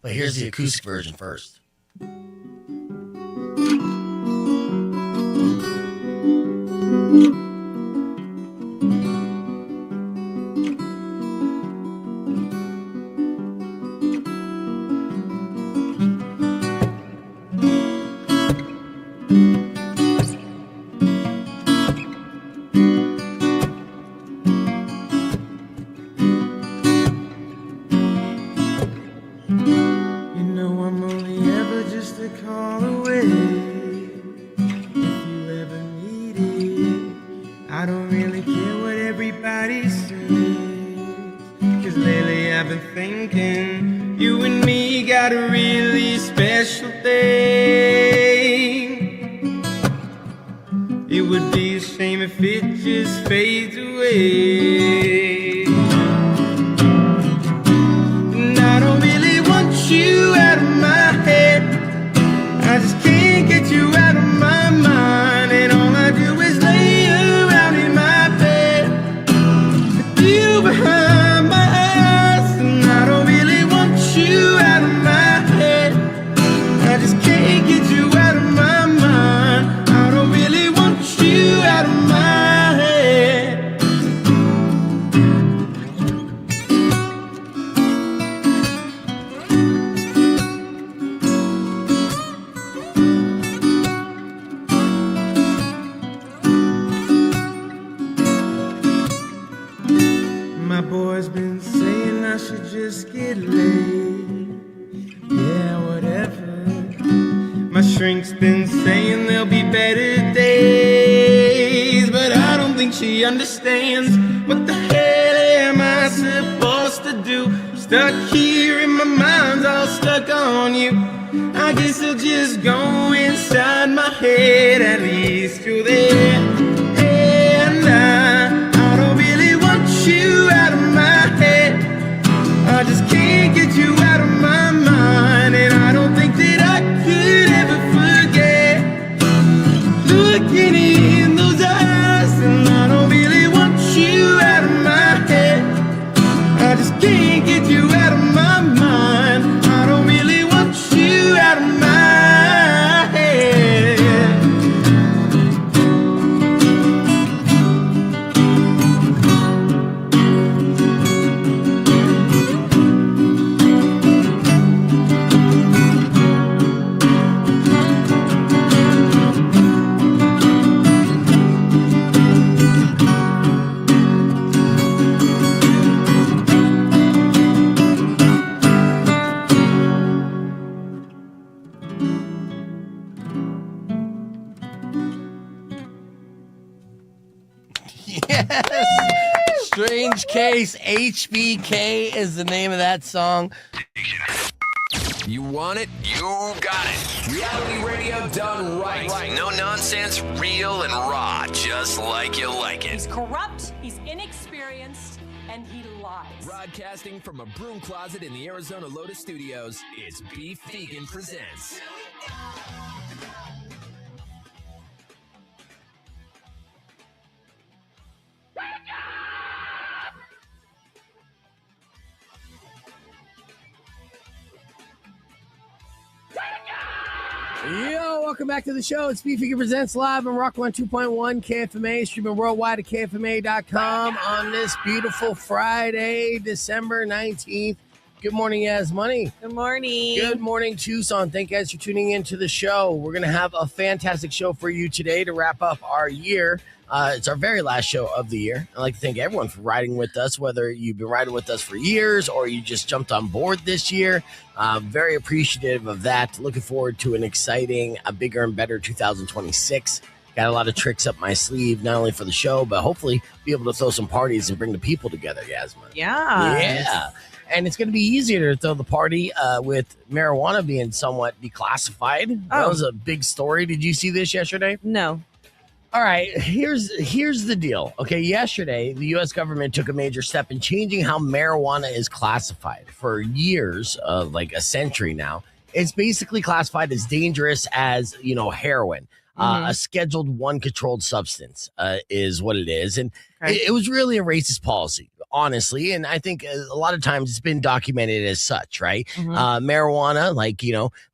But here's the acoustic version first. Strange Case, HBK is the name of that song. You want it? You got it. Reality radio done right. No nonsense, real and raw, just like you like it. He's corrupt, he's inexperienced, and he lies. Broadcasting from a broom closet in the Arizona Lotus Studios, it's Beef Vegan Presents. Yo, welcome back to the show. It's Beef Vegan Presents live on Rock 102.1 KFMA, streaming worldwide at KFMA.com on this beautiful Friday, December 19th. Good morning, Yas Money. Good morning. Good morning, Tucson. Thank you guys for tuning into the show. We're going to have a fantastic show for you today to wrap up our year. It's our very last show of the year. I'd like to thank everyone for riding with us, whether you've been riding with us for years or you just jumped on board this year. Very appreciative of that. Looking forward to an exciting, a bigger and better 2026. Got a lot of tricks up my sleeve, not only for the show, but hopefully be able to throw some parties and bring the people together, Yasmin. Yeah. And it's going to be easier to throw the party with marijuana being somewhat declassified. That was a big story. Did you see this yesterday? No. All right, here's the deal. Okay, yesterday, the U.S. government took a major step in changing how marijuana is classified. For years, like a century now, it's basically classified as dangerous as, heroin. A Scheduled 1 controlled substance is what it is. And it was really a racist policy. honestly. And I think a lot of times it's been documented as such, right? Marijuana, like,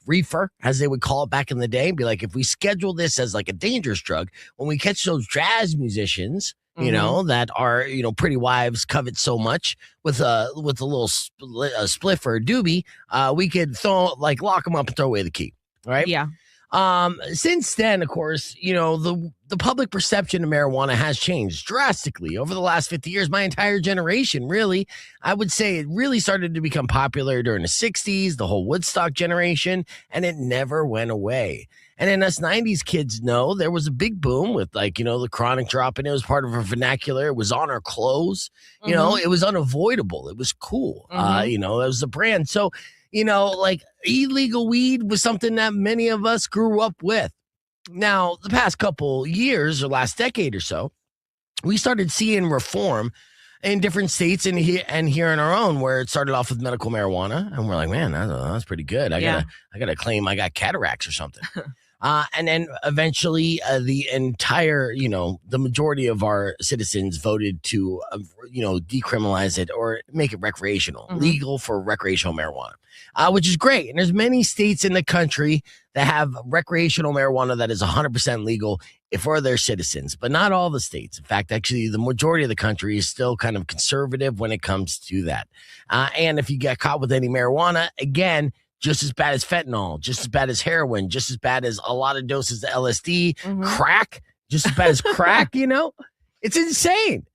reefer, as they would call it back in the day, be like, if we schedule this as like a dangerous drug, when we catch those jazz musicians, that are, pretty wives covet so much with a little spliff or a doobie, we could lock them up and throw away the key, right? Yeah. Since then, of course, the public perception of marijuana has changed drastically over the last 50 years. My entire generation, really, I would say it really started to become popular during the 60s, the whole Woodstock generation, and it never went away. And then us 90s kids know there was a big boom with the chronic dropping. It was part of our vernacular. It was on our clothes. It was unavoidable. It was cool. It was a brand. So, illegal weed was something that many of us grew up with. Now, the past couple years or last decade or so, we started seeing reform in different states and here in our own, where it started off with medical marijuana. And we're like, man, that's pretty good. I gotta claim I got cataracts or something. And then eventually the entire, the majority of our citizens voted to, decriminalize it or make it recreational, legal for recreational marijuana, which is great. And there's many states in the country that have recreational marijuana that is 100% legal for their citizens, but not all the states. In fact, actually, the majority of the country is still kind of conservative when it comes to that. And if you get caught with any marijuana, again, just as bad as fentanyl, just as bad as heroin, just as bad as a lot of doses of LSD, crack, just as bad as crack, It's insane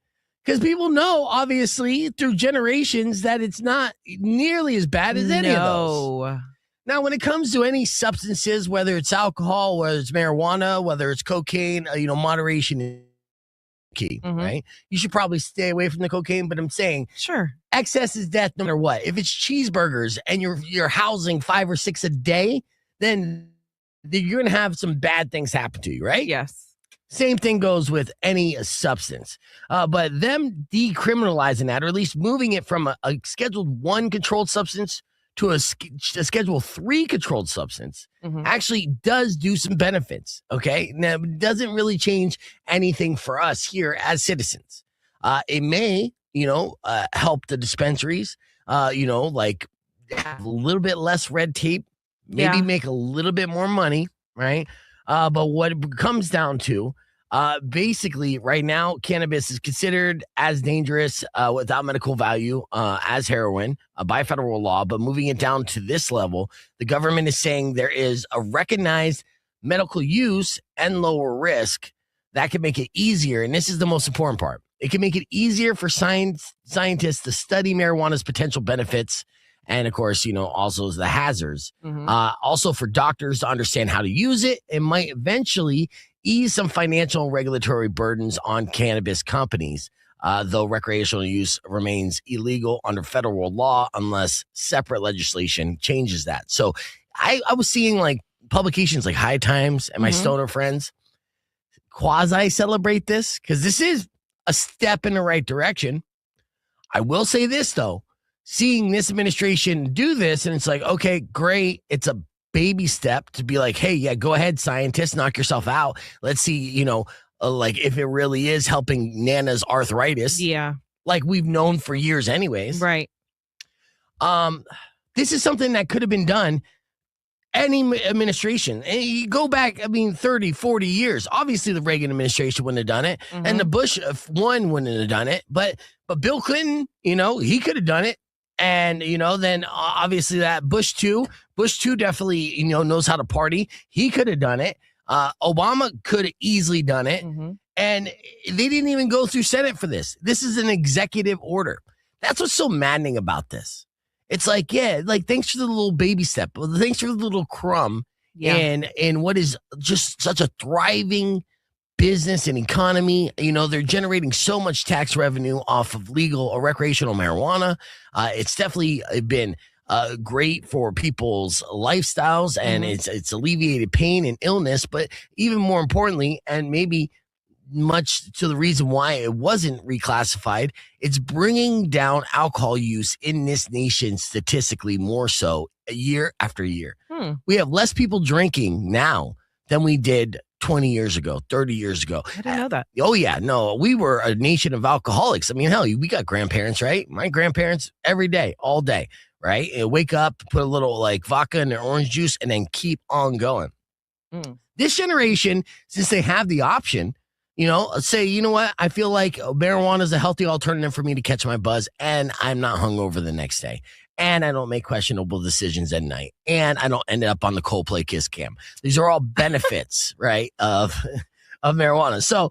because people know, obviously, through generations that it's not nearly as bad as any of those. Now, when it comes to any substances, whether it's alcohol, whether it's marijuana, whether it's cocaine, moderation is key, right? You should probably stay away from the cocaine, but I'm saying, sure, excess is death no matter what. If it's cheeseburgers and you're housing 5 or 6 a day, then you're going to have some bad things happen to you, right? Yes. Same thing goes with any substance. But them decriminalizing that, or at least moving it from a Schedule 1 controlled substance to a Schedule 3 controlled substance, actually does do some benefits, okay? Now, it doesn't really change anything for us here as citizens. It may, help the dispensaries, have a little bit less red tape, maybe make a little bit more money, right? But what it comes down to, basically right now, cannabis is considered as dangerous without medical value as heroin by federal law. But moving it down to this level, the government is saying there is a recognized medical use and lower risk that can make it easier. And this is the most important part. It can make it easier for scientists to study marijuana's potential benefits. And of course, also the hazards. Also for doctors to understand how to use it. It might eventually ease some financial and regulatory burdens on cannabis companies, though recreational use remains illegal under federal law unless separate legislation changes that. So I was seeing publications like High Times and my stoner friends quasi celebrate this because this is a step in the right direction. I will say this, though. Seeing this administration do this, and it's like, okay, great. It's a baby step to be like, hey, yeah, go ahead, scientists, knock yourself out. Let's see, if it really is helping Nana's arthritis. Yeah. Like we've known for years anyways. Right. This is something that could have been done any administration. And you go back, 30, 40 years. Obviously, the Reagan administration wouldn't have done it. And the Bush one wouldn't have done it. But Bill Clinton, he could have done it. And, then obviously that Bush 2 definitely, knows how to party. He could have done it. Obama could have easily done it. And they didn't even go through Senate for this. This is an executive order. That's what's so maddening about this. It's like, yeah, thanks for the little baby step. Thanks for the little crumb in what is just such a thriving business and economy. They're generating so much tax revenue off of legal or recreational marijuana. It's definitely been great for people's lifestyles, and it's alleviated pain and illness. But even more importantly, and maybe much to the reason why it wasn't reclassified, it's bringing down alcohol use in this nation statistically more so year after year. We have less people drinking now than we did 20 years ago, 30 years ago. I didn't know that. Oh, yeah. No, we were a nation of alcoholics. I mean, hell, we got grandparents, right? My grandparents every day, all day, right? And wake up, put a little like vodka in their orange juice, and then keep on going. This generation, since they have the option, say, you know what? I feel like marijuana is a healthy alternative for me to catch my buzz, and I'm not hungover the next day. And I don't make questionable decisions at night. And I don't end up on the Coldplay Kiss Cam. These are all benefits, right, of marijuana. So,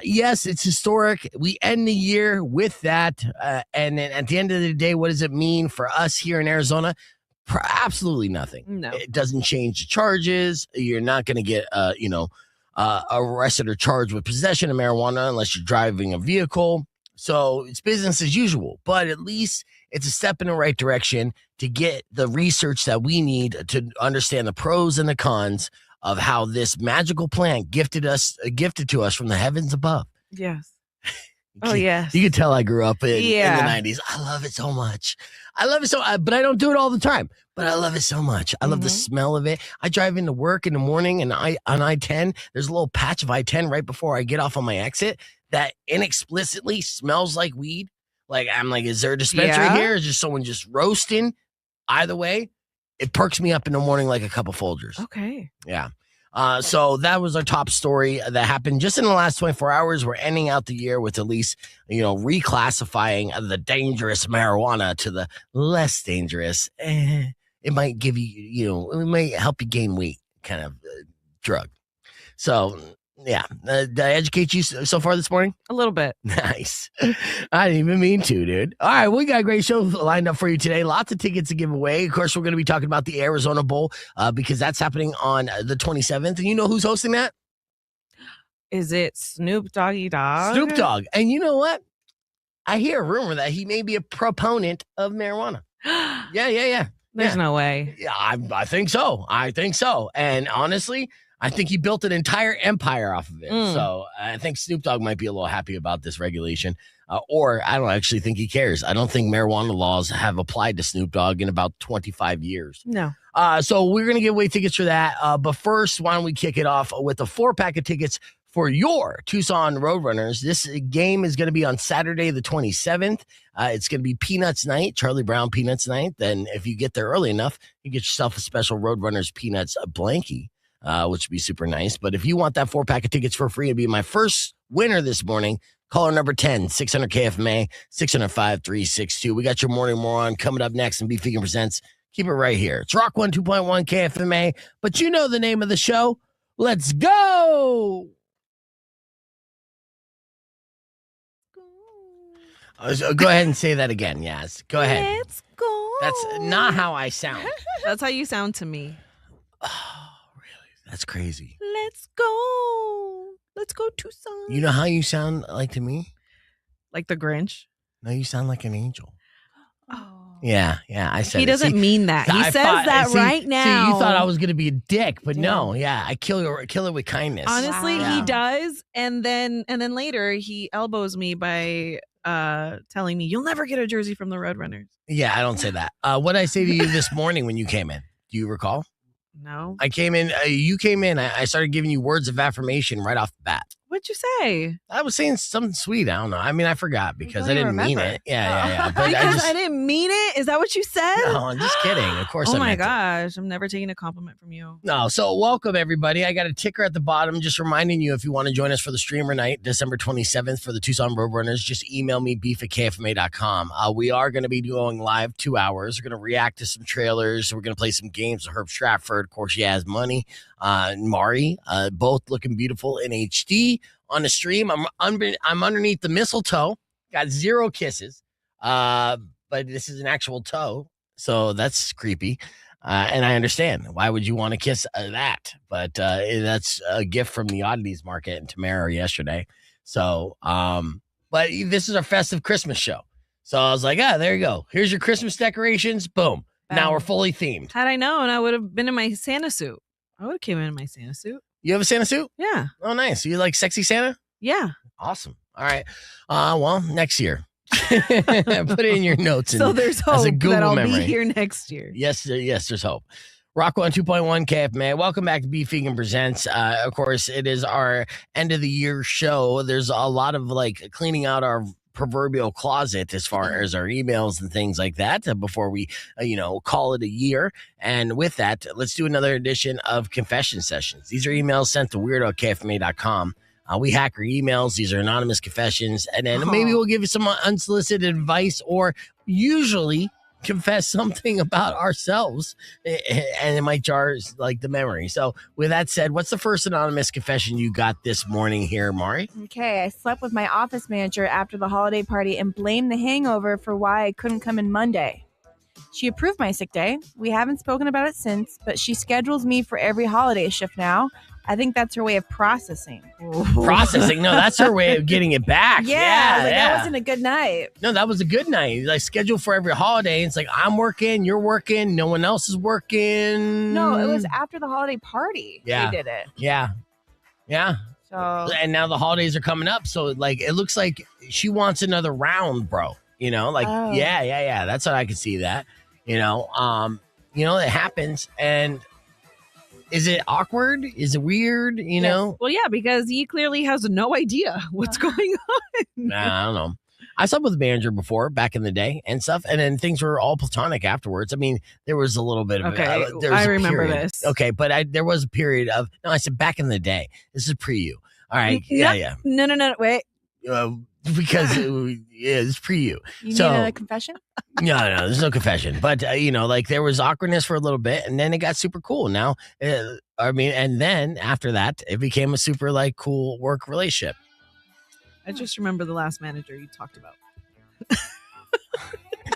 yes, it's historic. We end the year with that. And then at the end of the day, what does it mean for us here in Arizona? Absolutely nothing. No. It doesn't change the charges. You're not going to get, arrested or charged with possession of marijuana unless you're driving a vehicle. So it's business as usual, but at least it's a step in the right direction to get the research that we need to understand the pros and the cons of how this magical plant gifted to us from the heavens above. Yes. Oh, yes. You can tell I grew up in the 90s. I love it so much. But I don't do it all the time. But I love it so much. I love the smell of it. I drive into work in the morning and on I-10, there's a little patch of I-10 right before I get off on my exit that inexplicitly smells like weed. Like, I'm like, is there a dispensary here? Is just someone just roasting? Either way, it perks me up in the morning like a cup of Folgers. Okay. Yeah. So that was our top story that happened just in the last 24 hours. We're ending out the year with at least, reclassifying the dangerous marijuana to the less dangerous. It might give you, it might help you gain weight kind of drug. So, yeah. Did I educate you so far this morning? A little bit. Nice. I didn't even mean to, dude. All right, we got a great show lined up for you today. Lots of tickets to give away. Of course, we're going to be talking about the Arizona Bowl because that's happening on the 27th. And you know who's hosting that? Is it Snoop Doggy Dogg? Snoop Dogg. And you know what? I hear a rumor that he may be a proponent of marijuana. Yeah. There's no way. Yeah, I think so. And honestly, I think he built an entire empire off of it. So I think Snoop Dogg might be a little happy about this regulation. Or I don't actually think he cares. I don't think marijuana laws have applied to Snoop Dogg in about 25 years. No. So we're going to give away tickets for that. But first, why don't we kick it off with a 4-pack of tickets for your Tucson Roadrunners. This game is going to be on Saturday, the 27th. It's going to be Peanuts Night, Charlie Brown Peanuts Night. Then if you get there early enough, you get yourself a special Roadrunners Peanuts blankie. Which would be super nice. But if you want that 4-pack of tickets for free, it'd be my first winner this morning. Caller number 10, 600 KFMA, 605-362. We got your morning moron coming up next, and Beef Vegan Presents. Keep it right here. It's Rock 102.1 KFMA, but you know the name of the show. Let's go! Go ahead and say that again, Yas. Go ahead. Let's go. That's not how I sound. That's how you sound to me. That's crazy. Let's go. Let's go Tucson. You know how you sound like to me? Like the Grinch? No, you sound like an angel. Oh. Yeah, I said he doesn't mean that. He says that right now. See, you thought I was going to be a dick, but no, I kill it with kindness. Honestly, he does, and then later he elbows me by telling me you'll never get a jersey from the Roadrunners. Yeah, I don't say that. What did I say to you this morning when you came in? Do you recall? No. I came in. You came in. I started giving you words of affirmation right off the bat. What'd you say? I was saying something sweet. I don't know. I mean, I forgot because I didn't mean it. Yeah. But because I didn't mean it? Is that what you said? No, I'm just kidding. Of course. Oh my gosh. I'm never taking a compliment from you. No. So welcome, everybody. I got a ticker at the bottom just reminding you if you want to join us for the streamer night, December 27th for the Tucson Roadrunners, just email me beef@kfma.com. We are going to be doing live 2 hours. We're going to react to some trailers. We're going to play some games with Herb Stratford, of course, Yas Money, Mari, both looking beautiful in HD. On the stream, I'm underneath the mistletoe. Got 0 kisses, but this is an actual toe, so that's creepy. And I understand. Why would you want to kiss that? But that's a gift from the oddities market in Tamara yesterday. So, but this is our festive Christmas show. So I was like, there you go. Here's your Christmas decorations. Boom. Now we're fully themed. Had I known, I would have been in my Santa suit. I would have came in my Santa suit. You have a Santa suit? Yeah. Oh, nice. You like sexy Santa? Yeah. Awesome. All right. Well, next year. Put it in your notes. So there's hope as a Google that I'll memory. be here next year. Yes, there's hope. Rocco on 2.1 KFMA. Welcome back to Beef Vegan Presents. Of course, it is our end of the year show. There's a lot of like cleaning out our proverbial closet as far as our emails and things like that before we, call it a year. And with that, let's do another edition of Confession Sessions. These are emails sent to weirdo@kfma.com. We hack our emails. These are anonymous confessions. And then maybe we'll give you some unsolicited advice or usually confess something about ourselves, and it might jar like the memory. So with that said, what's the first anonymous confession you got this morning here, Mari? Okay, I slept with my office manager after the holiday party and blamed the hangover for why I couldn't come in Monday. She approved my sick day. We haven't spoken about it since, but she schedules me for every holiday shift now. I think that's her way of processing. Processing? No, that's her way of getting it back. That wasn't a good night. No, that was a good night. Like scheduled for every holiday. It's like I'm working, you're working, no one else is working. No, it was after the holiday party. Yeah. They did it. Yeah. So And now the holidays are coming up, so like it looks like she wants another round, bro. Yeah. That's what I could see that. It happens. And is it awkward? Is it weird? You know? Well, yeah, because he clearly has no idea what's going on. Nah, I don't know. I slept with a manager before back in the day and stuff, and then things were all platonic afterwards. I mean, there was a little bit of I remember this. Okay, but there was a period of I said back in the day. This is pre you. All right. Yeah. No, wait. Because it's pre you. You need a confession? No, there's no confession. But there was awkwardness for a little bit, and then it got super cool. Now, and then after that, it became a super cool work relationship. I just remember the last manager you talked about.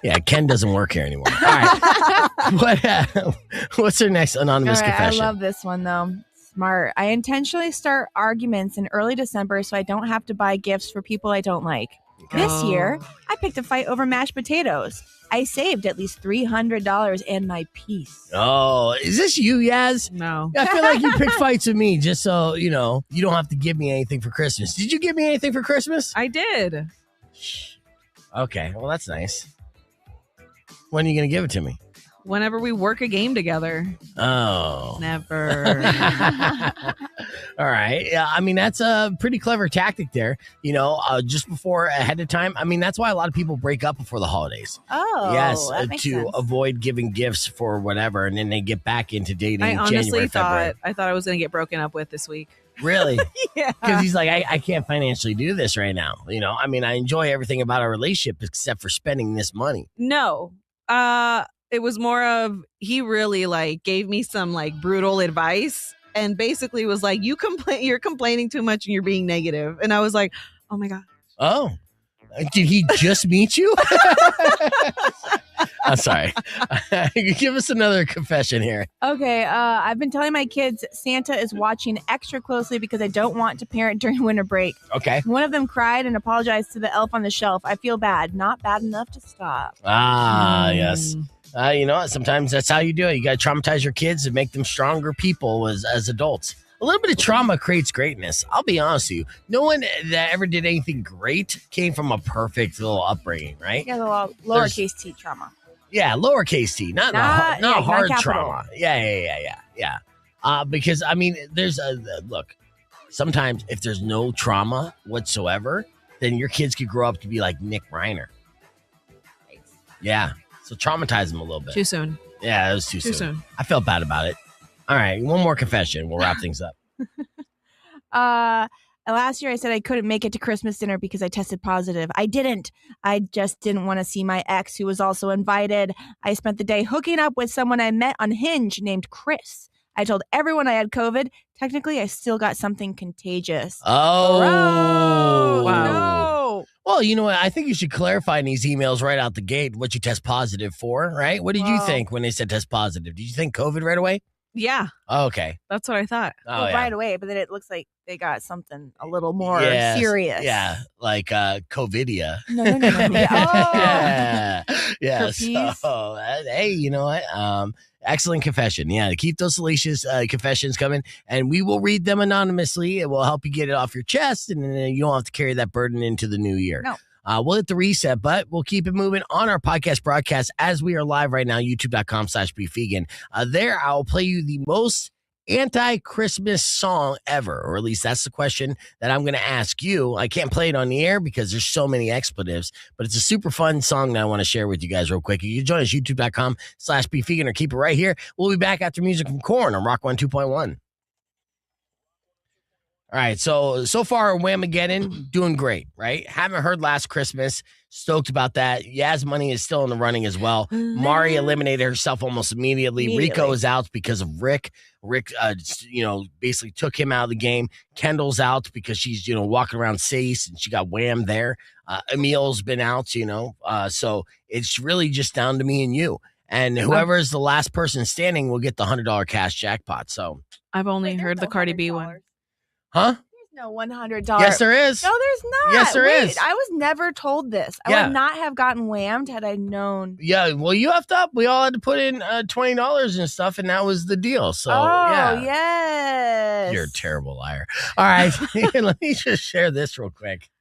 Yeah, Ken doesn't work here anymore. All right. What's our next anonymous confession? I love this one though. Smart. I intentionally start arguments in early December so I don't have to buy gifts for people I don't like. This year, I picked a fight over mashed potatoes. I saved at least $300 and my peace. Oh, is this you, Yas? No. I feel like you pick fights with me just so, you don't have to give me anything for Christmas. Did you give me anything for Christmas? I did. Okay, well, that's nice. When are you going to give it to me? Whenever we work a game together. Oh. Never. All right. Yeah, I mean, that's a pretty clever tactic there, just before ahead of time. I mean, that's why a lot of people break up before the holidays. Oh, yes, that makes sense. Avoid giving gifts for whatever, and then they get back into dating I honestly January, February. I thought I was going to get broken up with this week. Really? Yeah. Because he's like, I can't financially do this right now. I mean, I enjoy everything about our relationship except for spending this money. No. It was more of he really gave me some brutal advice and basically was like, you're complaining too much and you're being negative. And I was like, oh my God. Oh, did he just meet you? I'm sorry. Give us another confession here. Okay, I've been telling my kids Santa is watching extra closely because I don't want to parent during winter break. Okay. One of them cried and apologized to the elf on the shelf. I feel bad. Not bad enough to stop. Yes. You know what? Sometimes that's how you do it. You got to traumatize your kids and make them stronger people as adults. A little bit of trauma creates greatness. I'll be honest with you. No one that ever did anything great came from a perfect little upbringing, right? Yeah, the lowercase t trauma. Yeah, lowercase t, not hard trauma. Yeah. Because I mean, there's look. Sometimes if there's no trauma whatsoever, then your kids could grow up to be like Nick Reiner. Yeah. So traumatize them a little bit. Too soon. Yeah, it was too soon. I felt bad about it. All right, one more confession. We'll wrap things up. Last year I said I couldn't make it to Christmas dinner because I tested positive. I didn't. I just didn't want to see my ex who was also invited. I spent the day hooking up with someone I met on Hinge named Chris. I told everyone I had COVID. Technically, I still got something contagious. Oh. Wow. No. Well, you know what? I think you should clarify in these emails right out the gate what you test positive for, right? What did you think when they said test positive? Did you think COVID right away? Yeah. Oh, okay. That's what I thought. Right away, but then it looks like they got something a little more serious. Yeah, like COVIDia. No. Yeah. Yeah. So, hey, you know what? Excellent confession. Yeah, keep those salacious confessions coming, and we will read them anonymously. It will help you get it off your chest, and then you don't have to carry that burden into the new year. No. we'll hit the reset, but we'll keep it moving on our podcast broadcast as we are live right now, youtube.com/beefvegan. There, I'll play you the most anti-Christmas song ever, or at least that's the question that I'm going to ask you. I can't play it on the air because there's so many expletives, but it's a super fun song that I want to share with you guys real quick. You can join us, youtube.com/beefvegan, or keep it right here. We'll be back after music from Korn on Rock 102.1. All right, so far, Whamageddon, doing great, right? Haven't heard Last Christmas. Stoked about that. Yas Money is still in the running as well. Mari eliminated herself almost immediately. Rico is out because of Rick. Rick, basically took him out of the game. Kendall's out because she's, walking around Sace and she got whammed there. Emil's been out, so it's really just down to me and you. And whoever is the last person standing will get the $100 cash jackpot. So I've only heard the Cardi B one. Huh? There's no $100. Yes, there is. No, there's not. Yes, there is. I was never told this. I would not have gotten whammed had I known. Yeah, well, you effed up. We all had to put in $20 and stuff, and that was the deal. So, yes. You're a terrible liar. All right, let me just share this real quick.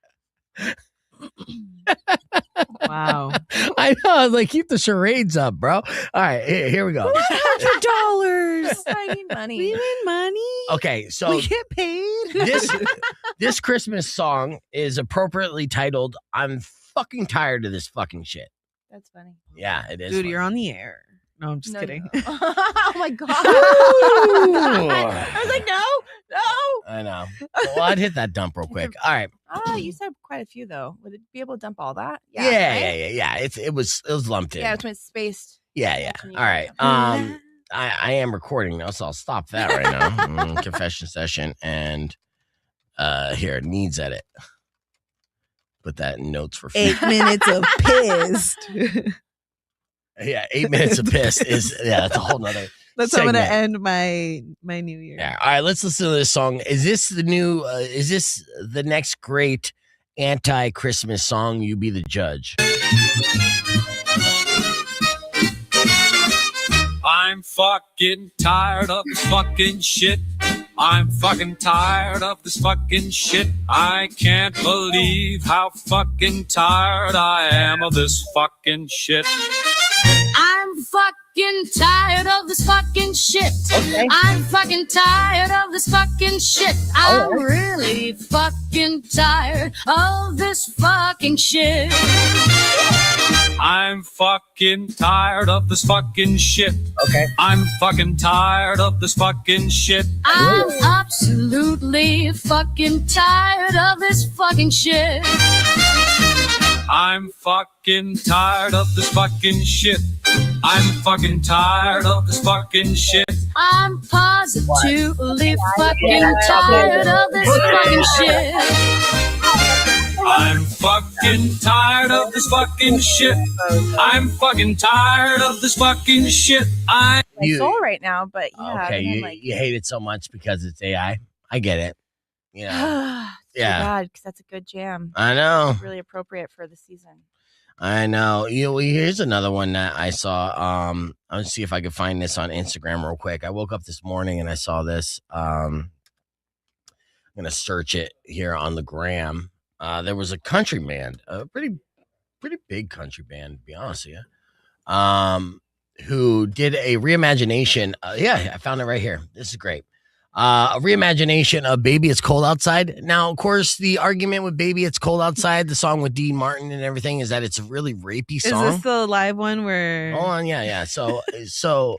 Wow. I know. I was like, keep the charades up, bro. All right, here we go. $100. I need money. We need money. Okay, so we get paid. this Christmas song is appropriately titled "I'm fucking tired of this fucking shit." That's funny. Yeah, it is. Dude, funny. you're on the air. No, I'm just kidding. No. Oh my god. I was like, no. I know. Well, I'd hit that dump real quick. All right. Oh, you said quite a few though. Would it be able to dump all that? Yeah. It was lumped in. Yeah, it's when it's spaced. Yeah. All right. I am recording now, so I'll stop that right now. Confession session, and here it needs edit. Put that in notes for 8 minutes of pissed. Yeah, 8 minutes of pissed is that's a whole nother. That's how I'm gonna end my new year. Yeah. All right, let's listen to this song. Is this the new? Is this the next great anti-Christmas song? You be the judge. I'm fucking tired of this fucking shit. I'm fucking tired of this fucking shit. I can't believe how fucking tired I am of this fucking shit. I'm fucking tired of this fucking shit. Okay. I'm fucking tired of this fucking shit. I'm really fucking tired of this fucking shit. I'm fucking tired of this fucking shit. Okay. I'm fucking tired of this fucking shit. I'm absolutely fucking tired of this fucking shit. I'm fucking tired of this fucking shit. I'm fucking tired of this fucking shit. I'm positively fucking tired of this fucking shit. I'm fucking tired of this fucking shit. I'm fucking tired of this fucking shit. My soul right now, but yeah. Okay, then, you hate it so much because it's AI. I get it. yeah, because that's a good jam. I know. It's really appropriate for the season. I know. Here's another one that I saw. Let's see if I could find this on Instagram real quick. I woke up this morning and I saw this. I'm gonna search it here on the gram. There was a country band, a pretty big country band, to be honest with you, who did a reimagination. I found it right here. This is great. A reimagination of Baby It's Cold Outside. Now, of course, the argument with Baby It's Cold Outside, the song with Dean Martin and everything, is that it's a really rapey song. Is this the live one where? Hold on, yeah. So, the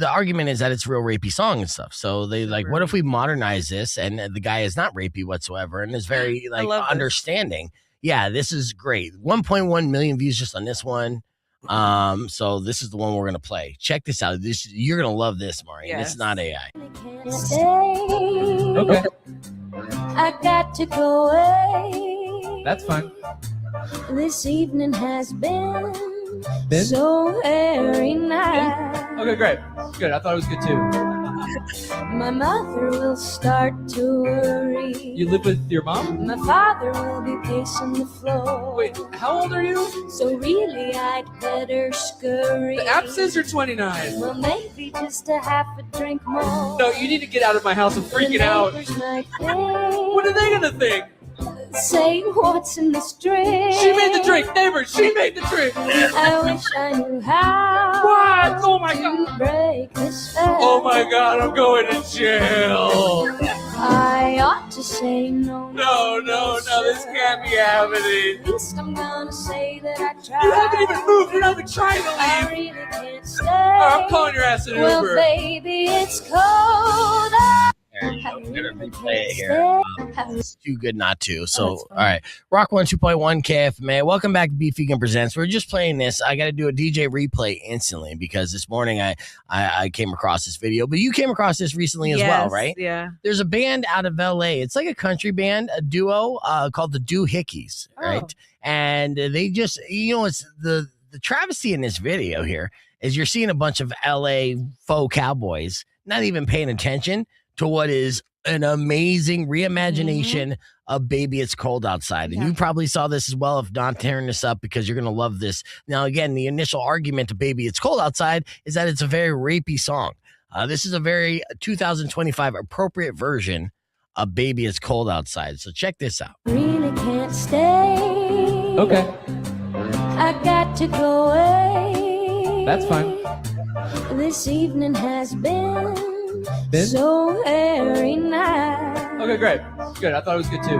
argument is that it's a real rapey song and stuff. So they like, what if we modernize this and the guy is not rapey whatsoever and is very like understanding. Yeah, this is great. 1.1 million views just on this one. So this is the one we're gonna play. Check this out. You're gonna love this, Mari. Yes. It's not AI. Okay. I got to go away. That's fine. This evening has been so very nice. Okay, great. Good. I thought it was good too. My mother will start to worry. You live with your mom? My father will be pacing the floor. Wait, how old are you? So really I'd better scurry. The app says you're 29. Well, maybe just a half a drink more. No, you need to get out of my house. I'm freaking out. What What are they gonna think? Say what's in this drink. She made the drink, neighbor. She made the drink. I wish I knew how. What? Oh my to God. break this spell. Oh my God, I'm going to jail. I ought to say no. No, this can't be happening. At least I'm gonna say that I tried. You haven't even moved. You're not even trying to I leave. really can't stay. I'm calling your ass an Well, Uber. baby, it's cold out. There you go. I'm gonna replay it here. It's too good not to. So, all right. Rock 102.1 KFMA. Welcome back to Beef Vegan Presents. We're just playing this. I got to do a DJ replay instantly because this morning I came across this video, but you came across this recently as well, right? Yeah. There's a band out of LA. It's like a country band, a duo called the Doohickeys, right? And they just, it's the travesty in this video here is you're seeing a bunch of LA faux cowboys not even paying attention to what is an amazing reimagination of Baby It's Cold Outside. And you probably saw this as well, if not tearing this up, because you're going to love this. Now, again, the initial argument of Baby It's Cold Outside is that it's a very rapey song. This is a very 2025 appropriate version of Baby It's Cold Outside. So check this out. Really can't stay. Okay, I got to go away. that's fine. This evening has been so very nice. Okay, great. Good. I thought it was good too.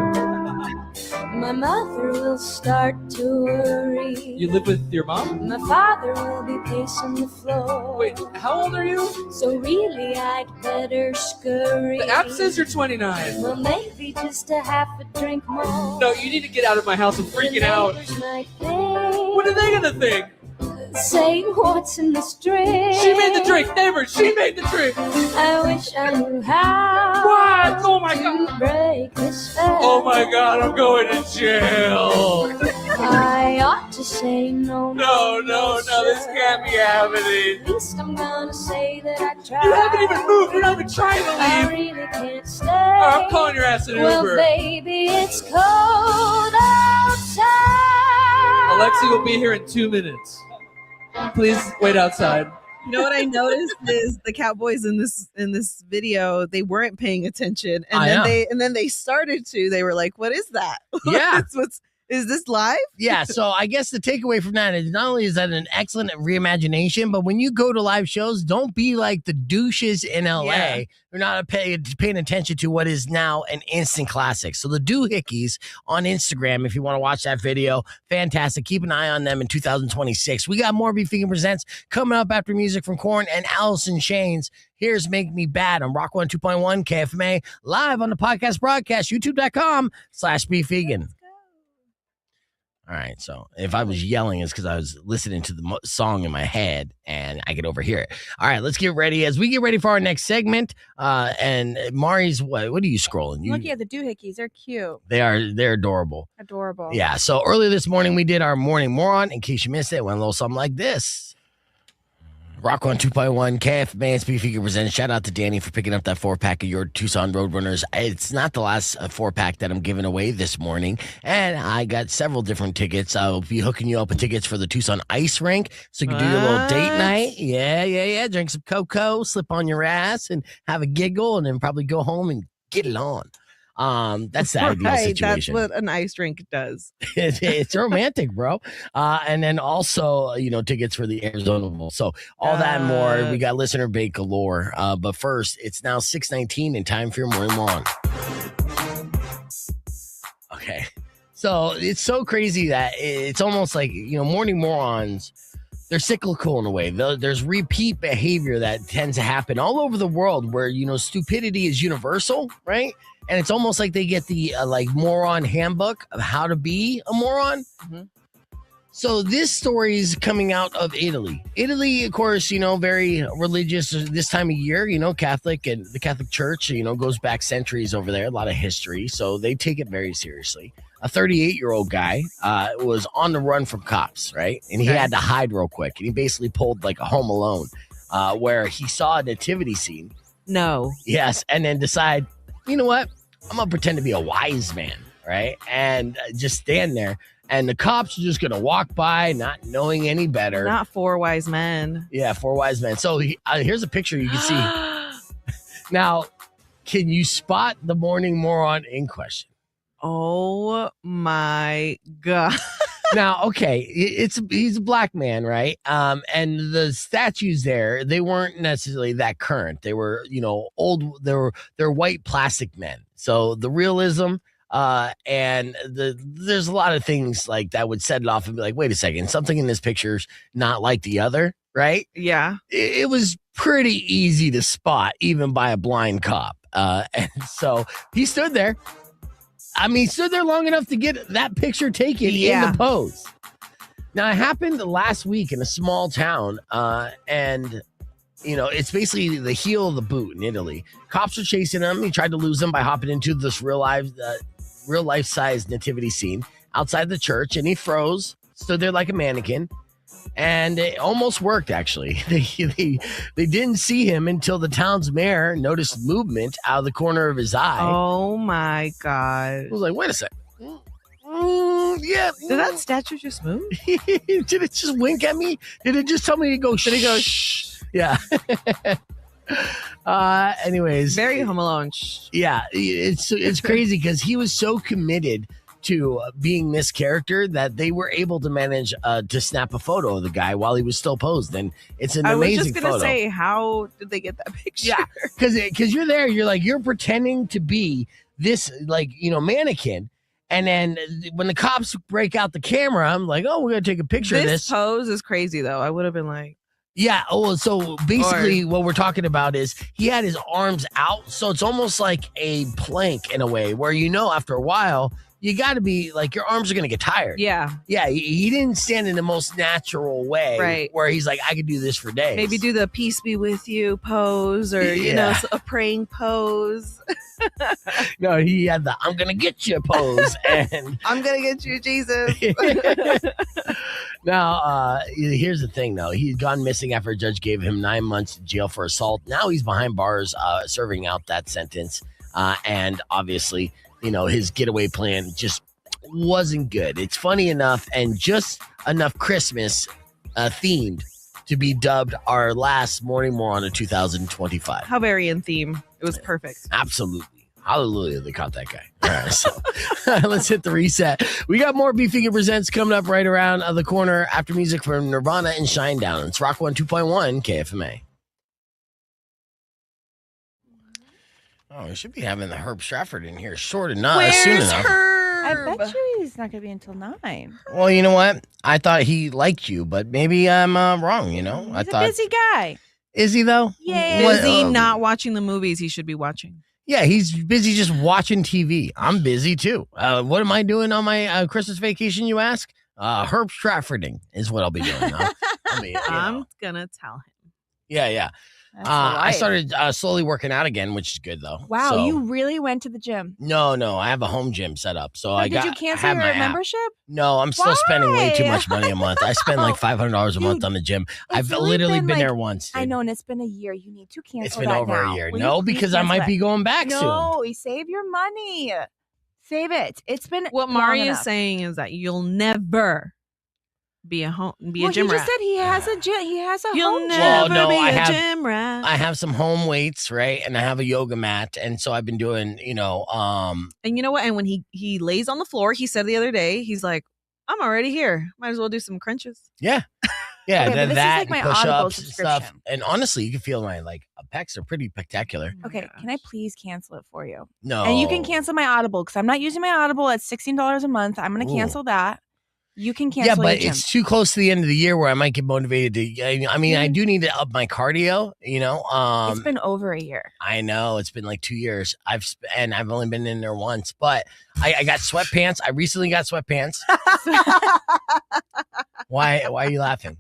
My mother will start to worry. You live with your mom? My father will be pacing the floor. Wait, how old are you? So really I'd better scurry. The app says you're 29. Well, maybe just a half a drink more. No, you need to get out of my house. I'm freaking out. Neighbors might think. What are they gonna think? Say what's in this drink. She made the drink, neighbor. She made the drink. I wish I knew how. What? Oh my God. To break this spell. Oh my God, I'm going to jail. I ought to say no. No, this can't be happening. At least I'm gonna say that I tried. You haven't even moved. You're not even trying to I leave. really can't stay. I'm calling your ass an Well, Uber. baby, it's cold outside. Alexi will be here in 2 minutes. Please wait outside. You know what I noticed is the cowboys in this video, they weren't paying attention, and then they started to. They were like, "What is that? Yeah. Is this live?" Yeah, so I guess the takeaway from that is not only is that an excellent reimagination, but when you go to live shows, don't be like the douches in LA. Yeah. You're not paying attention to what is now an instant classic. So the Doohickeys on Instagram, if you want to watch that video, fantastic. Keep an eye on them in 2026. We got more Beef Vegan Presents coming up after music from Korn and Allison Shanes. Here's Make Me Bad on Rock 102.1 KFMA, live on the podcast broadcast, youtube.com/Beef Vegan. All right, so if I was yelling, it's because I was listening to the song in my head and I could overhear it. All right, let's get ready. As we get ready for our next segment, and Mari's, what are you scrolling? Looking at the doohickeys, they're cute. They're adorable. Adorable. Yeah, so earlier this morning, we did our morning moron. In case you missed it, it went a little something like this. Rock 102.1 KFMA Beef Vegan Presents. Shout out to Danny for picking up that 4-pack of your Tucson Roadrunners. It's not the last 4-pack that I'm giving away this morning, and I got several different tickets. I'll be hooking you up with tickets for the Tucson Ice Rink, so you can do your little date night. Yeah. Drink some cocoa, slip on your ass, and have a giggle, and then probably go home and get it on. That's the ideal situation. That's what an ice rink does. It's romantic, bro. And then also, tickets for the Arizona Bowl. So all that and more. We got listener bait galore. But first, it's now 6:19 and time for your morning moron. Okay. So it's so crazy that it's almost like, morning morons, they're cyclical in a way. There's repeat behavior that tends to happen all over the world where, stupidity is universal, right? And it's almost like they get the moron handbook of how to be a moron. Mm-hmm. So this story is coming out of Italy. Italy, of course, very religious this time of year, Catholic, and the Catholic Church, goes back centuries over there, a lot of history. So they take it very seriously. A 38-year-old guy was on the run from cops, right? And he had to hide real quick. And he basically pulled like a Home Alone where he saw a nativity scene. No. Yes. And then decide, you know what? I'm going to pretend to be a wise man, right? And just stand there. And the cops are just going to walk by, not knowing any better. Not 4 wise men. Yeah, 4 wise men. So here's a picture you can see. Now, can you spot the morning moron in question? Oh my God. Now, okay, he's a black man, right? And the statues there, they weren't necessarily that current. They were, old. They're white plastic men. So the realism, and there's a lot of things like that would set it off and be like, wait a second, something in this picture's not like the other, right? Yeah. It was pretty easy to spot, even by a blind cop. And so he stood there. I mean, stood there long enough to get that picture taken in the pose. Now, it happened last week in a small town, and, it's basically the heel of the boot in Italy. Cops are chasing him. He tried to lose him by hopping into this real life-size nativity scene outside the church, and he froze, stood there like a mannequin. And it almost worked, actually. They didn't see him until the town's mayor noticed movement out of the corner of his eye. Oh, my God. I was like, wait a second. Yeah. Did that statue just move? Did it just wink at me? Did it just tell me to go shh? Did it go shh? Yeah. Anyways. Very Home Alone. Yeah. It's crazy because he was so committed to being this character that they were able to manage to snap a photo of the guy while he was still posed, and it's an amazing photo. I was just gonna say, how did they get that picture? Yeah, because you're there, you're pretending to be this mannequin, and then when the cops break out the camera, I'm like, oh, we're gonna take a picture of this. This pose is crazy though. I would have been like, yeah. Oh, so basically what we're talking about is he had his arms out, so it's almost like a plank in a way, where after a while, you got to be like, your arms are going to get tired. Yeah. Yeah. He didn't stand in the most natural way, right? Where he's like, I could do this for days. Maybe do the peace be with you pose, or, a praying pose. No, he had the I'm going to get you pose. And I'm going to get you, Jesus. Now, here's the thing, though. He's gone missing after a judge gave him 9 months in jail for assault. Now he's behind bars serving out that sentence. And obviously, his getaway plan just wasn't good. It's funny enough and just enough Christmas themed to be dubbed our last Morning Moron of 2025. How very in theme. It was perfect. Absolutely. Hallelujah, they caught that guy. All right, so let's hit the reset. We got more Beefing Presents coming up right around the corner after music from Nirvana and Shinedown. It's Rock 102.1 KFMA. Oh, we should be having the Herb Stratford in here soon enough. Herb? I bet you he's not going to be until 9. Well, you know what? I thought he liked you, but maybe I'm wrong, He's a busy guy. Is he, though? Yeah. Busy not watching the movies he should be watching. Yeah, he's busy just watching TV. I'm busy, too. What am I doing on my Christmas vacation, you ask? Herb Stratfording is what I'll be doing. I'm going to tell him. Yeah. I started slowly working out again, which is good though. Wow, so, you really went to the gym? No, I have a home gym set up. So did you cancel your membership? No, I'm still spending way too much money a month. I spend like $500 a month on the gym. I've literally been there once. Dude. I know, and it's been a year. You need to cancel. It's been over a year. No, because I might be going back soon. No, save your money. Save it. It's been what Mari is saying is that you'll never be a gym rat. He just said he has a gym. He has a You'll home never gym. be a gym rat. I have some home weights, right? And I have a yoga mat. And so I've been doing, And you know what? And when he lays on the floor, he said the other day, he's like, I'm already here. Might as well do some crunches. Yeah. Yeah, okay, that is like my push-ups and stuff. And honestly, you can feel my pecs are pretty spectacular. Okay, can I please cancel it for you? No. And you can cancel my Audible because I'm not using my Audible at $16 a month. I'm going to cancel that. You can cancel. Yeah, but it's too close to the end of the year where I might get motivated to. I mean, I do need to up my cardio. It's been over a year. I know it's been like 2 years. I've only been in there once, but I got sweatpants. I recently got sweatpants. Why are you laughing?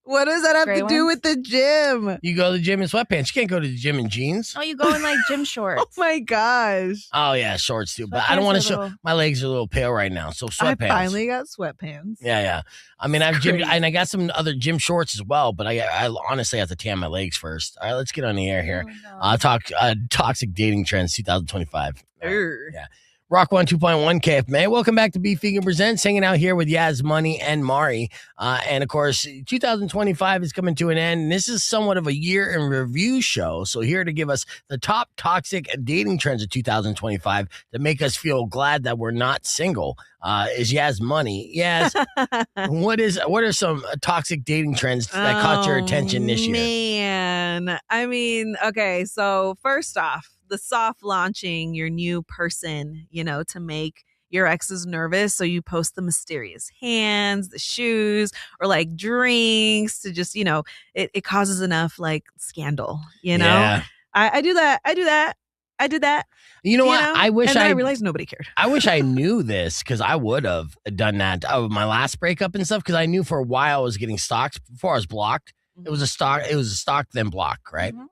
What does that have to do with the gym? You go to the gym in sweatpants. You can't go to the gym in jeans. Oh, you go in like gym shorts. Oh my gosh. Oh yeah, shorts too. But I don't want to show. My legs are a little pale right now, so sweatpants. I finally got sweatpants. Yeah. I mean, I've gym, and I got some other gym shorts as well. But I honestly have to tan my legs first. All right, let's get on the air here. Oh, no. Talk toxic dating trends 2025. Yeah. Rock 102.1 KFMA. Welcome back to Beef Vegan Presents, hanging out here with Yas Money and Mari. And of course, 2025 is coming to an end. And this is somewhat of a year in review show. So here to give us the top toxic dating trends of 2025 to make us feel glad that we're not single is Yas Money. Yas, what are some toxic dating trends that caught your attention this year? Man, I mean, okay, so first off, the soft launching your new person, to make your exes nervous. So you post the mysterious hands, the shoes, or like drinks to just, it causes enough like scandal, Yeah. I do that. I did that. You know what? I wish I realized nobody cared. I wish I knew this because I would have done that. My last breakup and stuff, because I knew for a while I was getting stalked before I was blocked. It was a stalk then block, right? Mm-hmm.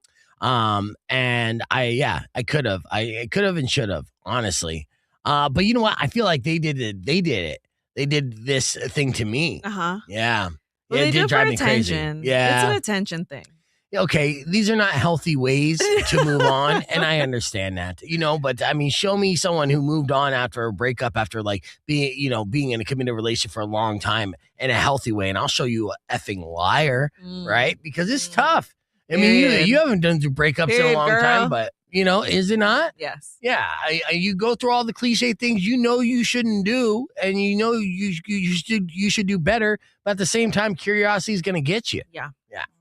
And I could have and should have, honestly. But you know what? I feel like they did it. They did this thing to me. Yeah. Well, it did drive me crazy. Yeah. It's an attention thing. Okay, these are not healthy ways to move on, and I understand that, but I mean, show me someone who moved on after a breakup, after like being in a committed relationship for a long time in a healthy way, and I'll show you a effing liar, right? Because it's tough. I mean, you haven't done through breakups in a long time, but is it not? Yes. Yeah, you go through all the cliche things you shouldn't do, and you should do better, but at the same time, curiosity is going to get you. Yeah.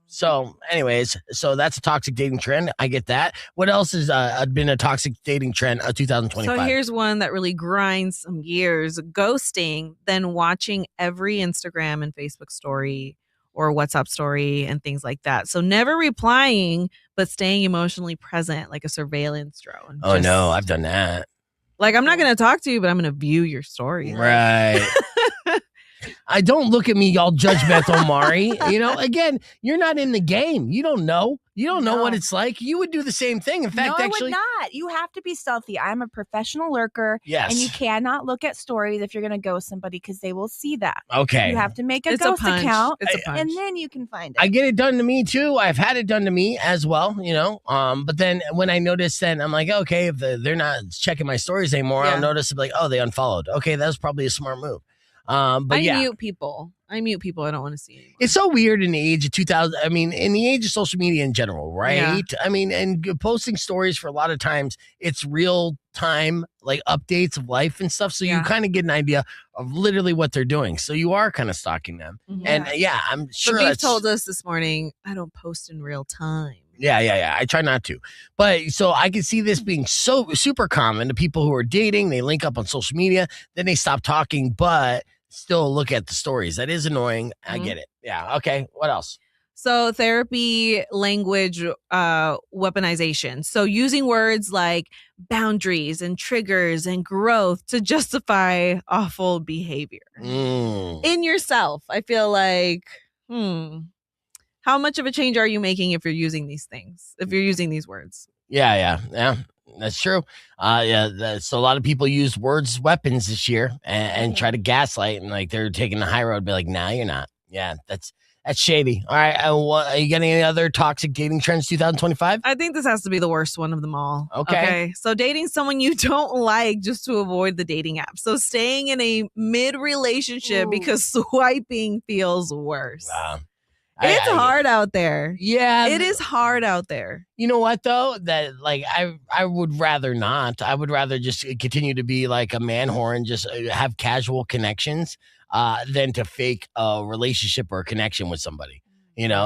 So, anyways, that's a toxic dating trend. I get that. What else has been a toxic dating trend of 2025? So here's one that really grinds some gears: ghosting, then watching every Instagram and Facebook story or WhatsApp story and things like that. So never replying, but staying emotionally present like a surveillance drone. Oh, no, I've done that. Like, I'm not going to talk to you, but I'm going to view your story. Right. I don't look at me, y'all judgmental, Mari. Again, you're not in the game. You don't know. You don't know what it's like. You would do the same thing. In fact, no, actually, I would not. You have to be stealthy. I'm a professional lurker. Yes. And you cannot look at stories if you're going to ghost somebody because they will see that. Okay. You have to make a It's ghost a punch. account, It's a punch. and then you can find it. I get it done to me too. I've had it done to me as well, But then when I notice, then I'm like, okay, if they're not checking my stories anymore, I'll notice like, oh, they unfollowed. Okay, that was probably a smart move. But I mute people. I don't want to see anymore. It's so weird in the age of 2000. I mean, in the age of social media in general, right? Yeah. I mean, and posting stories for a lot of times, it's real time, like updates of life and stuff. So you kind of get an idea of literally what they're doing. So you are kind of stalking them. Mm-hmm. And I'm sure Beef told us this morning, I don't post in real time. Yeah. I try not to. But so I can see this being so super common to people who are dating. They link up on social media, then they stop talking, but still look at the stories. That is annoying. I get it. Yeah. Okay. What else? So therapy language weaponization. So using words like boundaries and triggers and growth to justify awful behavior in yourself. I feel like, how much of a change are you making if you're using these things, if you're using these words? Yeah. That's true. So a lot of people use words as weapons this year and try to gaslight, and like they're taking the high road, be like, nah, you're not. Yeah, that's shady. All right. Are you getting any other toxic dating trends 2025? I think this has to be the worst one of them all. Okay. So dating someone you don't like just to avoid the dating app. So staying in a mid-relationship because swiping feels worse. Wow. It's hard out there. Yeah. It is hard out there. You know what, though? That like I would rather not. I would rather just continue to be like a man whore and just have casual connections than to fake a relationship or a connection with somebody.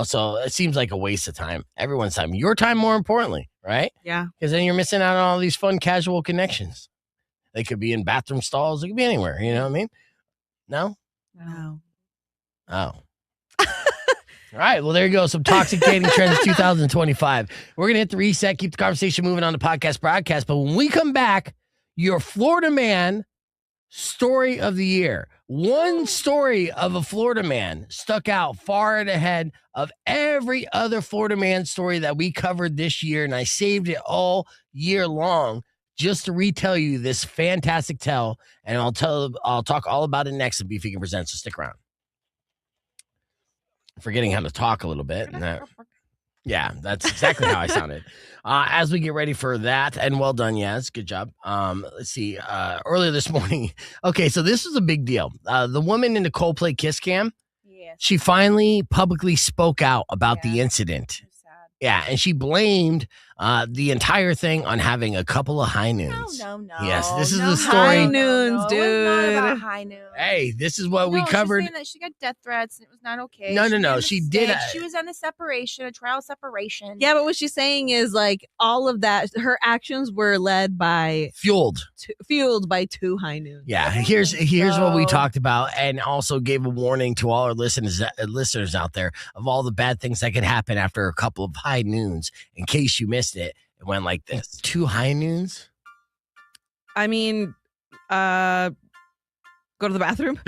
So it seems like a waste of time. Everyone's time. Your time, more importantly, right? Yeah. Because then you're missing out on all these fun casual connections. They could be in bathroom stalls. It could be anywhere. You know what I mean? No? No. Oh. All right. Well, there you go. Some toxic dating trends 2025. We're going to hit the reset, keep the conversation moving on the podcast broadcast. But when we come back, your Florida man story of the year. One story of a Florida man stuck out far and ahead of every other Florida man story that we covered this year. And I saved it all year long just to retell you this fantastic tell. And I'll talk all about it next on Beef Vegan Presents. So stick around. Forgetting how to talk a little bit. Yeah, that's exactly how I sounded. As we get ready for that, and well done, Yas. Good job. Let's see. Earlier this morning, okay, so this is a big deal. The woman in the Coldplay kiss cam, Yes. she finally publicly spoke out about the Yeah. incident. So sad. Yeah, and she blamed the entire thing on having a couple of high noons. No. Yes, this is No, the story. High noons, It was not about dude. high noons. Hey, this is what we No, covered. She's saying that she got death threats and it was not okay. No, She made a she did. mistake. She was in a trial separation. Yeah, but what she's saying is like all of that. Her actions were led by Fueled. fueled by 2 high noons. Yeah, here's what we So- talked about, and also gave a warning to all our listeners out there of all the bad things that could happen after a couple of high noons. In case you missed it, it went like this: 2 high noons. I mean, go to the bathroom.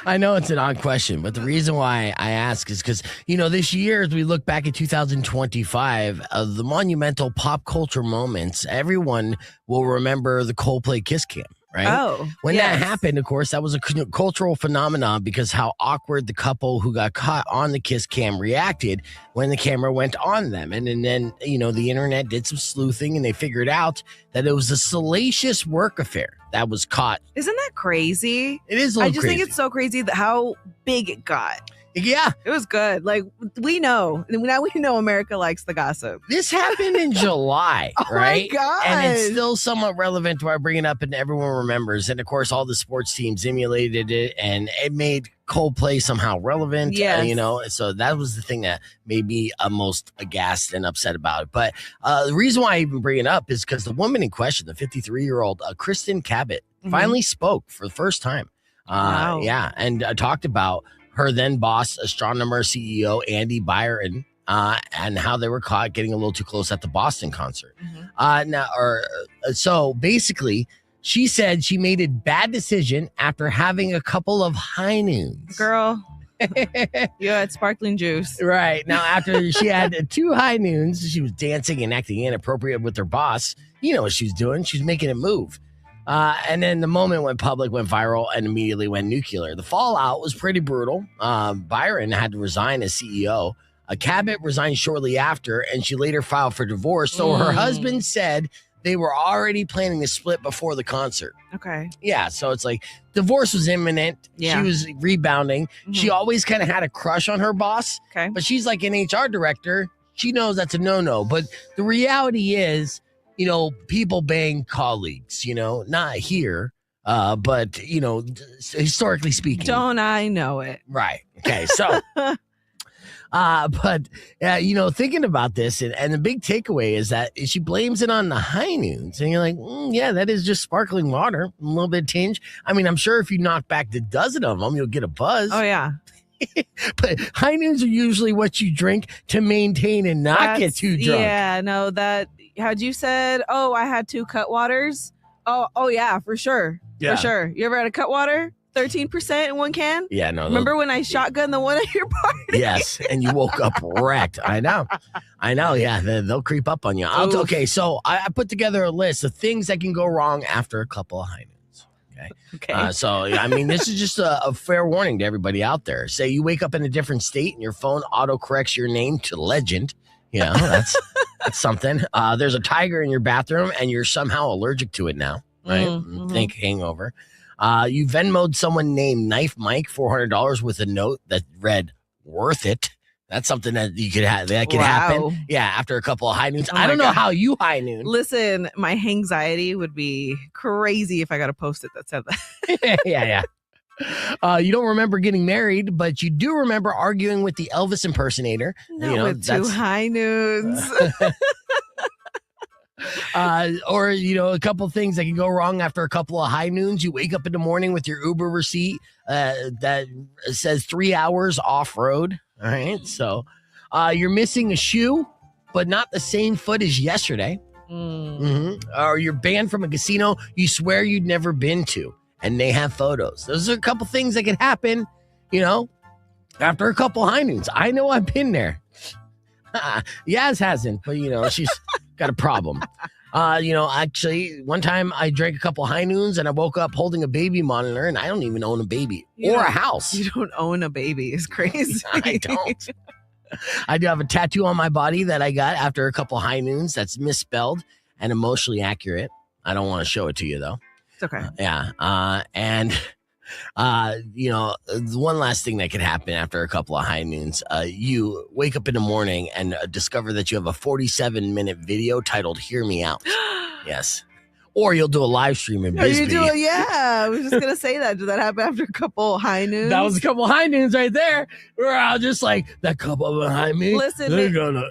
I know it's an odd question, but the reason why I ask is because, this year, as we look back at 2025, the monumental pop culture moments, everyone will remember the Coldplay kiss cam, right? Oh, When yes. that happened, of course, that was a cultural phenomenon because how awkward the couple who got caught on the kiss cam reacted when the camera went on them. And then the internet did some sleuthing and they figured out that it was a salacious work affair that was caught. Isn't that crazy? It is a I little just crazy. think it's so crazy that how big it got. Yeah. It was good. Like we know now. We know America likes the gossip. This happened in July, Oh right? my god! And it's still somewhat relevant to why I bring it up and everyone remembers. And of course, all the sports teams emulated it and it made Coldplay somehow relevant. Yes. So that was the thing that made me most aghast and upset about it. But the reason why I even bring it up is because the woman in question, the 53-year-old Kristen Cabot, finally spoke for the first time. Wow. Yeah. And talked about her then boss, astronomer CEO Andy Byron, and how they were caught getting a little too close at the Boston concert. So basically, she said she made a bad decision after having a couple of high noons. Girl, you had sparkling juice. Right. Now, after she had 2 high noons, she was dancing and acting inappropriate with her boss. You know what she was doing. She was making it move. And then the moment went public, went viral, and immediately went nuclear. The fallout was pretty brutal. Byron had to resign as CEO. Cabot resigned shortly after, and she later filed for divorce. So her husband said they were already planning to split before the concert. Okay. Yeah, so it's like divorce was imminent. Yeah. She was rebounding. She always kind of had a crush on her boss. Okay. But she's like an HR director. She knows that's a no-no. But the reality is, people bang colleagues, not here, but, historically speaking. Don't I know it? Right. Okay. So, but, thinking about this and the big takeaway is that she blames it on the high noons. And you're like, yeah, that is just sparkling water, a little bit of tinge. I mean, I'm sure if you knock back the dozen of them, you'll get a buzz. Oh yeah. But high noons are usually what you drink to maintain and not get too drunk. Yeah, no, had you said, oh, I had 2 Cutwaters? Oh yeah, for sure. Yeah. For sure. You ever had a Cutwater? 13% in 1 can? Yeah, no. Remember when I shotgunned the one at your party? Yes, and you woke up wrecked. I know. Yeah, they'll creep up on you. Oof. Okay, so I put together a list of things that can go wrong after a couple of high noons. Okay. So, I mean, this is just a fair warning to everybody out there. Say you wake up in a different state and your phone auto-corrects your name to legend. That's something. There's a tiger in your bathroom and you're somehow allergic to it now, right? Mhm. Think hangover. You Venmo'd someone named Knife Mike $400 with a note that read "worth it." That's something that you could have. That could happen. Yeah, after a couple of high noons. Oh I don't my know God. how you high noon. Listen, my anxiety would be crazy if I got a post-it that said that. Yeah. You don't remember getting married, but you do remember arguing with the Elvis impersonator. No, with 2 high noons. Or a couple things that can go wrong after a couple of high noons. You wake up in the morning with your Uber receipt that says 3 hours off road. All right, so you're missing a shoe, but not the same foot as yesterday. Or you're banned from a casino you swear you'd never been to, and they have photos. Those are a couple things that can happen, after a couple high noons. I know I've been there. Yas hasn't, but she's got a problem. Actually, one time I drank a couple high noons and I woke up holding a baby monitor, and I don't even own a baby or a house. You don't own a baby. It's crazy. I don't. I do have a tattoo on my body that I got after a couple high noons that's misspelled and emotionally accurate. I don't want to show it to you, though. It's okay. And one last thing that could happen after a couple of high noons, you wake up in the morning and discover that you have a 47-minute video titled Hear Me Out. Yes. Or you'll do a live stream in Bisbee. I was just going to say that. Did that happen after a couple high noons? That was a couple high noons right there. Where I was just like, that couple behind me, listen, they're gonna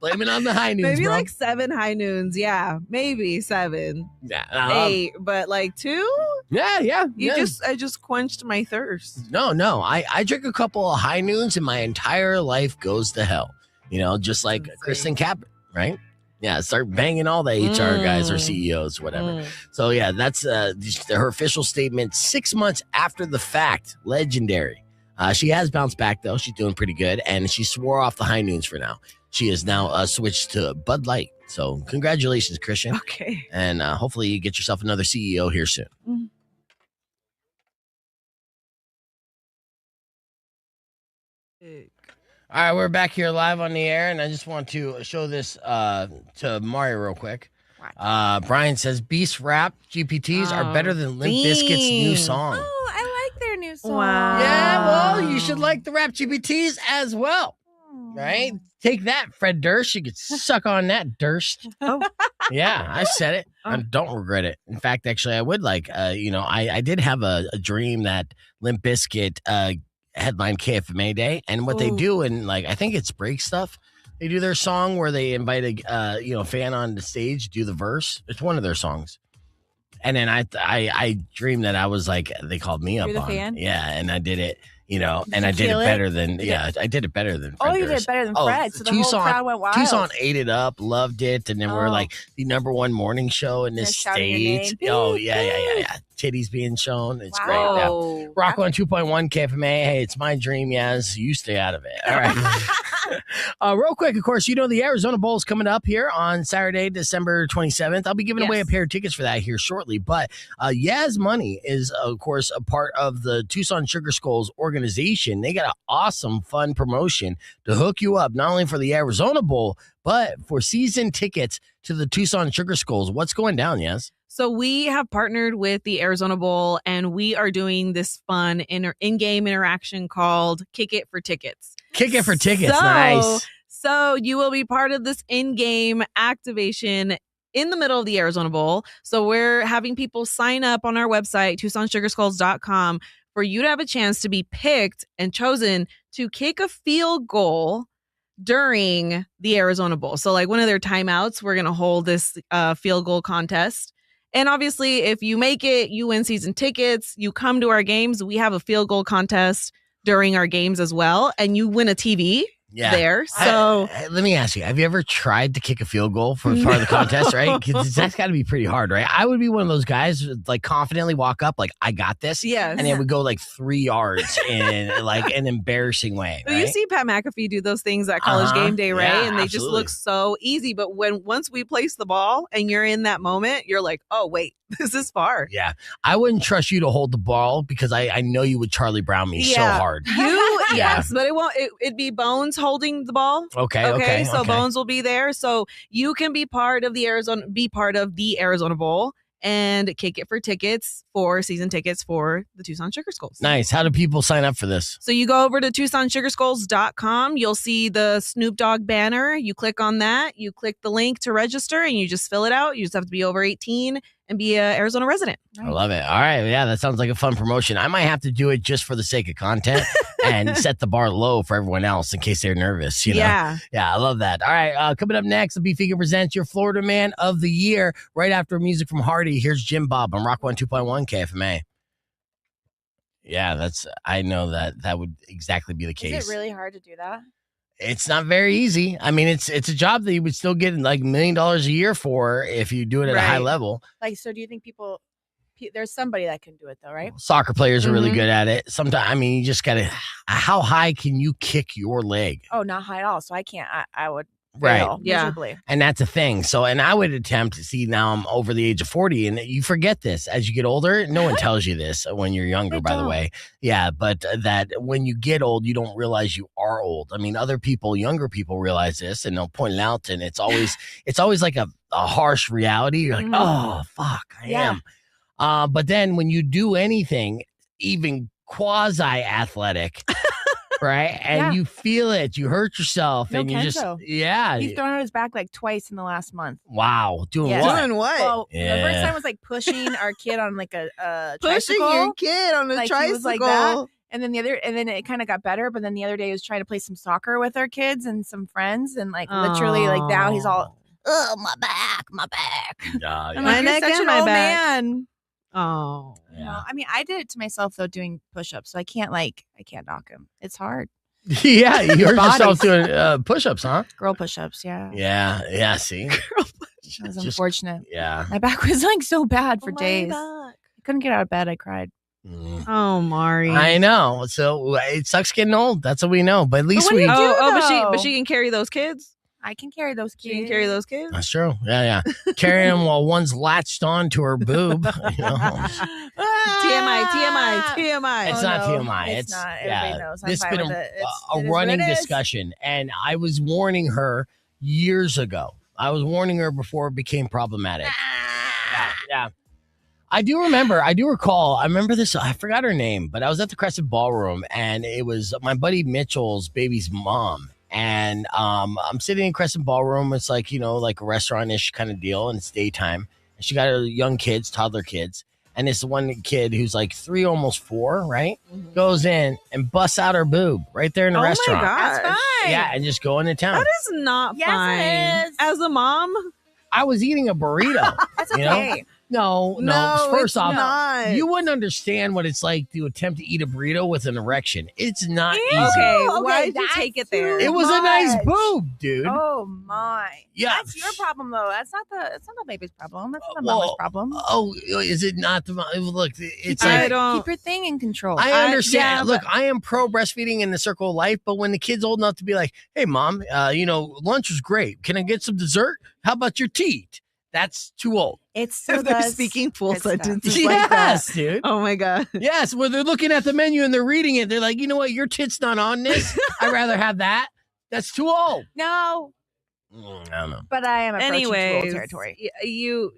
blame it on the high noons, maybe bro. like 7 high noons. Yeah, maybe 7. Yeah, 8, but like 2? Yeah. I just quenched my thirst. No. I drink a couple of high noons and my entire life goes to hell. Just like Kristen Kaepernick, right? Yeah, start banging all the HR guys or CEOs, whatever. So yeah, that's her official statement 6 months after the fact. Legendary. She has bounced back though. She's doing pretty good, and she swore off the high noons for now. She is now switched to Bud Light. So congratulations, Christian. Okay. And hopefully you get yourself another CEO here soon. All right, we're back here live on the air, and I just want to show this to Mario real quick. Brian says Beast Rap GPTs are better than Limp Bizkit's new song. Oh, I like their new song. Wow. Yeah, well, you should like the Rap GPTs as well, right? Take that, Fred Durst. You could suck on that, Durst. Oh. Yeah, I said it. I don't regret it. In fact, actually, I would like, I did have a dream that Limp Bizkit headline KFMA Day, and what they do, and like I think it's break stuff. They do their song where they invite a fan on the stage, do the verse. It's one of their songs, and then I dreamed that I was like they called me up You're the on, fan? and I did it, and I did it kill it? better than I did it better than Fred Oh, you did Durst. better than Fred. So the whole Tucson, crowd went wild. Tucson ate it up, loved it, and then we're Oh. like the #1 morning show in this They're shouting your state. name. Oh Beep, yeah. Titties being shown. It's great. Yeah. Oh. Rock 102.1 KFMA. Hey, it's my dream, Yas. You stay out of it. All right. Real quick, of course, the Arizona Bowl is coming up here on Saturday, December 27th. I'll be giving away a pair of tickets for that here shortly. But Yas Money is, of course, a part of the Tucson Sugar Skulls organization. They got an awesome, fun promotion to hook you up, not only for the Arizona Bowl, but for season tickets to the Tucson Sugar Skulls. What's going down, Yas? So we have partnered with the Arizona Bowl, and we are doing this fun in-game interaction called Kick It for Tickets. Kick it for tickets. Nice. So you will be part of this in-game activation in the middle of the Arizona Bowl. So we're having people sign up on our website, TucsonSugarSkulls.com, for you to have a chance to be picked and chosen to kick a field goal during the Arizona Bowl. So like one of their timeouts, we're going to hold this field goal contest. And obviously, if you make it, you win season tickets. You come to our games. We have a field goal contest during our games as well. And you win a TV there. So let me ask you, have you ever tried to kick a field goal for part of the contest, right? Because that's got to be pretty hard, right? I would be one of those guys who, like, confidently walk up like, I got this. Yes. And it would go like 3 yards in like an embarrassing way. But right? you see Pat McAfee do those things at College Game Day, right? Yeah, and they just look so easy. But once we place the ball and you're in that moment, you're like, oh, wait, this is far. Yeah. I wouldn't trust you to hold the ball because I know you would Charlie Brown me so hard. Yes, but it'd be Bones holding the ball. Okay. So Bones will be there. So you can be part of the Arizona Bowl and kick it for tickets for season tickets for the Tucson Sugar Skulls. Nice. How do people sign up for this? So you go over to TucsonSugarSkulls.com. You'll see the Snoop Dogg banner. You click on that. You click the link to register and you just fill it out. You just have to be over 18 and be an Arizona resident. I love it. All right. Yeah, that sounds like a fun promotion. I might have to do it just for the sake of content and set the bar low for everyone else in case they're nervous. Yeah, I love that. All right. Coming up next, the Beef Vegan presents your Florida Man of the Year. Right after music from Hardy, here's Jim Bob on Rock 102.1 KFMA. Yeah, I know that would exactly be the case. Is it really hard to do that? It's not very easy. I mean, it's a job that you would still get like $1 million a year for if you do it at a high level. Like, so do you think there's somebody that can do it though, right? Soccer players are really good at it. Sometimes, I mean, you just gotta. How high can you kick your leg? Oh, not high at all. So I can't. I would. Right. fail Yeah. miserably. And that's a thing. So, and I would attempt to see, now I'm over the age of 40, and you forget this as you get older. No one tells you this when you're younger, They by the don't. way. Yeah. But that when you get old, you don't realize you are old. I mean, other people, younger people realize this, and they'll point it out. And it's always like a harsh reality. You're like, oh, fuck, I am. But then when you do anything, even quasi athletic, right? And you feel it, you hurt yourself, No and you just, Kenzo. yeah. He's thrown out his back like twice in the last month. Wow. Doing Yeah. what? Doing what? Well, the first Yeah. time was like pushing our kid on like a Pushing tricycle. your kid on a Like, he tricycle. was like that. And then it kind of got better. But then the other day he was trying to play some soccer with our kids and some friends. And like literally like now he's all, oh, my back. Yeah, I'm yeah. like, My you're neck such and an my old back. man. Oh. You know, I mean, I did it to myself though, doing push-ups. So I can't knock him. It's hard. Yeah, you hurt yourself Bodies. doing push-ups, huh? Girl push-ups. Yeah. Yeah, see? That was Just- unfortunate. Yeah. My back was like so bad for Oh my days. God. I couldn't get out of bed. I cried. Mm. Oh, Mari. I know. So it sucks getting old. That's what we know. But at least what do we. you do? but though. she can carry those kids. I can carry those kids. She can carry those kids. That's true. Yeah. Carrying them while one's latched on to her boob. You know? TMI. It's not TMI. It's not. Everybody knows. I'm This has fine been with it. a It is what running it is. discussion, and I was warning her years ago. I was warning her before it became problematic. Yeah. I do recall. I remember this. I forgot her name, but I was at the Crescent Ballroom, and it was my buddy Mitchell's baby's mom. And I'm sitting in Crescent Ballroom. It's like, like a restaurant-ish kind of deal, and it's daytime. And she got her young kids, toddler kids. And this one kid who's like 3, almost 4, right? Goes in and busts out her boob right there in the restaurant. Oh my God. That's fine. Yeah, and just go into town. That is not Yes, fine. it is. As a mom, I was eating a burrito. That's You know? okay. No. First it's off, not. you wouldn't understand what it's like to attempt to eat a burrito with an erection. It's not easy. Okay, Okay, why did you that's take it there? It was a nice much. boob, dude. Oh my. Yeah. That's your problem though. That's not the baby's problem. That's the Well, mama's problem. Oh, is it not the look? It's I like don't. Keep your thing in control. I understand. yeah, Look, I am pro breastfeeding in the circle of life, but when the kid's old enough to be like, "Hey, mom, lunch was great. Can I get some dessert? How about your tea?" That's too old. It's so If they're does speaking full good stuff. sentences like that. Yes, dude. Oh my God. Yes, where they're looking at the menu and they're reading it. They're like, you know what? Your tit's not on this. I'd rather have that. That's too old. No, I don't know. but I am approaching too Anyways, old territory. you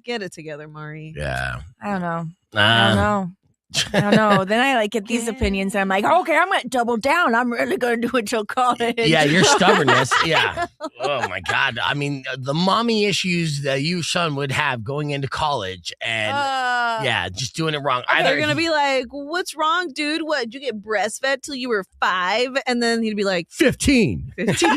get it together, Mari. Yeah. I don't know. I don't know. I don't know. Then I get these opinions and I'm like, okay, I'm going to double down. I'm really going to do it till college. Yeah, your stubbornness. Yeah. Oh my God. I mean, the mommy issues that you son would have going into college, and yeah, just doing it wrong. They're gonna be like, "What's wrong, dude? What, did you get breastfed till you were 5?" And then he'd be like, 15. 15.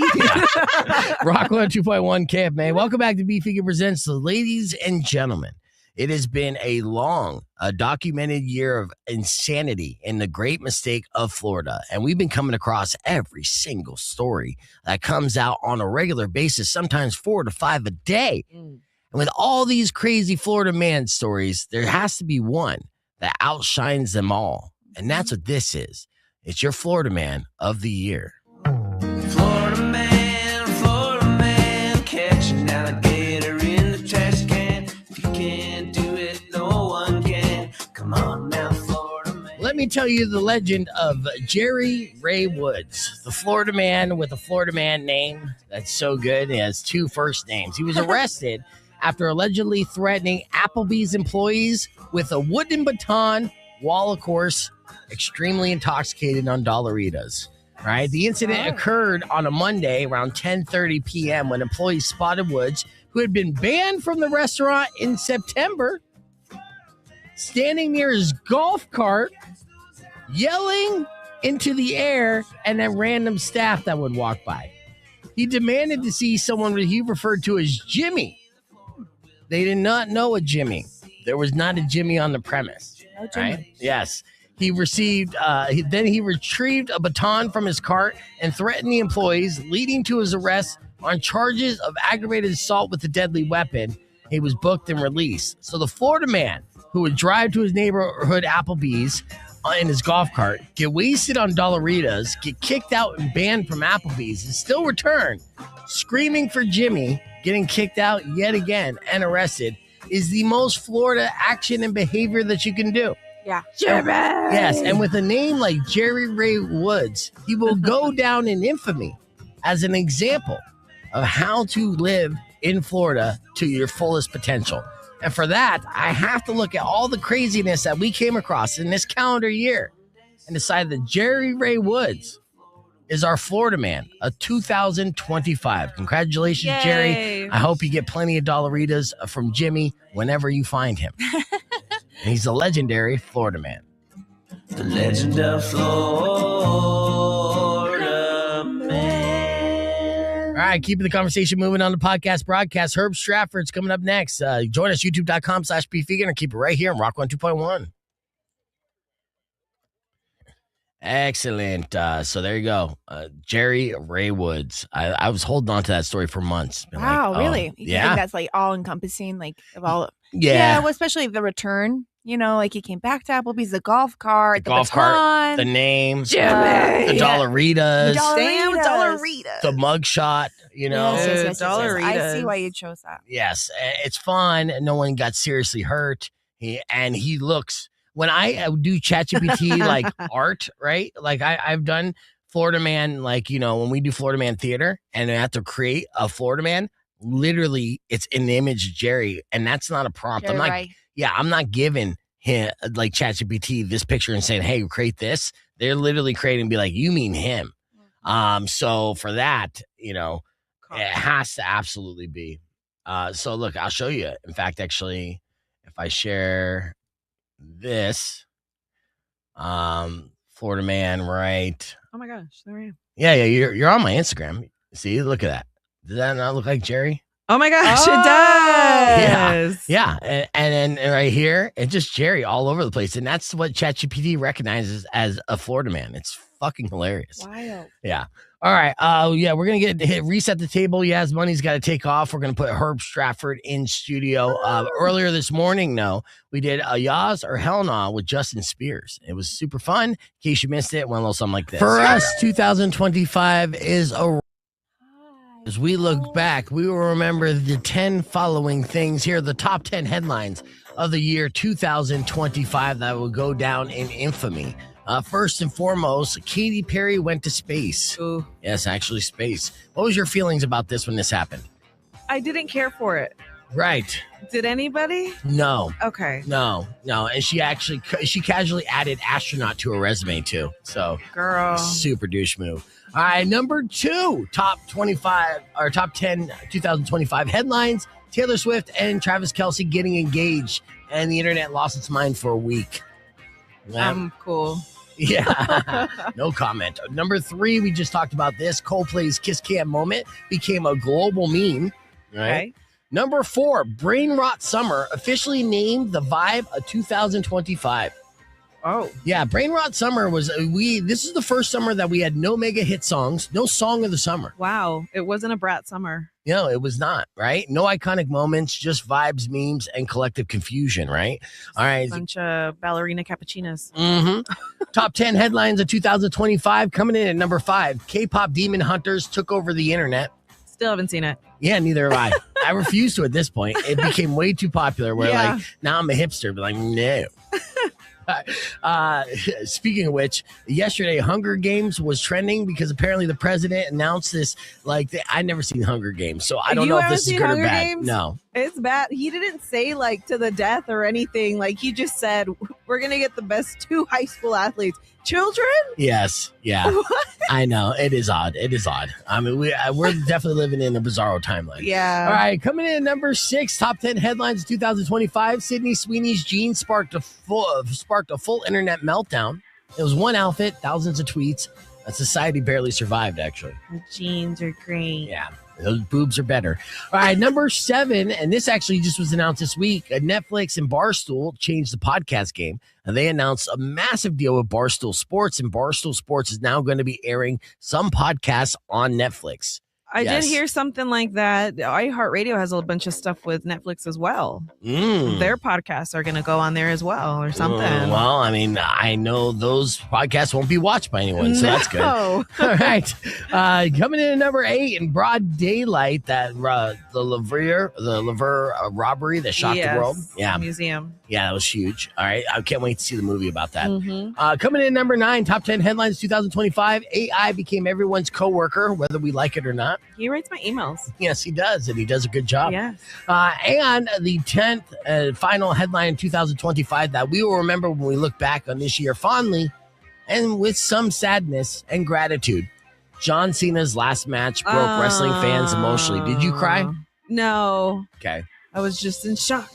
Rock 102.1 KFMA. Welcome back to Beefy Presents. So, ladies and gentlemen, it has been a long, documented year of insanity in the great mistake of Florida. And we've been coming across every single story that comes out on a regular basis, sometimes 4 to 5 a day. And with all these crazy Florida man stories, there has to be one that outshines them all. And that's what this is. It's your Florida Man of the Year. Florida man, catch an alligator in the trash can. If you can't do it, no one can. Come on now, Florida man. Let me tell you the legend of Jerry Ray Woods, the Florida man with a Florida man name. That's so good. He has 2 first names. He was arrested after allegedly threatening Applebee's employees with a wooden baton while, of course, extremely intoxicated on Dollaritas. Right? The incident occurred on a Monday around 10:30 p.m. when employees spotted Woods, who had been banned from the restaurant in September, standing near his golf cart, yelling into the air, and then random staff that would walk by. He demanded to see someone he referred to as Jimmy. They did not know a Jimmy. There was not a Jimmy on the premise. No Jimmy. Right? Yes. He received, then he retrieved a baton from his cart and threatened the employees, leading to his arrest on charges of aggravated assault with a deadly weapon. He was booked and released. So the Florida man who would drive to his neighborhood Applebee's in his golf cart, get wasted on Dollaritas, get kicked out and banned from Applebee's, and still return, screaming for Jimmy, getting kicked out yet again and arrested, is the most Florida action and behavior that you can do. Yeah. Jimmy! Yes, and with a name like Jerry Ray Woods, he will go down in infamy as an example of how to live in Florida to your fullest potential. And for that, I have to look at all the craziness that we came across in this calendar year and decide that Jerry Ray Woods is our Florida man, a 2025. Congratulations, Yay. Jerry. I hope you get plenty of Dollaritas from Jimmy whenever you find him. And he's a legendary Florida man. The legend of Florida man. All right, keeping the conversation moving on the podcast broadcast. Herb Stratford's coming up next. Join us, youtube.com/beefvegan, or keep it right here on Rock 102.1. Excellent. So there you go. Jerry Ray Woods. I was holding on to that story for months. Been Wow, like, oh, really? You yeah. think that's like all encompassing, like of all? Yeah. Well, especially the return. You know, like he came back to Applebee's, the golf cart, the golf baton, cart, the name, Jimmy. the Dollaritas, Damn Dollaritas. the mugshot, you know. Yes. I Dollaritas. see why you chose that. Yes, it's fun. No one got seriously hurt. He looks, when I do ChatGPT like art, right? Like I've done Florida Man, like, you know, when we do Florida Man theater and I have to create a Florida Man, literally it's an image of Jerry, and that's not a prompt. Jerry I'm not, Ray. yeah, I'm not giving him like ChatGPT this picture and saying, hey, create this. They're literally creating and be like, you mean him. So for that, you know, it has to absolutely be. So look, I'll show you. In fact, actually, if I share this, Florida man, right? Oh my gosh, there I am. Yeah, you're on my Instagram. See, look at that. Does that not look like Jerry? Oh my gosh, Oh. it does. Yeah, and then right here, it's just Jerry all over the place, and that's what ChatGPT recognizes as a Florida man. It's fucking hilarious. Wild. Yeah. All right. Yeah, we're gonna reset the table. Yas Money's got to take off. We're gonna put Herb Stratford in studio. Earlier this morning, we did a Yas or Hell Nah with Justin Spears. It was super fun. In case you missed it, went a little something like this. For us, 2025 is a. As we look back, we will remember the 10 following things. Here are the top 10 headlines of the year 2025 that will go down in infamy. First and foremost, Katy Perry went to space. Ooh. Yes, actually space. What was your feelings about this when this happened? I didn't care for it. Right. Did anybody? No. Okay. No. And she casually added astronaut to her resume too. So Girl. super douche move. All right, number 2, top 10 2025 headlines. Taylor Swift and Travis Kelce getting engaged, and the internet lost its mind for a week. Cool. Yeah, no comment. Number 3, we just talked about this. Coldplay's Kiss Cam moment became a global meme. Right. Okay. Number 4, Brain Rot Summer officially named the vibe of 2025. Oh. Yeah, Brain Rot Summer was this is the first summer that we had no mega hit songs, no song of the summer. Wow. It wasn't a brat summer. No, it was not, right? No iconic moments, just vibes, memes, and collective confusion, right? All right. Bunch of ballerina cappuccinos. Top 10 headlines of 2025 coming in at number 5. K-pop demon hunters took over the internet. Still haven't seen it. Yeah, neither have I. I refuse to at this point. It became way too popular where like now I'm a hipster, but like, no. Speaking of which, yesterday Hunger Games was trending because apparently the president announced this. Like, I'd never seen Hunger Games, so I don't know if this is good or bad. Games? No, it's bad. He didn't say like to the death or anything. Like he just said, "We're gonna get the best 2 high school athletes." Children? Yes, yeah. I know it is odd. It is odd. I mean, we're definitely living in a bizarro timeline. Yeah. All right, coming in at number 6, top 10 headlines of 2025. Sydney Sweeney's jeans sparked a full internet meltdown. It was one outfit, thousands of tweets. A society barely survived, actually. The jeans are great. Yeah, those boobs are better. All right, number 7, and this actually just was announced this week. Netflix and Barstool changed the podcast game, and they announced a massive deal with Barstool Sports, and Barstool Sports is now going to be airing some podcasts on Netflix. I did hear something like that. iHeartRadio has a bunch of stuff with Netflix as well. Their podcasts are going to go on there as well or something. Well, I mean, I know those podcasts won't be watched by anyone, so that's good. All right. Coming in at number 8 in broad daylight, that the Lever robbery that shocked the world. Yeah. Museum. Yeah, that was huge. All right. I can't wait to see the movie about that. Coming in at number 9, top 10 headlines 2025. AI became everyone's coworker, whether we like it or not. He writes my emails. Yes, he does, and he does a good job. Yes. And the 10th final headline in 2025 that we will remember when we look back on this year fondly and with some sadness and gratitude. John Cena's last match broke wrestling fans emotionally. Did you cry? No. Okay. I was just in shock.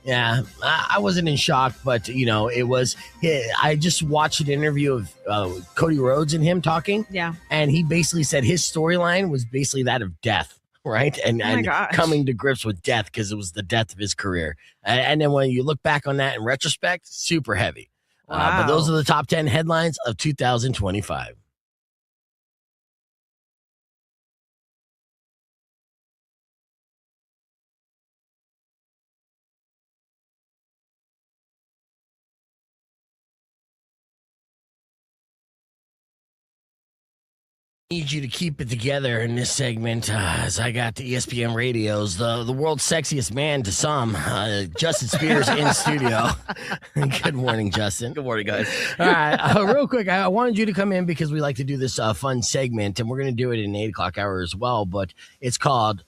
Yeah, I wasn't in shock, but, you know, it was. I just watched an interview of Cody Rhodes and him talking. Yeah. And he basically said his storyline was basically that of death, right? And coming to grips with death because it was the death of his career. And then when you look back on that in retrospect, super heavy. Wow. But those are the top 10 headlines of 2025. Need you to keep it together in this segment as I got the ESPN radios, the world's sexiest man to some, Justin Spears in studio. Good morning, Justin. Good morning, guys. All right, real quick, I wanted you to come in because we like to do this fun segment, and we're going to do it in the 8 o'clock hour as well, but it's called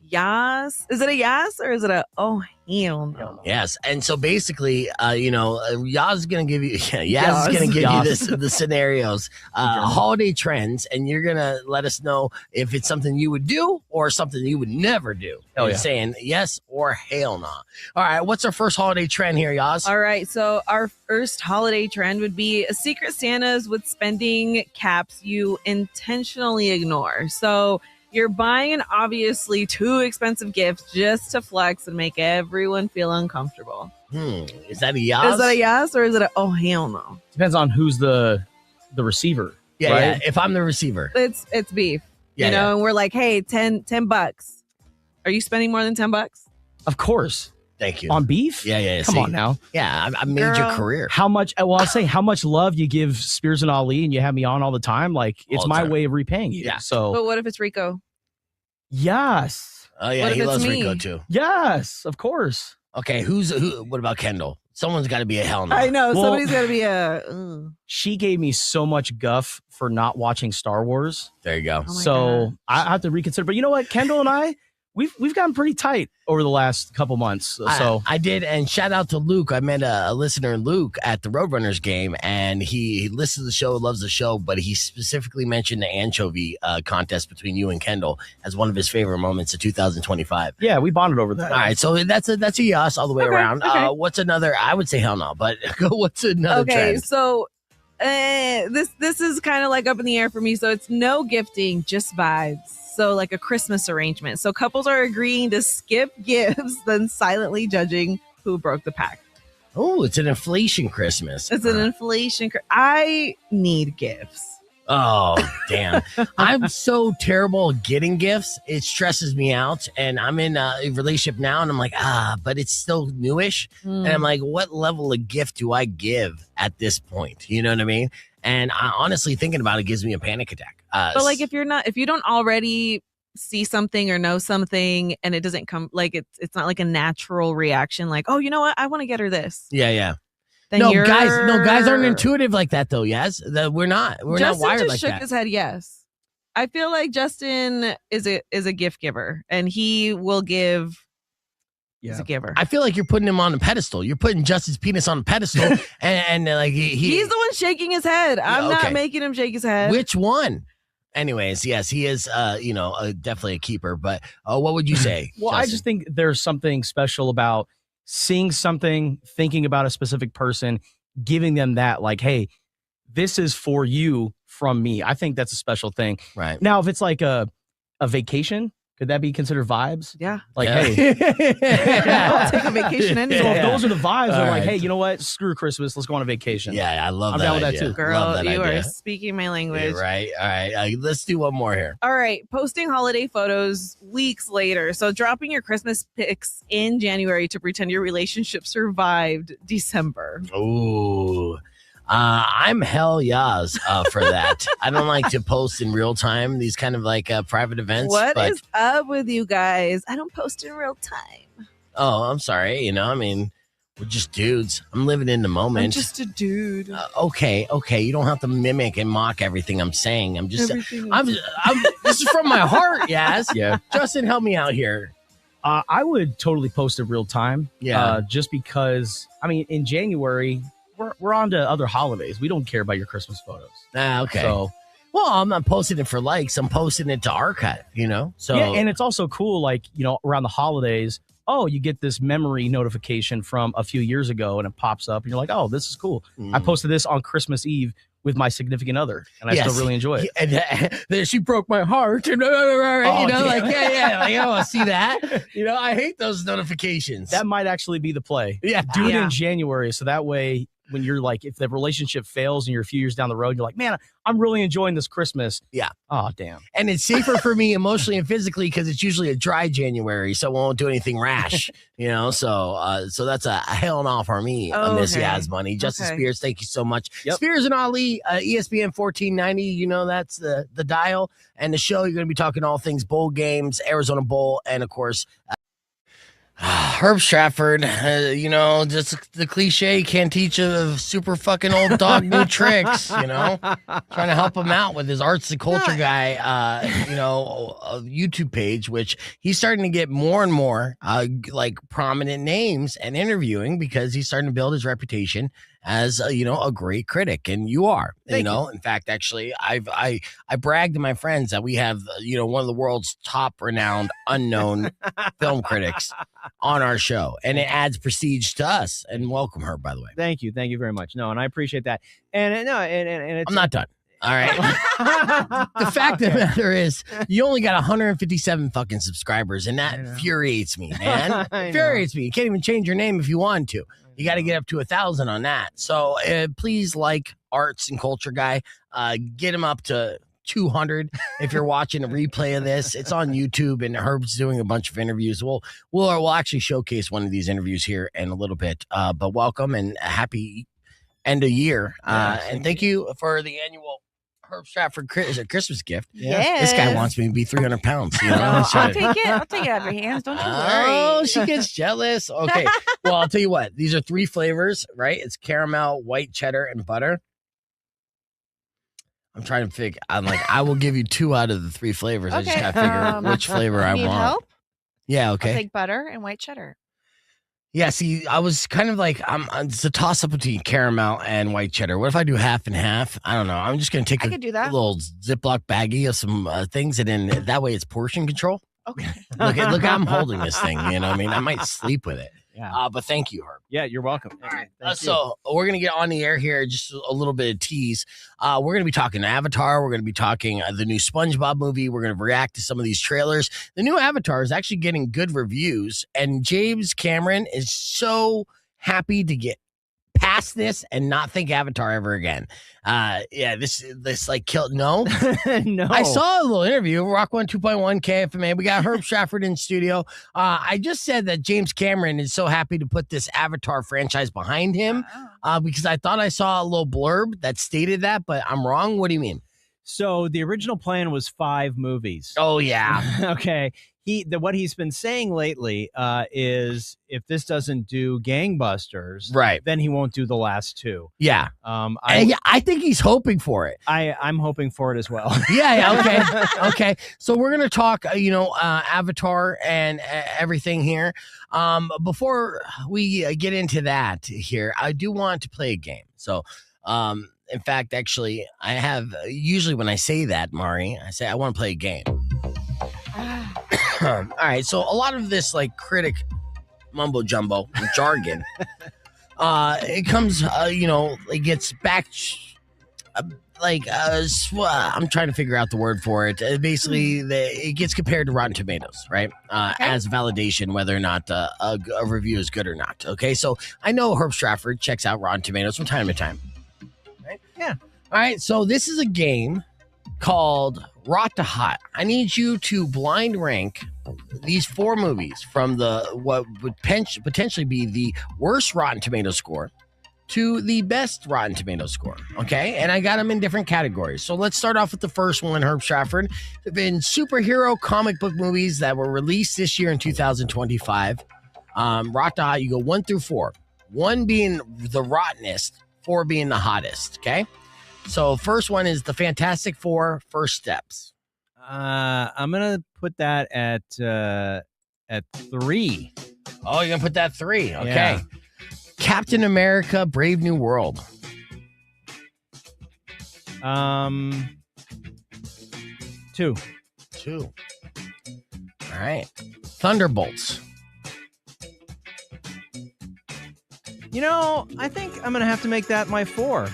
Yas. Is it a yes or is it a hell no? Yes. And so basically, Yas is going to give you, Yas is going to give you the scenarios, holiday trends, and you're going to let us know if it's something you would do or something you would never do. Saying yes or hell no. All right. What's our first holiday trend here, Yas? All right. So our first holiday trend would be Secret Santas with spending caps you intentionally ignore. So you're buying an obviously too expensive gift just to flex and make everyone feel uncomfortable. Is that a yes? Is that a yes or is it a oh hell no? Depends on who's the receiver. Yeah, right? yeah. If I'm the receiver, it's beef. And we're like, hey, $10. Are you spending more than $10? Of course. Thank you. On beef? Yeah. Come on now. Yeah, I made your career. How much? Well, I'll say how much love you give Spears and Ali, and you have me on all the time. Like it's my way of repaying you. Yeah. So, but what if it's Rico? Yes. Oh yeah, he loves Rico too. Yes, of course. Okay, who? What about Kendall? Someone's got to be a hell no. I know somebody's got to be a. She gave me so much guff for not watching Star Wars. There you go. So I have to reconsider. But you know what, Kendall and I. We've gotten pretty tight over the last couple months. So I did, and shout out to Luke. I met a listener, Luke, at the Roadrunners game, and he listens to the show, loves the show, but he specifically mentioned the anchovy contest between you and Kendall as one of his favorite moments of 2025. Yeah, we bonded over that. All right, so that's a yes all the way around. Okay. What's another? I would say hell no, but what's another trend? So this is kind of like up in the air for me. So it's no gifting, just vibes. So like a Christmas arrangement. So couples are agreeing to skip gifts, then silently judging who broke the pact. Oh, it's an inflation Christmas. It's an inflation. I need gifts. Oh, damn. I'm so terrible at getting gifts. It stresses me out. And I'm in a relationship now, and I'm like, but it's still newish. And I'm like, what level of gift do I give at this point? You know what I mean? And honestly, thinking about it gives me a panic attack. But like, if you don't already see something or know something, and it doesn't come like it's not like a natural reaction, like, oh, you know what, I want to get her this. Yeah. Then guys aren't intuitive like that though. Yes, we're not wired like that. Justin just shook his head. Yes, I feel like Justin is a gift giver, and he will give. He's a giver. I feel like you're putting him on a pedestal. You're putting Justin's penis on a pedestal, and like he's the one shaking his head. I'm not making him shake his head. Which one? Anyways, yes, he is, definitely a keeper. But what would you say? Well, Justin? I just think there's something special about seeing something, thinking about a specific person, giving them that, like, hey, this is for you from me. I think that's a special thing. Right. Now, if it's like a vacation, Could that be considered vibes? Yeah. Like, Yeah. hey, I'll take a vacation So anyway. if those are the vibes, All they're like, right. hey, you know what? Screw Christmas. Let's go on a vacation. Yeah, I love I'm that down with that idea. too. Love Girl, that you idea. are speaking my language. You're right. All right. Let's do one more here. All right, posting holiday photos weeks later. So dropping your Christmas pics in January to pretend your relationship survived December. Ooh. I'm hell Yas for that. I don't like to post in real time these kind of like private events. What but, is up with you guys? I don't post in real time. Oh, I'm sorry. I mean, we're just dudes. I'm living in the moment. I'm just a dude. Okay. You don't have to mimic and mock everything I'm saying. I'm just. Everything I'm. This is from my heart. Yas. Yeah. Justin, help me out here. I would totally post in real time. Yeah. Just because, I mean, in January, we're on to other holidays. We don't care about your Christmas photos. Okay. So, Well, I'm not posting it for likes. I'm posting it to archive. So yeah, and it's also cool, like, around the holidays, you get this memory notification from a few years ago and it pops up and you're like, oh, this is cool. I posted this on Christmas Eve with my significant other and I still really enjoy it. And then she broke my heart. And, damn. like, I see that. I hate those notifications. That might actually be the play. Yeah. Do it Yeah. in January. So that way, when you're like, if the relationship fails and you're a few years down the road, you're like, man, I'm really enjoying this Christmas. Yeah. Oh, damn. And it's safer for me emotionally and physically because it's usually a dry January, so it won't do anything rash. So that's a hell no for me on this Okay. Yas Money. Justin Okay. Spears, thank you so much. Yep. Spears and Ali, ESPN 1490. That's the dial and the show. You're going to be talking all things bowl games, Arizona Bowl, and of course. Herb Stratford, just the cliche, can't teach a super fucking old dog new tricks, trying to help him out with his arts and culture guy, YouTube page, which he's starting to get more and more like prominent names and interviewing because he's starting to build his reputation as a great critic, and you are. In fact, actually, I bragged to my friends that we have one of the world's top renowned unknown film critics on our show, and it adds prestige to us. And welcome her, by the way. Thank you very much. No, and I appreciate that. And it's, I'm not done. All right. The fact of the matter is, you only got 157 fucking subscribers, and that infuriates me, man. Infuriates me. You can't even change your name if you want to. You got to get up to 1,000 on that. So please like Arts and Culture Guy. Get him up to 200 if you're watching a replay of this. It's on YouTube, and Herb's doing a bunch of interviews. We'll actually showcase one of these interviews here in a little bit. But welcome and happy end of year. And thank you for the annual Herb Stratford Christmas gift. Yeah. This guy wants me to be 300 pounds. I'll take it. I'll take it out of your hands. Don't you worry. Oh, she gets jealous. Okay. Well, I'll tell you what. These are 3 flavors, right? It's caramel, white cheddar, and butter. I'm trying to figure. I'm like, I will give you 2 out of the 3 flavors. I just Okay, got to figure which flavor I Need want. help? Yeah. I'll Okay. take butter and white cheddar. Yeah. See, I was kind of like, it's a toss up between caramel and white cheddar. What if I do half and half? I don't know. I'm just going to take I a could do that. little Ziploc baggie of some things, and then that way it's portion control. Okay. Look, how I'm holding this thing. You know what I mean? I might sleep with it. Yeah. But thank you, Herb. Yeah, you're welcome. All right. Thank you. So we're going to get on the air here, just a little bit of tease. We're going to be talking Avatar. We're going to be talking the new SpongeBob movie. We're going to react to some of these trailers. The new Avatar is actually getting good reviews, and James Cameron is so happy to get past this and not think Avatar ever again. This like killed. No. No. I saw a little interview, Rock 1 2.1 KFMA. We got Herb Stratford in studio. I just said that James Cameron is so happy to put this Avatar franchise behind him because I thought I saw a little blurb that stated that, but I'm wrong. What do you mean? So the original plan was 5 movies. Oh, yeah. Okay. What he's been saying lately is if this doesn't do gangbusters, Right. then he won't do the last 2. Yeah. I think he's hoping for it. I'm hoping for it as well. Yeah. Okay. Okay. So we're going to talk, Avatar and everything here. Before we get into that here, I do want to play a game. So, in fact, actually, I have usually when I say that, Mari, I say I want to play a game. All right. So a lot of this like critic mumbo jumbo jargon, it comes, it gets back like I'm trying to figure out the word for it. Basically, it gets compared to Rotten Tomatoes, right? As validation whether or not a review is good or not. Okay, so I know Herb Stratford checks out Rotten Tomatoes from time to time. Right? Yeah. All right, so this is a game called Rot to Hot. I need you to blind rank these 4 movies from what would potentially be the worst Rotten Tomato score to the best Rotten Tomato score. Okay, and I got them in different categories. So let's start off with the first one, Herb Stratford. There have been superhero comic book movies that were released this year in 2025. Rot to Hot, you go 1 through 4. 1 being the rottenest, 4 being the hottest. Okay. So first one is the Fantastic Four: First Steps. I'm gonna put that at 3. Oh, you're gonna put that 3. Okay. Yeah. Captain America: Brave New World. 2. 2. All right. Thunderbolts. I think I'm gonna have to make that my 4.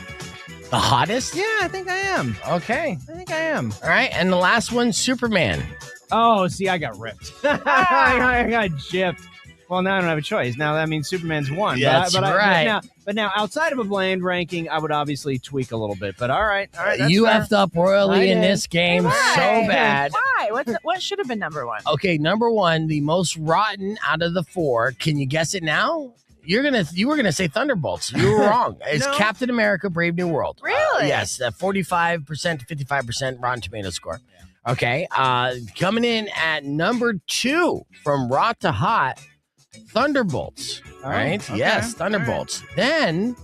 The hottest? Yeah, I think I am. Okay. I think I am. All right. And the last one, Superman. Oh, see, I got ripped. I got gypped. Well, now I don't have a choice. Now that means Superman's 1. That's right. But now, outside of a blind ranking, I would obviously tweak a little bit. But all right. You fair. effed up royally in this game so bad. Why? What should have been number 1? Okay, number 1, the most rotten out of the 4. Can you guess it now? You were gonna say Thunderbolts. You were wrong. It's No. Captain America: Brave New World. Really? Yes, 45% to 55% Rotten Tomato score. Okay, coming in at number 2 from Rot to Hot, Thunderbolts. All right, okay. yes, Thunderbolts. Then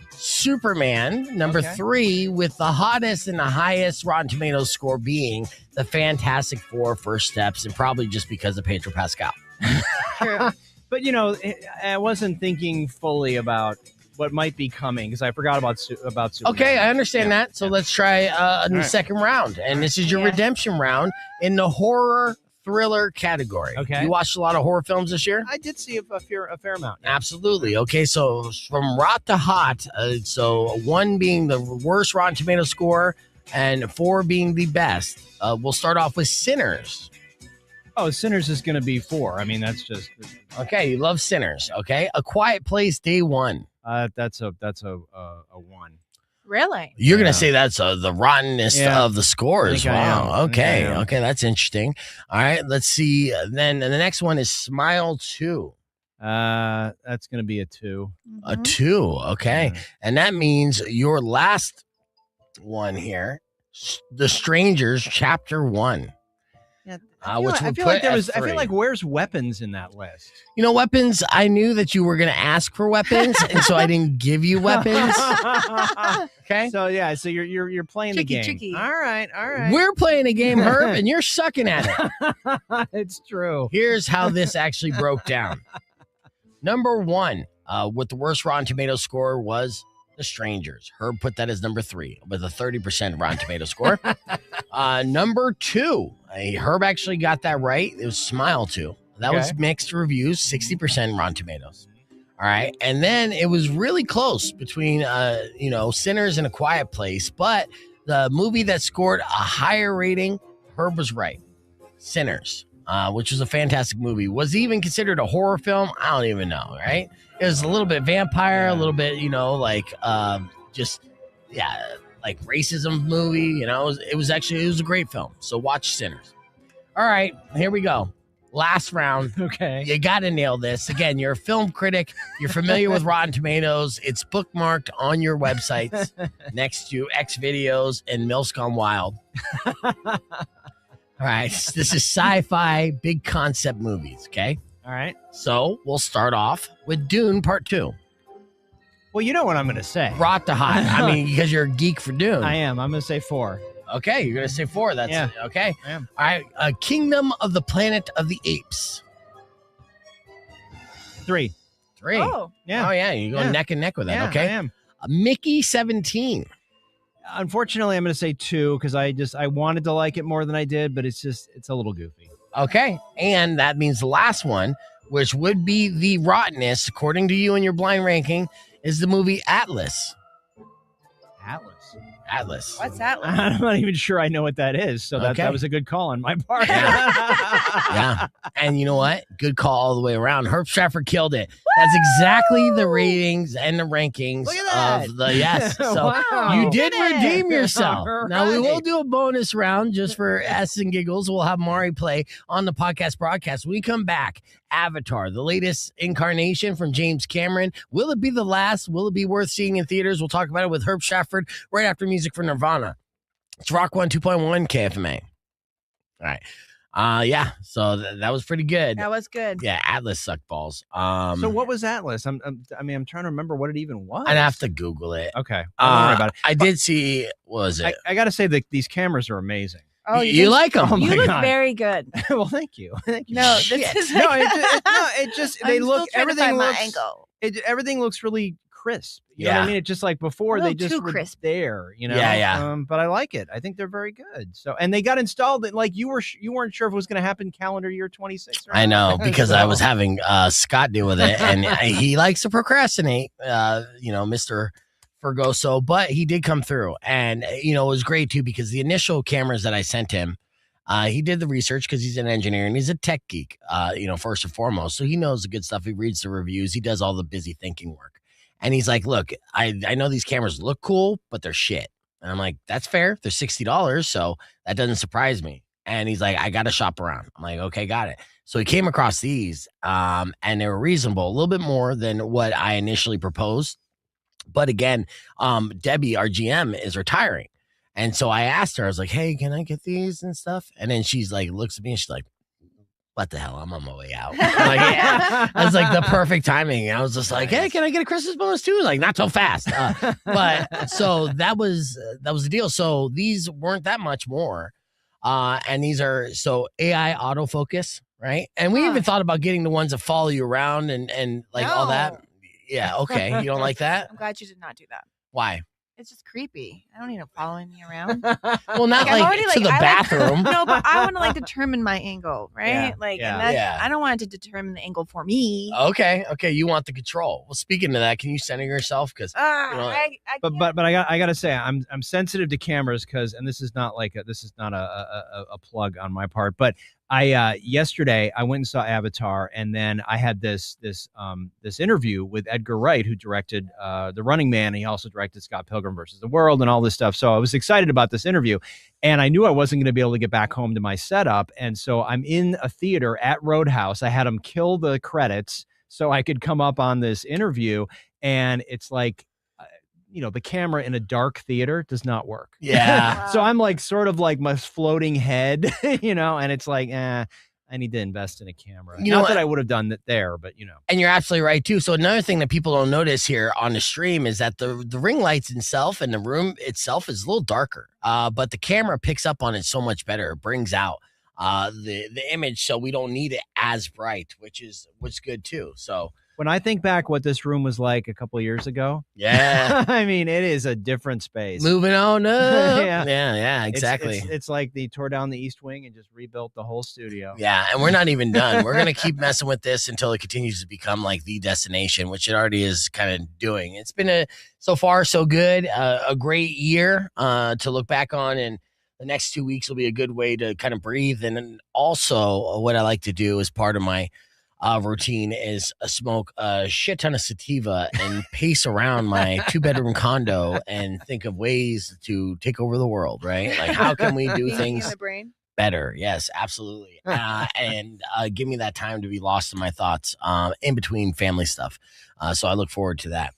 Superman, number 3, with the hottest and the highest Rotten Tomatoes score being the Fantastic Four: First Steps, and probably just because of Pedro Pascal. True. But, I wasn't thinking fully about what might be coming because I forgot about Superman. Okay, I understand that. So let's try the second round. And this is your redemption round in the horror thriller category. Okay. You watched a lot of horror films this year? I did see a fair amount. Absolutely. Okay, so from Rot to Hot, so 1 being the worst Rotten Tomato score and 4 being the best. We'll start off with Sinners. Oh, Sinners is going to be 4. I mean, that's just Okay, you love Sinners. Okay, A Quiet Place, Day 1. that's a 1. Really? You're gonna say that's the rottenest of the scores. I Wow. am. Okay. I am. Okay, that's interesting. All right, let's see. Then the next one is Smile 2. That's going to be a 2. A 2. Okay, and that means your last one here, The Strangers, Chapter 1. Yeah, Which I would feel put like there was. at I feel 3. like where's weapons in that list? Weapons. I knew that you were going to ask for weapons, and so I didn't give you weapons. Okay. So yeah. So you're playing the game. Tricky. All right. We're playing a game, Herb, and you're sucking at it. It's true. Here's how this actually broke down. Number 1, with the worst Rotten Tomato score was The Strangers. Herb put that as number 3 with a 30% Rotten Tomato score. Number 2, Herb actually got that right. It was Smile 2. That was mixed reviews, 60% Rotten Tomatoes. All right. And then it was really close between, Sinners and A Quiet Place. But the movie that scored a higher rating, Herb was right. Sinners, which was a fantastic movie. Was it even considered a horror film? I don't even know, right? It was a little bit vampire, a little bit, like racism movie. It was a great film. So watch Sinners. All right, here we go. Last round. Okay. You got to nail this. Again, you're a film critic. You're familiar with Rotten Tomatoes. It's bookmarked on your websites next to X Videos and Milf's Gone Wild. All right. This is sci-fi, big concept movies, okay? All right. So we'll start off with Dune Part 2. Well, you know what I'm going to say. Rot to Hot. I mean, because you're a geek for Dune. I am. I'm going to say 4. Okay, you're going to say 4. That's okay. I am. All right. Kingdom of the Planet of the Apes. 3. 3. Oh. Yeah. Oh, yeah. You're going neck and neck with that. Yeah, Okay. I am. Mickey 17. Unfortunately, I'm going to say 2 because I wanted to like it more than I did, but it's a little goofy. Okay. And that means the last one, which would be the rottenest, according to you in your blind ranking, is the movie Atlas. Atlas. Atlas. What's that? I'm not even sure I know what that is. So that was a good call on my part. Yeah. And you know what? Good call all the way around. Herb Stratford killed it. That's exactly the ratings and the rankings of the yes. So you did redeem yourself. All Now we will right. do a bonus round just for S and giggles. We'll have Mari play on the podcast broadcast. When we come back, Avatar, the latest incarnation from James Cameron. Will it be the last? Will it be worth seeing in theaters? We'll talk about it with Herb Stratford right after music for Nirvana. It's Rock 102.1 KFMA. All right. Yeah, so that was pretty good. That was good. Yeah, Atlas sucked balls. So what was Atlas? I'm trying to remember what it even was. I'd have to Google it. Okay, don't worry about it. I did see. What was it? I got to say that these cameras are amazing. Oh, you like them? Oh You my look God. very good. Well, thank you. Thank you. No, this is no, it just they I'm look still trying to everything find my looks angle. Everything looks really crisp. You know what Yeah. I mean? It's just like before A they little just too were crisp. there, you know. Yeah. But I like it. I think they're very good. So and they got installed. Like you weren't sure if it was going to happen calendar year 26. Right? I know because I was So- having Scott deal with it, and he likes to procrastinate. Mr. Fergoso, but he did come through, and it was great too because the initial cameras that I sent him. He did the research because he's an engineer and he's a tech geek, first and foremost. So he knows the good stuff. He reads the reviews. He does all the busy thinking work. And he's like, look, I know these cameras look cool, but they're shit. And I'm like, that's fair. They're $60. So that doesn't surprise me. And he's like, I got to shop around. I'm like, okay, got it. So he came across these and they were reasonable, a little bit more than what I initially proposed. But again, Debbie, our GM, is retiring. And so I asked her, I was like, hey, can I get these and stuff? And then she's like, looks at me and she's like, what the hell? I'm on my way out. I'm like, yeah. That's like the perfect timing. I was just like, hey, can I get a Christmas bonus too? Like, not so fast. But so that was the deal. So these weren't that much more. And these are AI autofocus, right? And we even thought about getting the ones that follow you around and like all that. Yeah. Okay. You don't like that? I'm glad you did not do that. Why? It's just creepy. I don't need him following me around. Well, not I'm like already, to the I bathroom. No, but I want to determine my angle, right? Yeah, And yeah. I don't want it to determine the angle for me. Okay. You want the control. Well, speaking of that, can you center yourself? Because I But I gotta say I'm sensitive to cameras and this is not a plug on my part, but I yesterday I went and saw Avatar, and then I had this interview with Edgar Wright, who directed The Running Man, and he also directed Scott Pilgrim versus the World and all this stuff. So I was excited about this interview, and I knew I wasn't going to be able to get back home to my setup, and so I'm in a theater at Roadhouse. I had him kill the credits so I could come up on this interview, and it's like, the camera in a dark theater does not work. Yeah. So I'm like sort of like my floating head, and it's like, I need to invest in a camera. You know Not what? that I would have done that there, but And you're absolutely right too. So another thing that people don't notice here on the stream is that the ring lights itself and the room itself is a little darker. But the camera picks up on it so much better. It brings out the image, so we don't need it as bright, which is good too. So when I think back what this room was like a couple of years ago, yeah, I mean, it is a different space. moving on up. Yeah. yeah, It's- exactly. It's like they tore down the East Wing and just rebuilt the whole studio. Yeah, and we're not even done. We're going to keep messing with this until it continues to become like the destination, which it already is kind of doing. It's been so far so good, a great year to look back on, and the next 2 weeks will be a good way to kind of breathe. And then also what I like to do as part of my routine is smoke a shit ton of sativa and pace around my 2-bedroom condo and think of ways to take over the world, right? Like, how can we do things in the brain? better? Yes, absolutely. And give me that time to be lost in my thoughts in between family stuff. So I look forward to that.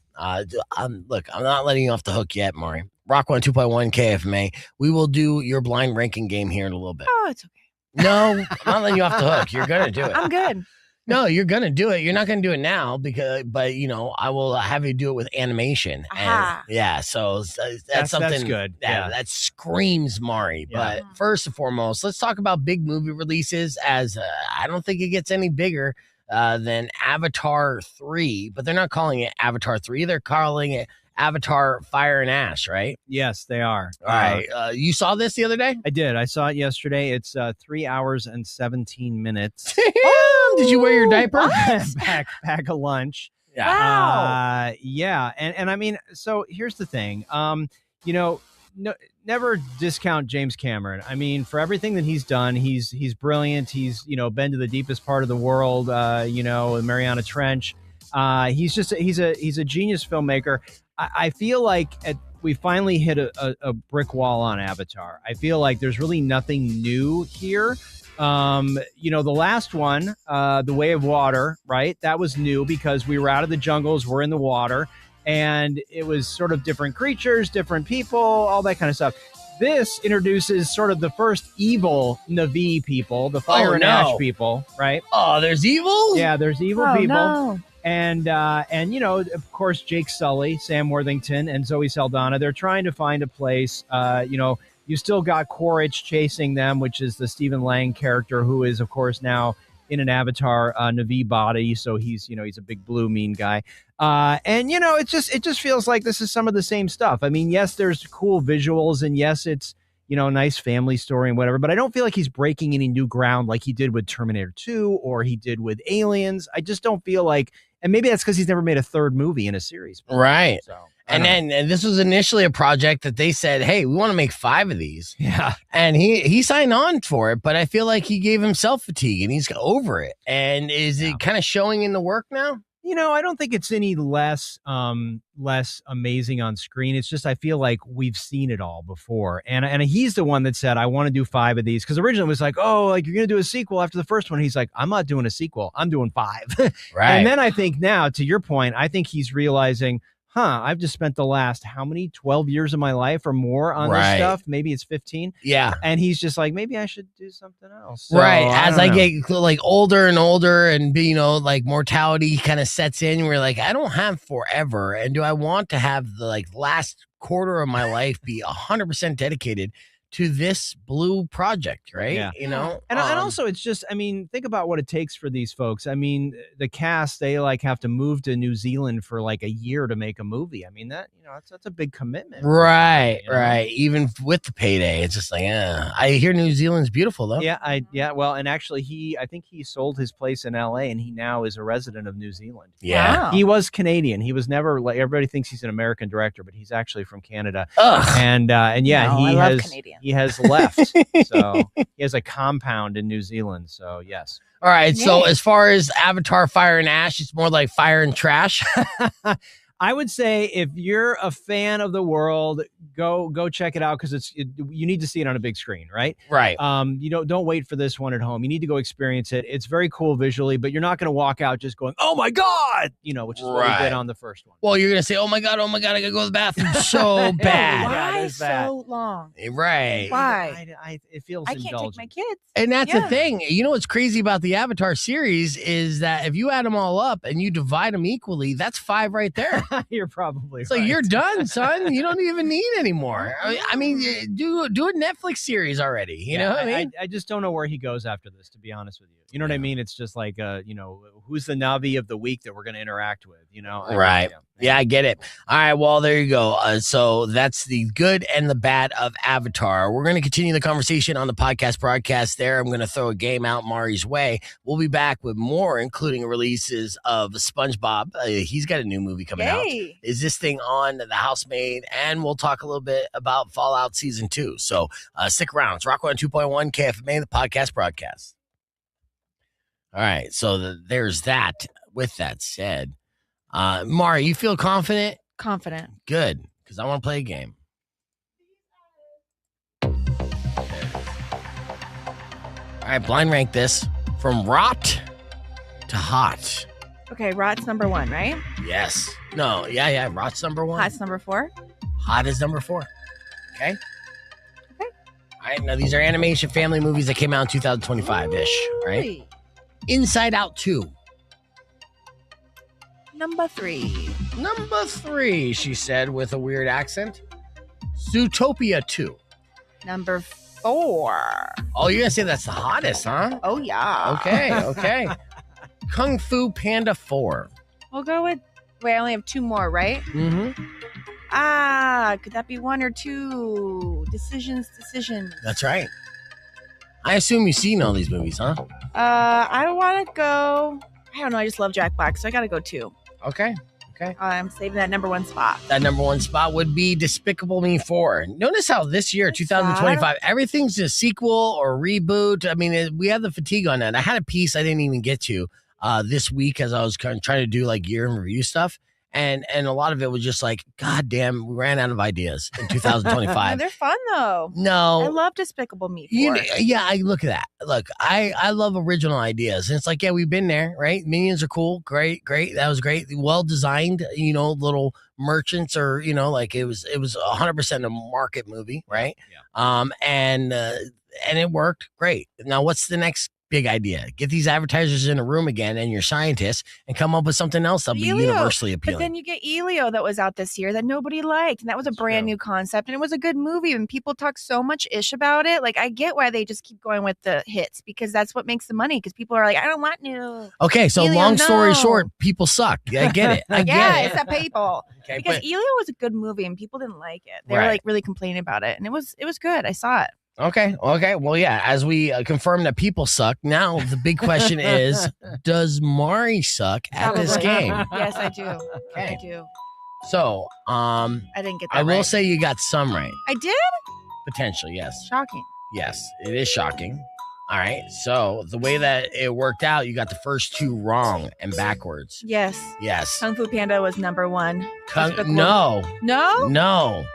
Look, I'm not letting you off the hook yet, Maury. Rock 102.1 KFMA. We will do your blind ranking game here in a little bit. Oh, it's okay. No, I'm not letting you off the hook. You're going to do it. I'm good. No, you're going to do it. You're not going to do it now but I will have you do it with animation. Aha. And yeah, so that's something that's good. Yeah. that screams Maury. Yeah. But first and foremost, let's talk about big movie releases, as I don't think it gets any bigger than Avatar 3, but they're not calling it Avatar 3. They're calling it Avatar Fire and Ash, right? Yes, they are. All right. You saw this the other day? I did. I saw it yesterday. It's 3 hours and 17 minutes. Did you wear your diaper? Pack a lunch. Yeah. Wow. Yeah. And I mean, so here's the thing. never discount James Cameron. I mean, for everything that he's done, he's brilliant. He's been to the deepest part of the world. The Mariana Trench. He's a genius filmmaker. I feel like we finally hit a brick wall on Avatar. I feel like there's really nothing new here. The last one, The Way of Water, right? That was new because we were out of the jungles, we're in the water, and it was sort of different creatures, different people, all that kind of stuff. This introduces sort of the first evil Na'vi people, the fire and ash people, right? Oh, there's evil? Yeah, there's evil people. No. And of course, Jake Sully, Sam Worthington, and Zoe Saldana, they're trying to find a place. You still got Quaritch chasing them, which is the Stephen Lang character, who is, of course, now in an Avatar Na'vi body. So he's a big blue mean guy. It just feels like this is some of the same stuff. I mean, yes, there's cool visuals, and yes, it's a nice family story and whatever, but I don't feel like he's breaking any new ground like he did with Terminator 2 or he did with Aliens. I just don't feel like, and maybe that's because he's never made a third movie in a series. Right. So, and this was initially a project that they said, hey, we want to make 5 of these. Yeah. And he signed on for it, but I feel like he gave himself fatigue and he's over it. And is it kind of showing in the work now? I don't think it's any less amazing on screen. It's just I feel like we've seen it all before. And he's the one that said, I want to do 5 of these. Because originally it was like, oh, like you're going to do a sequel after the first one. He's like, I'm not doing a sequel. I'm doing 5. Right. And then I think now, to your point, I think he's realizing, I've just spent the last 12 years of my life or more on this stuff. Maybe it's 15. Yeah. And he's just like, maybe I should do something else. So, right. As I get like older and older and like mortality kind of sets in, we're like, I don't have forever. And do I want to have the last quarter of my life be 100% dedicated to this blue project, right? Yeah. And also it's just, I mean, think about what it takes for these folks. I mean, the cast, they have to move to New Zealand for a year to make a movie. I mean, that, that's a big commitment. Right. Even with the payday, it's just like, I hear New Zealand's beautiful though. Yeah. Well, and actually I think he sold his place in LA and he now is a resident of New Zealand. Yeah. Wow. He was Canadian. He was never everybody thinks he's an American director, but he's actually from Canada. Ugh. And yeah, No, I love Canadian. He has left. So he has a compound in New Zealand. So yes. All right. Yay. So as far as Avatar Fire and Ash, it's more like Fire and Trash. I would say if you're a fan of the world, go check it out because you need to see it on a big screen, right? Right. Don't wait for this one at home. You need to go experience it. It's very cool visually, but you're not going to walk out just going, "Oh my god," which is what we did on the first one. Well, you're gonna say, "Oh my god, I gotta go to the bathroom so bad." Why there's that. so long? Right. Why? It feels I can't indulgent. take my kids. And that's the Yeah. thing. What's crazy about the Avatar series is that if you add them all up and you divide them equally, that's 5 right there. You're probably So right. you're done, son. You don't even need anymore. I mean, do a Netflix series already. You know what I mean? I just don't know where he goes after this, to be honest with you. You know what I mean? It's just like, who's the Navi of the week that we're going to interact with? Right. Yeah, I get it. All right. Well, there you go. So that's the good and the bad of Avatar. We're going to continue the conversation on the podcast broadcast there. I'm going to throw a game out Mari's way. We'll be back with more, including releases of SpongeBob. He's got a new movie coming out. Is this thing on the Housemaid? And we'll talk a little bit about Fallout Season 2. So stick around. It's Rock 102.1 KFMA, the podcast broadcast. All right. So there's that. With that said, Mari, you feel confident? Confident. Good, because I want to play a game. All right, blind rank this from rot to hot. Okay, rot's number 1, right? Yes. No, yeah. Rot's number 1. Hot's number 4. Hot is number 4. Okay. All right, now these are animation family movies that came out in 2025-ish, right? Inside Out 2. Number 3. Number 3, she said with a weird accent. Zootopia 2. Number 4. Oh, you're going to say that's the hottest, huh? Oh, yeah. Okay. Kung Fu Panda 4. We'll go with... Wait, I only have 2 more, right? Mm-hmm. Could that be 1 or 2? Decisions. That's right. I assume you've seen all these movies, huh? I want to go... I don't know. I just love Jack Black, so I got to go 2. Okay. Okay. I'm saving that number one spot. That number one spot would be Despicable Me 4. Notice how this year, 2025, everything's a sequel or reboot. I mean, we have the fatigue on that. I had a piece I didn't even get to this week as I was kind of trying to do like year in review stuff. And a lot of it was just like, God damn, we ran out of ideas in 2025. They're fun though. No. I love Despicable Me 4. I look at that. Look, I love original ideas. And it's like, yeah, we've been there, right? Minions are cool. Great. That was great. Well designed, little merchants or, like it was 100% a market movie, right? Yeah. And it worked great. Now, what's the next big idea? Get these advertisers in a room again and your scientists and come up with something else that'll be universally appealing. But then you get Elio that was out this year that nobody liked. And that was a brand new concept. And it was a good movie. And people talk so much ish about it. Like, I get why they just keep going with the hits because that's what makes the money. Because people are like, I don't want new. Okay, so Elio, long story short, people suck. I get it. I get it. It's the people. Okay, because Elio was a good movie and people didn't like it. They were like really complaining about it. And it was good. I saw it. Okay. Well, yeah, as we confirm that people suck, now the big question is, does Mari suck at this game? Yes, I do. Okay. I do. So, I didn't get that I will right. say you got some right. I did? Potentially, yes. Shocking. Yes, it is shocking. All right. So, the way that it worked out, you got the first two wrong and backwards. Yes. Yes. Kung Fu Panda was number one. No. No?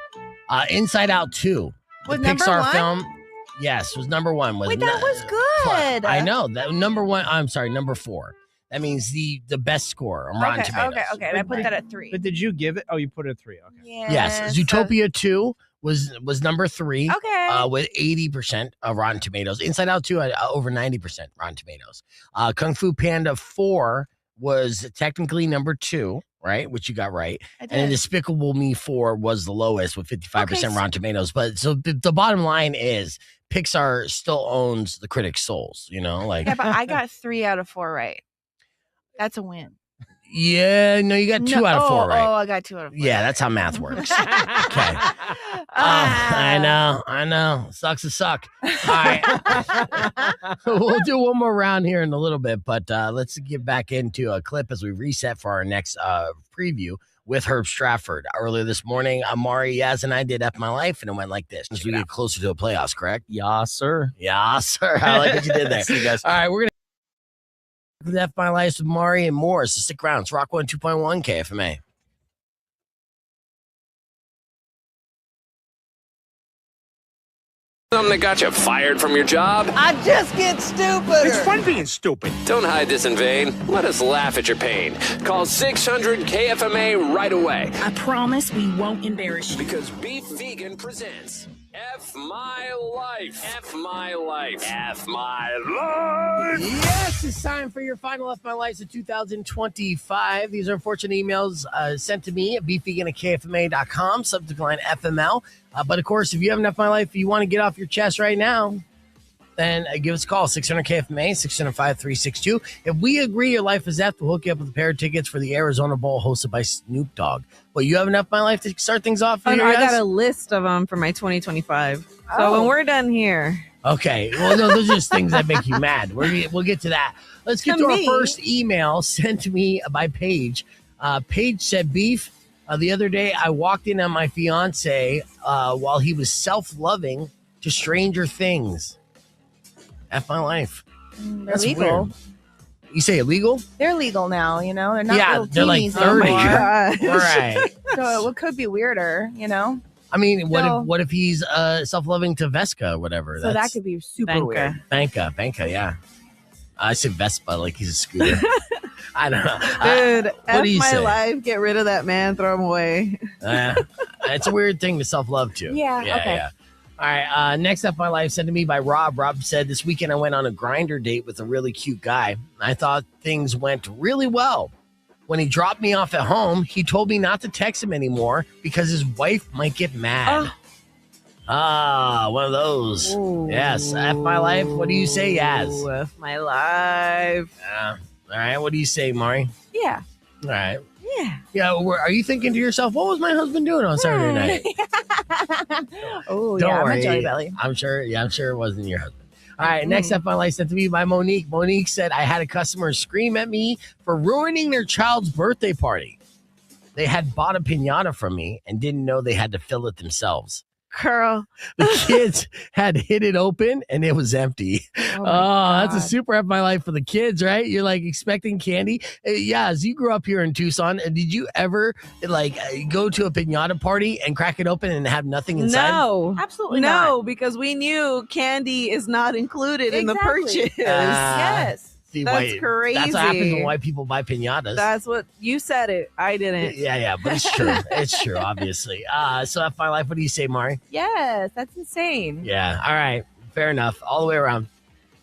Inside Out 2. Was the number Pixar one? film, yes, was number one. Wait, that was good. I know that number one. I'm sorry, number 4. That means the best score on Rotten Tomatoes. Okay. And I put that at 3. But did you give it? Oh, you put it at 3. Okay. Yes, Zootopia 2 was number 3. Okay. With 80% of Rotten Tomatoes. Inside Out 2 had over 90% Rotten Tomatoes. Kung Fu Panda 4 was technically number 2. Right, which you got right, and then Despicable Me 4 was the lowest with 55% Rotten Tomatoes. But so the bottom line is Pixar still owns the critics' souls. Yeah, but I got 3 out of 4 right. That's a win. Yeah, no, you got 2 out of 4 right. Oh, I got 2 out of 4. Yeah, that's how math works. Okay. I know. Sucks to suck. All right. We'll do one more round here in a little bit, but let's get back into a clip as we reset for our next preview with Herb Stratford. Earlier this morning, Amari, Yas, and I did F My Life, and it went like this. As we get closer to the playoffs, correct? Yeah, sir. Yeah, sir. I like what you did there. See you guys. All right, we're going to with F My Life with Mari and more. So stick around. It's Rock 102.1 KFMA. Something that got you fired from your job? I just get stupider. It's fun being stupid. Don't hide this in vain. Let us laugh at your pain. Call 600-KFMA right away. I promise we won't embarrass you. Because Beef Vegan presents F My Life. F My Life. F My Life. Yes, it's time for your final F My Life of 2025. These are unfortunate emails sent to me at beefvegan@kfma.com, subject line FML. But of course, if you have an F My Life you want to get off your chest right now, then give us a call, 600-KFMA, 600-5362. If we agree your life is F, we'll hook you up with a pair of tickets for the Arizona Bowl hosted by Snoop Dogg. Well, you have enough My Life to start things off? I got a list of them for my 2025. So when we're done here. Okay. Well, no, those are just things that make you mad. We'll get to that. Let's get to our first email sent to me by Paige. Paige said, Beef, the other day I walked in on my fiance while he was self-loving to Stranger Things. F My Life. That's legal. Weird. You say illegal? They're legal now, They're not little they're like teenies 30. anymore. Right. So it could be weirder, I mean, what if he's self-loving to Vesca or whatever? So that could be super weird. Banca, yeah. I say Vespa like he's a scooter. I don't know. Dude, what do you my say? life, get rid of that man, throw him away. It's a weird thing to self-love too. Yeah, okay. Yeah. All right, next up, My Life sent to me by Rob. Rob said, this weekend I went on a grinder date with a really cute guy. I thought things went really well. When he dropped me off at home, he told me not to text him anymore because his wife might get mad. One of those. Ooh. Yes, F My Life. What do you say, Yas? F My Life. All right, what do you say, Mari? Yeah. All right. Yeah. Yeah, are you thinking to yourself, what was my husband doing on Saturday night? Oh, Don't yeah, worry. I'm a jelly belly. I'm sure it wasn't your husband. All right, next up on life sent to me by Monique. Monique said, I had a customer scream at me for ruining their child's birthday party. They had bought a pinata from me and didn't know they had to fill it themselves. Girl. The kids had hit it open and it was empty. Oh, That's a super F my life for the kids, right? You're like expecting candy. Yeah, as you grew up here in Tucson, did you ever like go to a pinata party and crack it open and have nothing inside? No. Absolutely No, not. because we knew candy is not included in the Exactly. purchase. Yes. See, That's crazy. That's what happens when white people buy pinatas. That's what you said it. I didn't. Yeah, but it's true. It's true, obviously. So F my life, what do you say, Mari? Yes, that's insane. Yeah, all right. Fair enough. All the way around.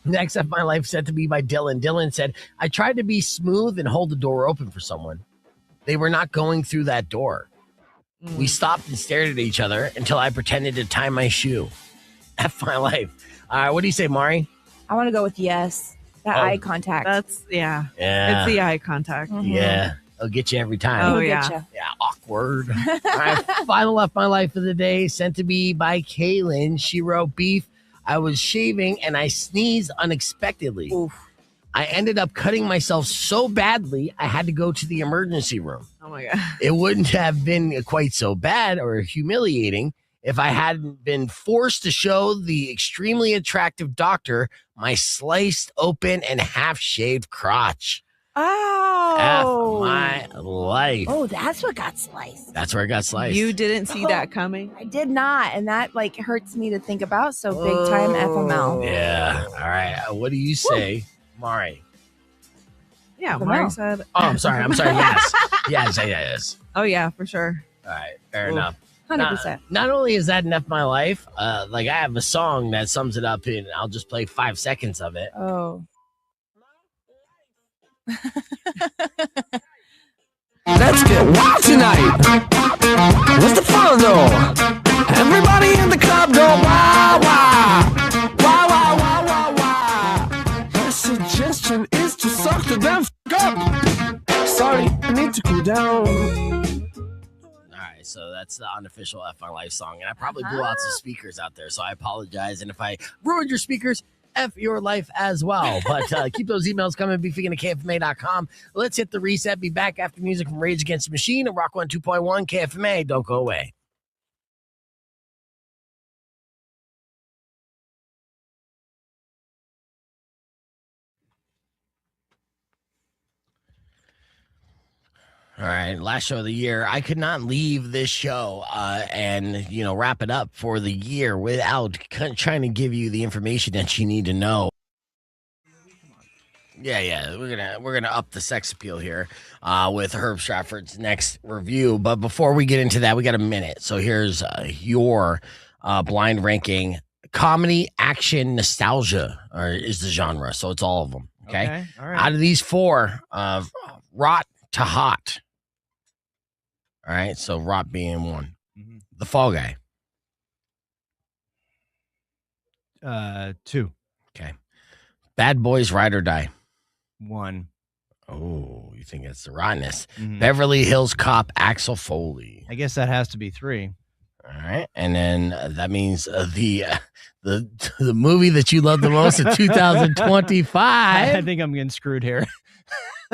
Next F my life sent to me by Dylan. Dylan said, I tried to be smooth and hold the door open for someone. They were not going through that door. We stopped and stared at each other until I pretended to tie my shoe. F my life. All right, what do you say, Mari? I want to go with yes. That eye contact. That's, yeah. Yeah. It's the eye contact. Yeah. It'll get you every time. Oh, It'll yeah. get ya. Yeah, awkward. All right, final F my life of the day sent to me by Kaylin. She wrote, Beef, I was shaving and I sneezed unexpectedly. Oof. I ended up cutting myself so badly, I had to go to the emergency room. Oh, my God. It wouldn't have been quite so bad or humiliating if I hadn't been forced to show the extremely attractive doctor my sliced open and half-shaved crotch. Oh. F my life. Oh, that's what got sliced. That's where it got sliced. You didn't see that coming? I did not. And that like hurts me to think about. So big time FML. Yeah. All right. What do you say, Mari? Yeah, FML. Mari said. Oh, I'm sorry. Yes. Yes. Oh, yeah, for sure. All right. Fair Oof. enough. 100%. Not only is that enough my life, like I have a song that sums it up, and I'll just play 5 seconds of it. Oh. Let's get wild tonight. What's the fun though? Everybody in the club go wow wow. Wow wow wow wow wow. The suggestion is to suck the damn up. Sorry, I need to cool down. All right, so that's the unofficial F My Life song, and I probably blew out some speakers out there, so I apologize. And if I ruined your speakers, F your life as well. But keep those emails coming, beefing@kfma.com. Let's hit the reset. Be back after music from Rage Against the Machine and Rock 102.1 KFMA. Don't go away. All right, last show of the year. I could not leave this show and wrap it up for the year without trying to give you the information that you need to know. Yeah, we're gonna up the sex appeal here with Herb Stratford's next review. But before we get into that, we got a minute. So here's your blind ranking. Comedy, action, nostalgia is the genre. So it's all of them. Okay. All right. Out of these four, rot to hot. All right, so rot being one. Mm-hmm. The Fall Guy. 2. Okay. Bad Boys Ride or Die. 1. Oh, you think it's the rottenness. Mhm. Beverly Hills Cop Axel Foley. I guess that has to be 3. All right, and then that means the movie that you love the most in 2025. I think I'm getting screwed here.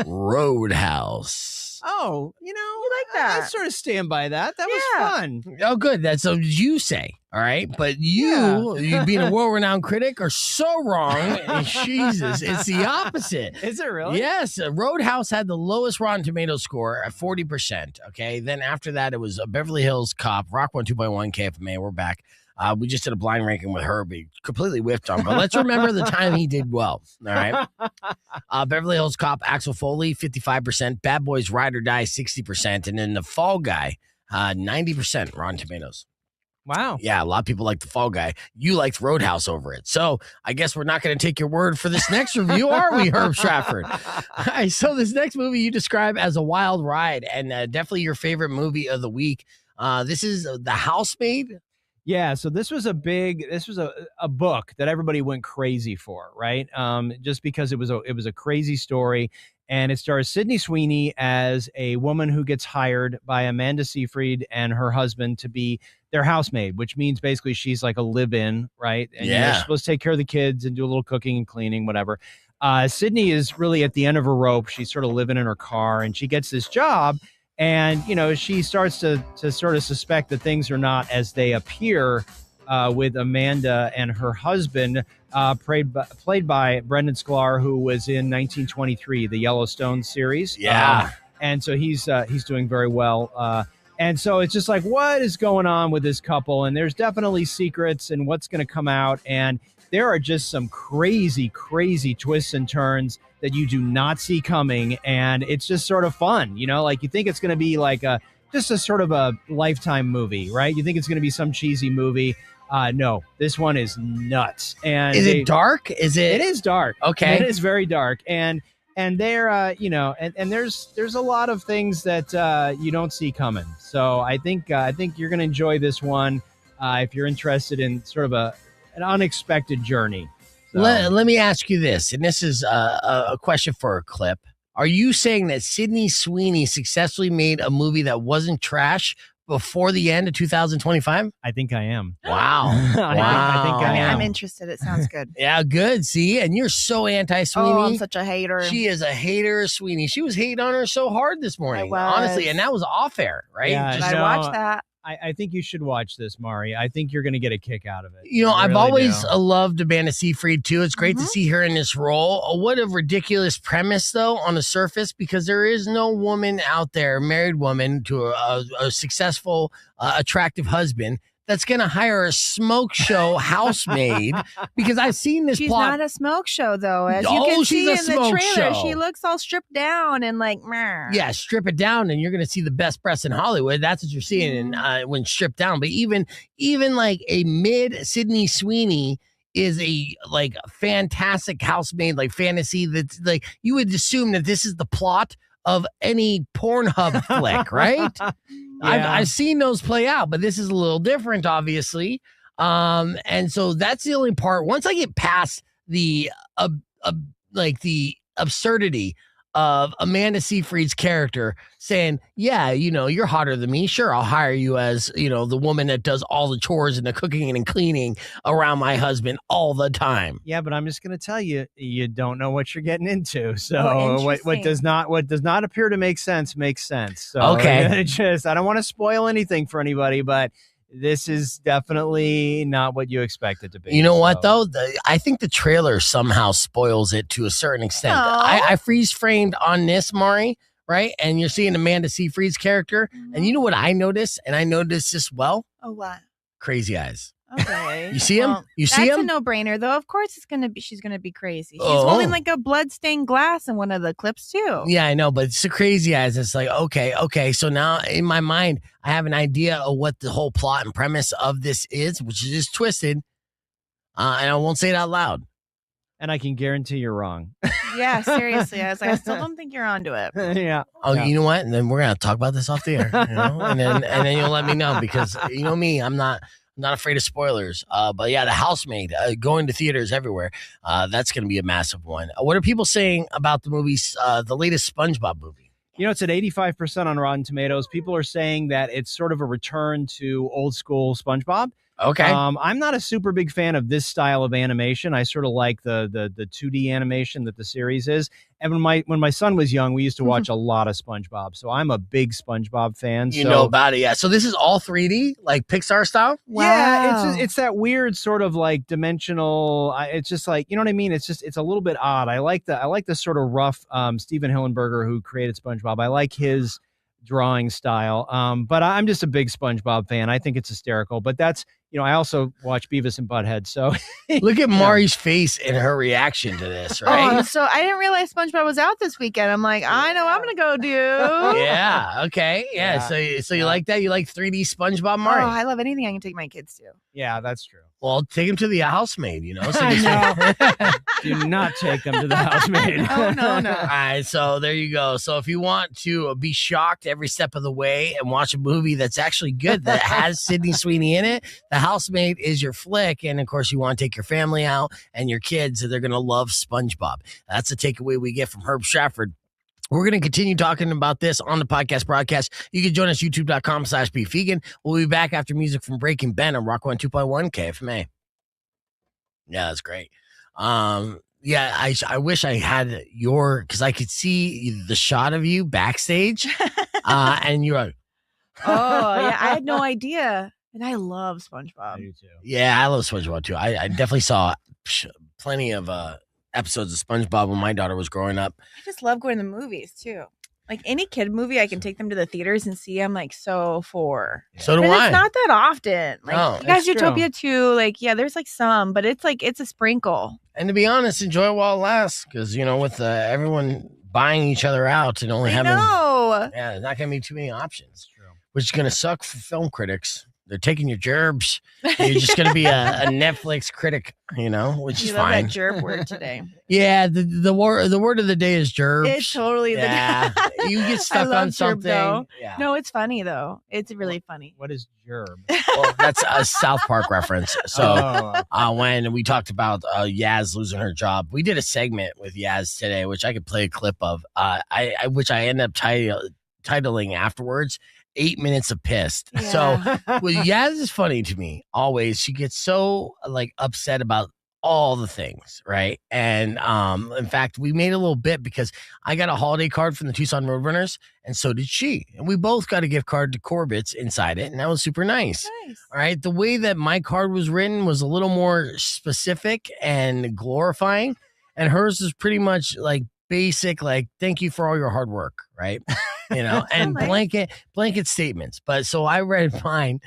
Roadhouse. Oh, you like that. I sort of stand by that. That was fun. Oh, good. That's what you say. All right. But you being a world-renowned critic, are so wrong. Jesus, it's the opposite. Is it really? Yes. Roadhouse had the lowest Rotten Tomato score at 40%. Okay. Then after that, it was Beverly Hills Cop, Rock 102.1 KFMA. We're back. We just did a blind ranking with Herb. He completely whiffed on, but let's remember the time he did well. All right. Beverly Hills Cop, Axel Foley, 55%. Bad Boys Ride or Die, 60%. And then The Fall Guy, 90% Rotten Tomatoes. Wow. Yeah, a lot of people like The Fall Guy. You liked Roadhouse over it. So I guess we're not going to take your word for this next review, are we, Herb Stratford? All right, so this next movie you describe as a wild ride, and definitely your favorite movie of the week. This is The Housemaid. Yeah, so this was a book that everybody went crazy for, right? Just because it was a crazy story, and it stars Sydney Sweeney as a woman who gets hired by Amanda Seyfried and her husband to be their housemaid, which means basically she's like a live-in, right? And you're supposed to take care of the kids and do a little cooking and cleaning, whatever. Sydney is really at the end of her rope. She's sort of living in her car, and she gets this job And, she starts to sort of suspect that things are not as they appear with Amanda and her husband, played by Brendan Sklar, who was in 1923, the Yellowstone series. Yeah. And so he's doing very well. And so it's just like, what is going on with this couple? And there's definitely secrets and what's going to come out. And there are just some crazy, crazy twists and turns that you do not see coming. And it's just sort of fun, like you think it's going to be like just a sort of a Lifetime movie, right? You think it's going to be some cheesy movie. No, this one is nuts. And is it dark? Is it? It is dark. Okay. It is very dark. And there, and there's a lot of things that you don't see coming. So I think you're going to enjoy this one if you're interested in sort of an unexpected journey. So. Let me ask you this, and this is a question for a clip. Are you saying that Sydney Sweeney successfully made a movie that wasn't trash before the end of 2025? I think I am. Wow. I think I am. I'm interested. It sounds good. Yeah, good. See, and you're so anti-Sweeney. Oh, I'm such a hater. She is a hater of Sweeney. She was hating on her so hard this morning, honestly, and that was off air, right? Yeah, I watched that. I think you should watch this, Mari. I think you're going to get a kick out of it. I've really always loved Amanda Seyfried, too. It's great to Mm-hmm. see her in this role. What a ridiculous premise, though, on the surface, because there is no woman out there, married woman to a successful, attracactive husband, that's going to hire a smoke show housemaid, because I've seen this She's plot. not a smoke show, though. As you Oh, can she's see a in the smoke trailer, show. she looks all stripped down and like, meh. Yeah, strip it down, and you're going to see the best breasts in Hollywood. That's what you're seeing when stripped down. But even like a mid Sydney Sweeney is a like fantastic housemaid, like fantasy. That's like you would assume that this is the plot of any Pornhub flick, right? I've seen those play out, but this is a little different, obviously. And so that's the only part. Once I get past the the absurdity of Amanda Seyfried's character saying, yeah, you're hotter than me. Sure, I'll hire you as, the woman that does all the chores and the cooking and cleaning around my husband all the time. Yeah, but I'm just going to tell you, you don't know what you're getting into. So what does not appear to make sense makes sense. So okay, I don't want to spoil anything for anybody, but this is definitely not what you expect it to be. You know what, though? I think the trailer somehow spoils it to a certain extent. I freeze framed on this, Mari, right? And you're seeing Amanda Seyfried's character. And you know what I noticed? And I noticed this well? Oh, what? Crazy eyes. Okay. You see him? Well, you see him? That's a no-brainer, though. Of course, she's gonna be crazy. She's Oh. holding like a blood-stained glass in one of the clips too. Yeah, I know, but it's the crazy eyes. It's like, okay. So now in my mind, I have an idea of what the whole plot and premise of this is, which is just twisted. And I won't say it out loud. And I can guarantee you're wrong. Yeah, seriously. I was like, I still don't think you're onto it. Yeah. Oh, you know what? And then we're gonna talk about this off the air, and then you'll let me know, because you know me, I'm not afraid of spoilers. But yeah, The Housemaid, going to theaters everywhere. That's going to be a massive one. What are people saying about the movies, the latest SpongeBob movie? It's at 85% on Rotten Tomatoes. People are saying that it's sort of a return to old school SpongeBob. Okay. I'm not a super big fan of this style of animation. I sort of like the 2D animation that the series is. And when my son was young, we used to watch a lot of SpongeBob. So I'm a big SpongeBob fan. You know about it, yeah. So this is all 3D, like Pixar style? Wow. Yeah, it's that weird sort of like dimensional. It's just like, you know what I mean? It's a little bit odd. I like the sort of rough Steven Hillenberger, who created SpongeBob. I like his drawing style. But I'm just a big SpongeBob fan. I think it's hysterical. But that's, I also watch Beavis and Butthead. So look at Mari's face and her reaction to this, right? Oh, so I didn't realize SpongeBob was out this weekend. I'm like, I know I'm gonna go do. Yeah. Okay. Yeah. So you like that? You like 3D SpongeBob, Mari? Oh, I love anything I can take my kids to. Yeah, that's true. Well, take him to the Housemaid, So I know. Do not take them to the Housemaid. No. All right, so there you go. So if you want to be shocked every step of the way and watch a movie that's actually good, that has Sydney Sweeney in it, The Housemaid is your flick. And of course, you want to take your family out and your kids, and they're going to love SpongeBob. That's the takeaway we get from Herb Stratford. We're going to continue talking about this on the podcast broadcast. You can join us, youtube.com/beefvegan. We'll be back after music from Breaking Ben on Rock 102.1 KFMA. Yeah, that's great. I wish I had because I could see the shot of you backstage. And you're like, Oh, yeah. I had no idea. And I love SpongeBob. do too. yeah, I love SpongeBob too. I definitely saw plenty of episodes of SpongeBob when my daughter was growing up. I just love going to the movies too. Like any kid movie, I can take them to the theaters and see. I'm like so for. So do But I. it's not that often. Like No, you guys, it's true. Utopia 2, like, yeah, there's like some, but it's a sprinkle. And to be honest, enjoy it while it lasts, because with everyone buying each other out and only I having, know. yeah, there's not going to be too many options, True. which is going to suck for film critics. They're taking your gerbs. You're just going to be a Netflix critic, which is You love fine. that gerb word today. Yeah, the word of the day is gerbs. It's totally yeah. You get I stuck love on gerb, something. though. Yeah. No, it's funny though. It's really funny. What is gerb? Well, that's a South Park reference. So Oh. when we talked about Yas losing her job, we did a segment with Yas today, which I could play a clip of. Which I ended up titling afterwards. 8 minutes of pissed. Yeah. So well, Yas is funny to me. Always, she gets so upset about all the things, right? And in fact, we made a little bit because I got a holiday card from the Tucson Roadrunners, and so did she. And we both got a gift card to Corbett's inside it, and that was super nice. Nice. All right. The way that my card was written was a little more specific and glorifying, and hers is pretty much basic, thank you for all your hard work, right? And nice. blanket statements. But so I read mine,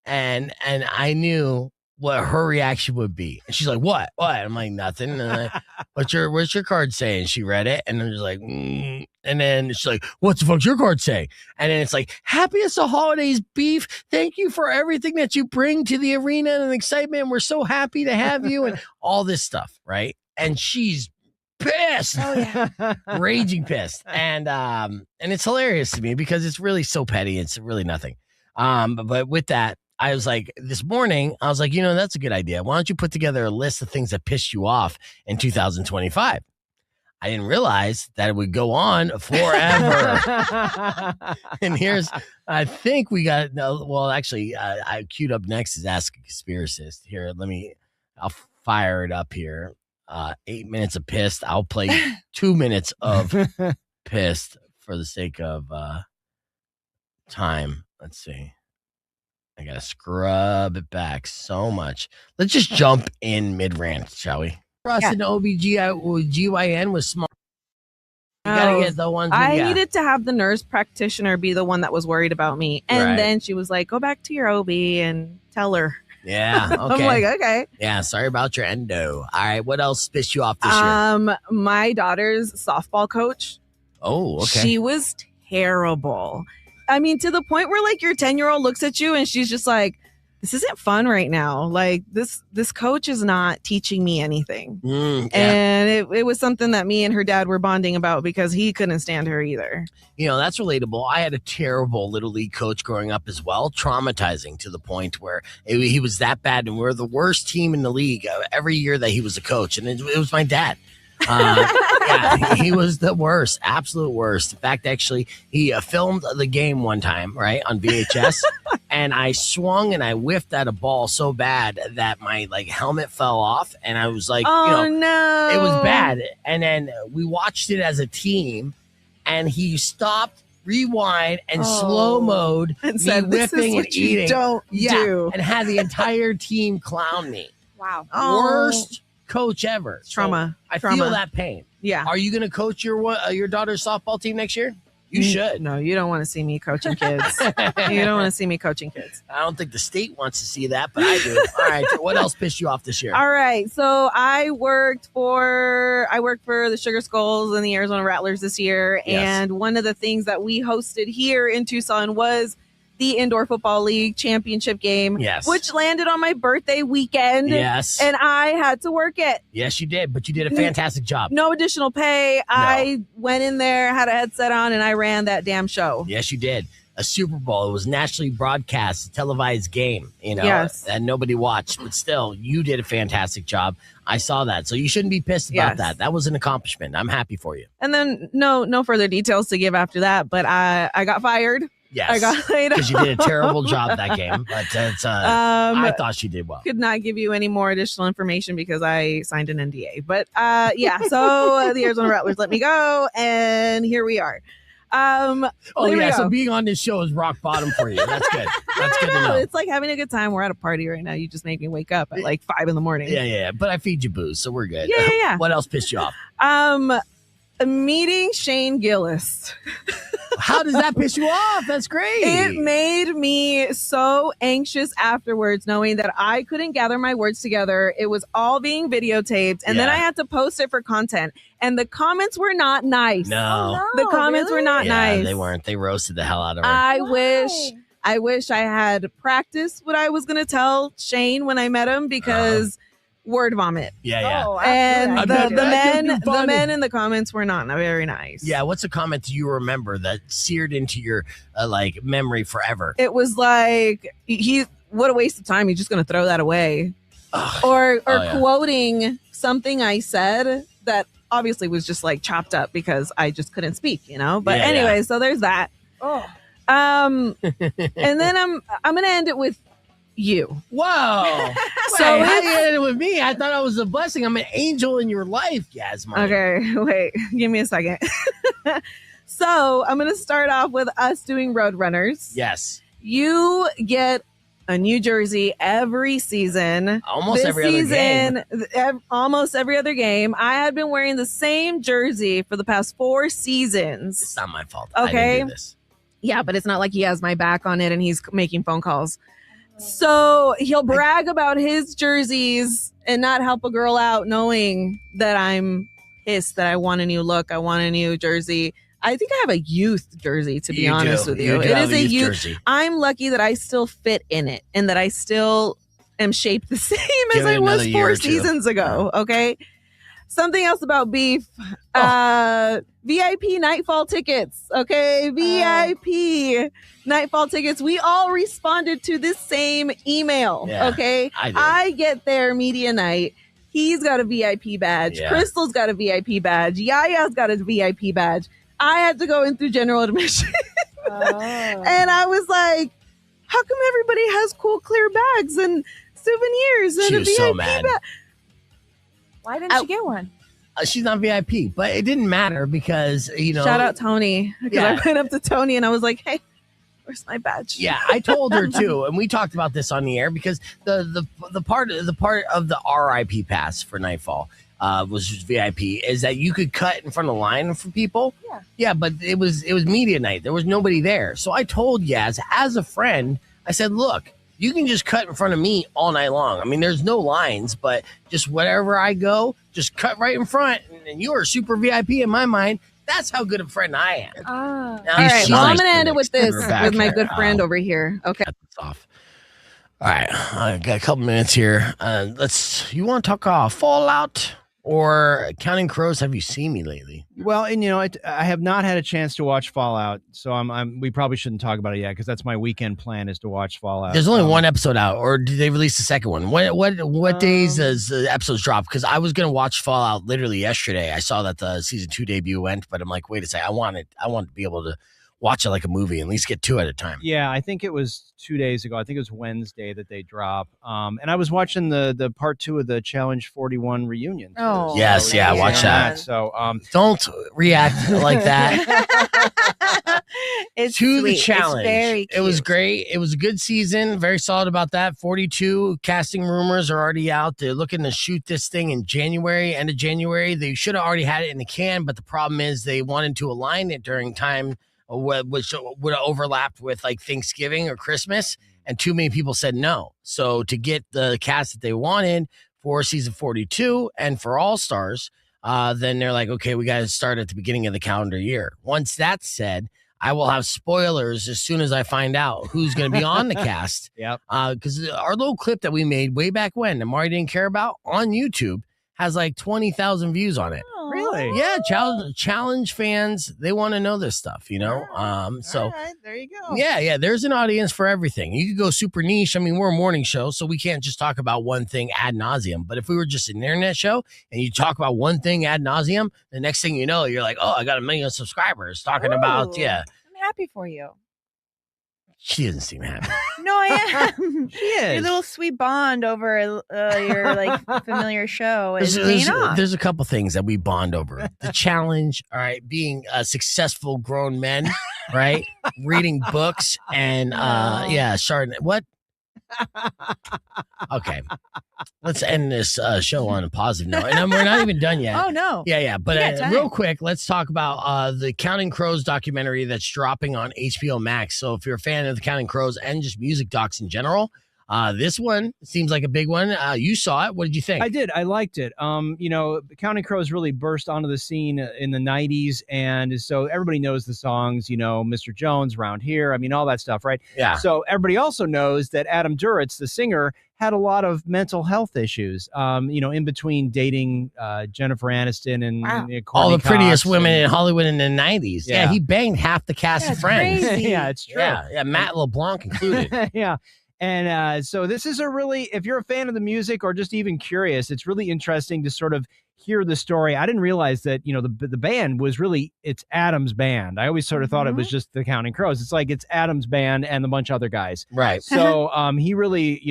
and I knew what her reaction would be. And she's like, what? I'm like, nothing. And what's your card say? And she read it, and I'm just like, And then she's like, what's the fuck's your card say? And then it's like, happiest of holidays, Beef. Thank you for everything that you bring to the arena and excitement. We're so happy to have you, and all this stuff, right? And she's pissed. Oh yeah. Raging pissed. And it's hilarious to me because it's really so petty. It's really nothing. But with that, I was like, this morning, I was like, that's a good idea. Why don't you put together a list of things that pissed you off in 2025? I didn't realize that it would go on forever. And I think we got, actually, I queued up next is Ask a Conspiracist. Here, I'll fire it up here. 8 minutes of pissed. I'll play 2 minutes of pissed for the sake of time. Let's see. I gotta scrub it back so much. Let's just jump in mid rant, shall we? For us in OBGYN was small. You gotta get the ones. I needed to have the nurse practitioner be the one that was worried about me, and then she was like, "Go back to your OB and tell her." Yeah. Okay. I'm like, okay. Yeah. Sorry about your endo. All right. What else pissed you off this year? My daughter's softball coach. Oh, okay. She was terrible. I mean, to the point where your 10-year-old looks at you and she's just like, this isn't fun right now. Like this coach is not teaching me anything. Yeah. And it was something that me and her dad were bonding about because he couldn't stand her either. That's relatable. I had a terrible little league coach growing up as well, traumatizing to the point where he was that bad, and we were the worst team in the league every year that he was a coach, and it was my dad. Yeah, he was the worst, absolute worst. In fact, actually, he filmed the game one time, right, on VHS, and I swung and I whiffed at a ball so bad that my helmet fell off, and I was like, oh no, it was bad. And then we watched it as a team, and he stopped, rewind, and slow mode and said, "This is what you don't do," and had the entire team clown me. Wow, worst coach ever. Trauma. So I Trauma. feel that pain. Yeah. Are you going to coach your daughter's softball team next year? You should. No, you don't want to see me coaching kids. You don't want to see me coaching kids. I don't think the state wants to see that, but I do. All right. What else pissed you off this year? All right. So I worked for the Sugar Skulls and the Arizona Rattlers this year. Yes. And one of the things that we hosted here in Tucson was the Indoor Football League championship game, which landed on my birthday weekend. Yes. And I had to work it. Yes, you did, but you did a fantastic job. No additional pay. No. I went in there, had a headset on, and I ran that damn show. Yes, you did. A Super Bowl. It was nationally broadcast, a televised game, Yes. and nobody watched, but still, you did a fantastic job. I saw that. So you shouldn't be pissed about that. That was an accomplishment. I'm happy for you. And then no further details to give after that, but I got fired. Yes, I got laid off. because you did a terrible job that game. But it's, I thought she did well. Could not give you any more additional information because I signed an NDA. But yeah, so the Arizona Rattlers let me go, and here we are. Oh there we yeah, go. so being on this show is rock bottom for you. That's good. That's good to know. It's like having a good time. We're at a party right now. You just make me wake up at like 5 a.m. Yeah. But I feed you booze, so we're good. Yeah. What else pissed you off? Meeting Shane Gillis. How does that piss you off? That's great. It made me so anxious afterwards, knowing that I couldn't gather my words together. It was all being videotaped, and then I had to post it for content. And the comments were not nice. No. The comments were not nice. They weren't. They roasted the hell out of her. I wish I had practiced what I was going to tell Shane when I met him, because word vomit. Yeah. And the funny. men in the comments were not very nice. Yeah, what's a comment do you remember that seared into your like memory forever? It was like, what a waste of time. He's just going to throw that away. Or quoting something I said that obviously was just like chopped up because I just couldn't speak, But anyway, so there's that. And then I'm going to end it with you. Whoa. So how you ended it with me? I thought I was a blessing. I'm an angel in your life, Yas Money. Okay, wait. Give me a second. So I'm going to start off with us doing Roadrunners. Yes. You get a new jersey every season. Almost every other game. Almost every other game. I had been wearing the same jersey for the past 4 seasons. It's not my fault. Okay. I didn't do this. Yeah, but it's not like he has my back on it and he's making phone calls. So he'll brag about his jerseys and not help a girl out, knowing that I'm pissed that I want a new look. I want a new jersey. I think I have a youth jersey, to be honest with you. It is a youth jersey. I'm lucky that I still fit in it and that I still am shaped the same as I was 4 seasons ago. Okay. Something else about beef. VIP Nightfall tickets. Okay. VIP Nightfall tickets. We all responded to this same email. Yeah, okay. I get there media night. He's got a VIP badge. Yeah. Crystal's got a VIP badge. Yaya's got a VIP badge. I had to go in through general admission. And I was like, how come everybody has cool clear bags and souvenirs and She a was VIP so mad. bag? Why didn't you get one? She's not VIP, but it didn't matter because, Shout out Tony. Because I went up to Tony and I was like, hey, where's my badge? Yeah, I told her too, and we talked about this on the air because the part of the RIP pass for Nightfall was just VIP is that you could cut in front of the line for people. Yeah, but it was media night. There was nobody there, so I told Yas as a friend. I said, look, you can just cut in front of me all night long. I mean, there's no lines, but just wherever I go, just cut right in front, and you are super VIP in my mind. That's how good a friend I am. All right, well, I'm going to end it with this, with my good friend over here. Okay. Cut this off. All right, I got a couple minutes here. You want to talk Fallout or Counting Crows? Have you seen me lately? Well, and I have not had a chance to watch Fallout, so we probably shouldn't talk about it yet because that's my weekend plan is to watch Fallout. There's only one episode out, or did they release the second one? What days does the episodes drop? Because I was gonna watch Fallout literally yesterday. I saw that the season 2 debut went, but I'm like, wait a second, I want to be able to watch it like a movie, at least get 2 at a time. Yeah, I think it was 2 days ago. I think it was Wednesday that they drop. And I was watching the part 2 of the Challenge 41 reunion. Oh, yes, yeah, watch that. So don't react like that. It's to sweet. the challenge. It's very cute. It was great. It was a good season. Very solid about that. 42 casting rumors are already out. They're looking to shoot this thing in January, end of January. They should have already had it in the can, but the problem is they wanted to align it during time which would have overlapped with like Thanksgiving or Christmas, and too many people said no. So to get the cast that they wanted for season 42 and for All Stars, then they're like, okay, we got to start at the beginning of the calendar year. Once that's said, I will have spoilers as soon as I find out who's going to be on the cast. Yep. Because our little clip that we made way back when, and Mari didn't care about, on YouTube has like 20,000 views on it. Really? Yeah, challenge fans, they want to know this stuff, So All right, there you go. yeah, there's an audience for everything. You could go super niche. I mean, we're a morning show, so we can't just talk about one thing ad nauseum. But if we were just an internet show and you talk about one thing ad nauseum, the next thing you know, you're like, oh, I got 1 million subscribers talking about, I'm happy for you. She doesn't seem happy. No, I am. She is. Your little sweet bond over your like familiar show is paying off. There's a couple things that we bond over. The challenge, all right, being successful grown men, right? Reading books and starting what? Okay. Let's end this show on a positive note. And we're not even done yet. Oh, no. Yeah. But real quick, let's talk about the Counting Crows documentary that's dropping on HBO Max. So if you're a fan of the Counting Crows and just music docs in general, this one seems like a big one. You saw it. What did you think? I did. I liked it. Counting Crows really burst onto the scene in the 90s. And so everybody knows the songs, Mr. Jones, Round Here. I mean, all that stuff, right? Yeah. So everybody also knows that Adam Duritz, the singer, had a lot of mental health issues, in between dating Jennifer Aniston and all the Courtney prettiest Cox women in Hollywood in the 90s. Yeah, he banged half the cast of Friends. Crazy. Yeah, it's true. Yeah, Matt LeBlanc included. Yeah. And so this is if you're a fan of the music or just even curious, it's really interesting to sort of hear the story. I didn't realize that, the band was it's Adam's band. I always sort of thought it was just the Counting Crows. It's like it's Adam's band and a bunch of other guys. Right. So he really,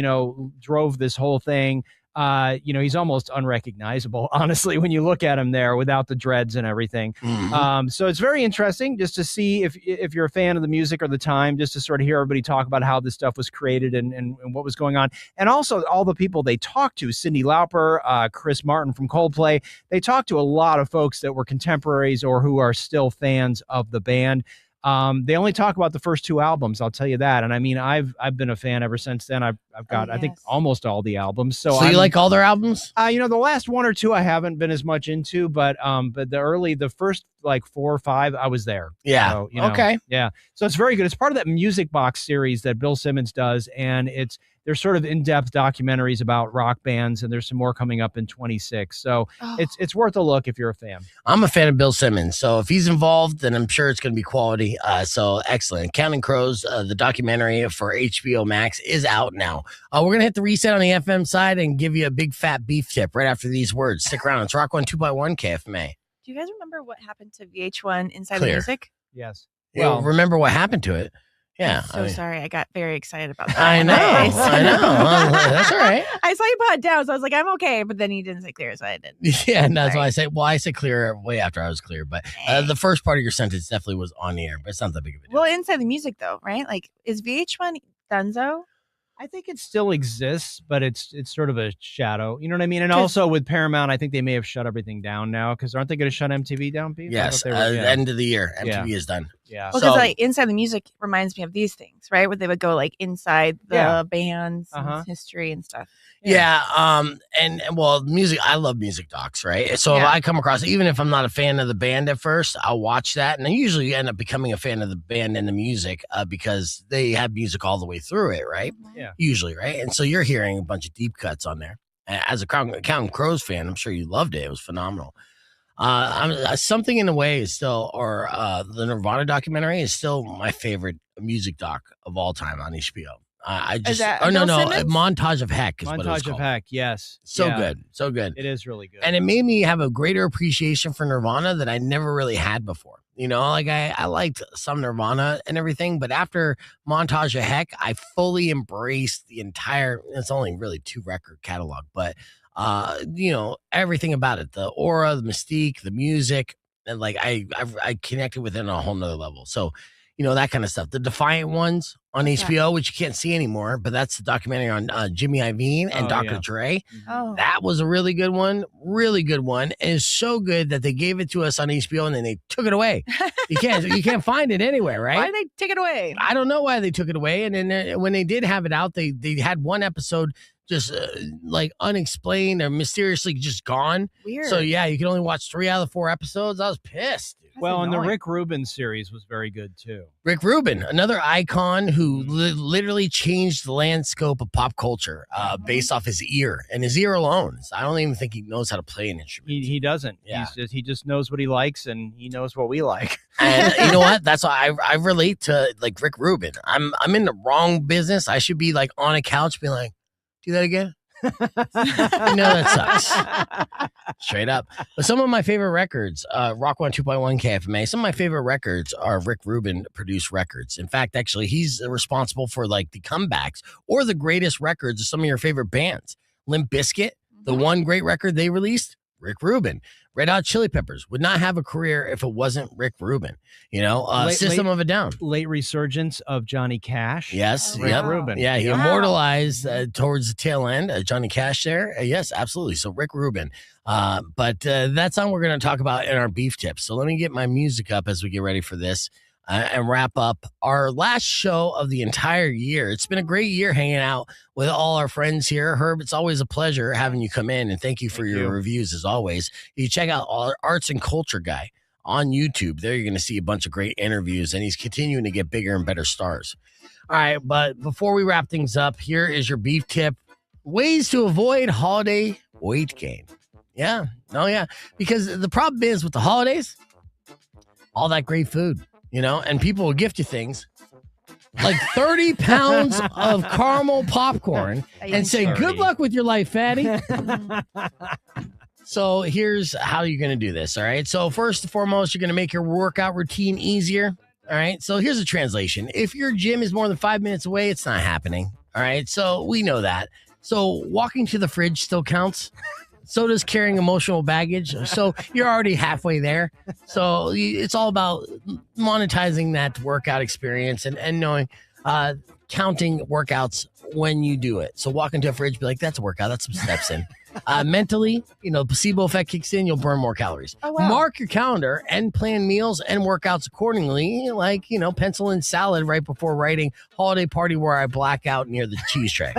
drove this whole thing. He's almost unrecognizable, honestly, when you look at him there without the dreads and everything. Mm-hmm. So it's very interesting just to see if you're a fan of the music or the time, just to sort of hear everybody talk about how this stuff was created and what was going on. And also all the people they talked to, Cyndi Lauper, Chris Martin from Coldplay, they talked to a lot of folks that were contemporaries or who are still fans of the band. They only talk about the first two albums, I'll tell you that. And I mean, I've been a fan ever since then. I've got, I think, almost all the albums. So you like all their albums? The last one or two I haven't been as much into, but the first like 4 or 5, I was there. Yeah. So, okay. Yeah. So it's very good. It's part of that Music Box series that Bill Simmons does, and there's sort of in-depth documentaries about rock bands, and there's some more coming up in 26. So it's worth a look if you're a fan. I'm a fan of Bill Simmons, so if he's involved, then I'm sure it's going to be quality. So excellent. Counting Crows, the documentary for HBO Max is out now. We're going to hit the reset on the FM side and give you a big fat beef tip right after these words. Stick around. It's Rock 102.1 KFMA. Do you guys remember what happened to VH1 Inside Clear. the Music? Yes. Well, remember what happened to it. Yeah. I'm so sorry. I got very excited about that. I know. Well, that's all right. I saw you put it down, so I was like, I'm okay. But then he didn't say clear, so I didn't. Yeah, and that's why I said clear way after I was clear. But the first part of your sentence definitely was on the air, but it's not that big of a deal. Well, Inside the Music, though, right? Like, is VH1 donezo? I think it still exists, but it's sort of a shadow. You know what I mean? And also with Paramount, I think they may have shut everything down now, because aren't they going to shut MTV down, Pete? Yes, end of the year, MTV is done. Yeah. Well, because like Inside the Music reminds me of these things, right? Where they would go like inside the bands and history and stuff. Yeah. And music, I love music docs, right? So if I come across, even if I'm not a fan of the band at first, I'll watch that. And I usually end up becoming a fan of the band and the music because they have music all the way through it, right? Yeah. Usually, right? And so you're hearing a bunch of deep cuts on there. As a Counting Crows fan, I'm sure you loved it. It was phenomenal. Something in the Way is still, or the Nirvana documentary is still my favorite music doc of all time on HBO. Montage of Heck is what it was called. Montage of Heck, yes. So good. It is really good. And it made me have a greater appreciation for Nirvana that I never really had before. Like I liked some Nirvana and everything, but after Montage of Heck, I fully embraced the entire, it's only really 2 record catalog, but everything about it, the aura, the mystique, the music, and like I connected with it on a whole nother level. So, that kind of stuff. The Defiant Ones on HBO, which you can't see anymore, but that's the documentary on Jimmy Iovine and Dr. Dre. Oh. That was a really good one. And it's so good that they gave it to us on HBO and then they took it away. You can't find it anywhere, right? Why did they take it away? I don't know why they took it away. And then when they did have it out, they had one episode just like unexplained or mysteriously just gone. Weird. So yeah, you can only watch 3 out of the 4 episodes. I was pissed. And the Rick Rubin series was very good too. Rick Rubin, another icon who literally changed the landscape of pop culture based off his ear and his ear alone. So I don't even think he knows how to play an instrument. He doesn't. Yeah. He just knows what he likes, and he knows what we like. And you know what? That's why I relate to like Rick Rubin. I'm in the wrong business. I should be like on a couch being like, do that again. that sucks. Straight up. But some of my favorite records, Rock 102.1 KFMA, some of my favorite records are Rick Rubin produced records. In fact, actually, he's responsible for like the comebacks or the greatest records of some of your favorite bands. Limp Bizkit, the one great record they released, Rick Rubin. Red Hot Chili Peppers would not have a career if it wasn't Rick Rubin. System of a Down. Late resurgence of Johnny Cash. Yes. Rick Rubin. Yeah, he immortalized towards the tail end, Johnny Cash there. Yes, absolutely. So Rick Rubin. But that's all we're going to talk about in our beef tips. So let me get my music up as we get ready for this and wrap up our last show of the entire year. It's been a great year hanging out with all our friends here. Herb, it's always a pleasure having you come in, and thank you for your reviews as always. You check out our Arts and Culture guy on YouTube. There you're going to see a bunch of great interviews, and he's continuing to get bigger and better stars. All right, but before we wrap things up, here is your beef tip. Ways to avoid holiday weight gain. Yeah. Oh, yeah. Because the problem is with the holidays, all that great food. And people will gift you things like 30 pounds of caramel popcorn and say, good luck with your life, fatty. So here's how you're going to do this. All right. So first and foremost, you're going to make your workout routine easier. All right. So here's a translation. If your gym is more than 5 minutes away, it's not happening. All right. So we know that. So walking to the fridge still counts. So does carrying emotional baggage. So you're already halfway there. So it's all about monetizing that workout experience and knowing, counting workouts when you do it. So walk into a fridge, be like, that's a workout. That's some steps in. Mentally, placebo effect kicks in. You'll burn more calories. Oh, wow. Mark your calendar and plan meals and workouts accordingly. Like, pencil in salad right before writing holiday party where I black out near the cheese tray.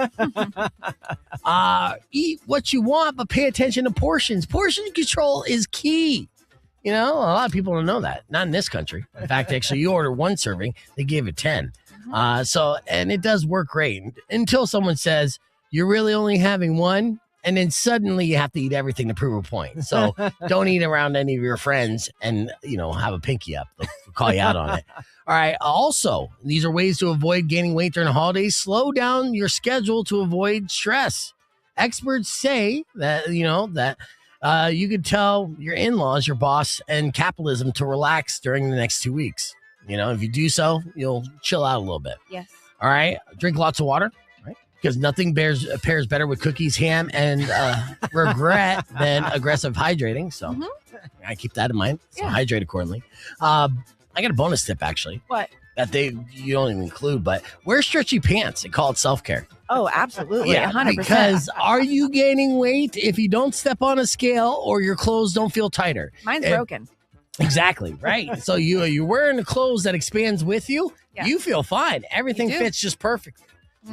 Eat what you want, but pay attention to portions. Portion control is key. A lot of people don't know that. Not in this country. In fact, actually, you order one serving, they give it 10. And it does work great until someone says you're really only having one. And then suddenly you have to eat everything to prove a point. So don't eat around any of your friends and, have a pinky up. They'll call you out on it. All right. Also, these are ways to avoid gaining weight during the holidays. Slow down your schedule to avoid stress. Experts say that, you could tell your in-laws, your boss, and capitalism to relax during the next 2 weeks. If you do so, you'll chill out a little bit. Yes. All right. Drink lots of water. Because nothing pairs better with cookies, ham, and regret than aggressive hydrating. So I keep that in mind. So hydrate accordingly. I got a bonus tip, actually. What? That you don't even include, but wear stretchy pants and call it self-care. Oh, absolutely. Yeah, 100%. because are you gaining weight if you don't step on a scale or your clothes don't feel tighter? Mine's broken. Exactly, right. So you're wearing the clothes that expands with you. Yeah. You feel fine. Everything fits just perfect.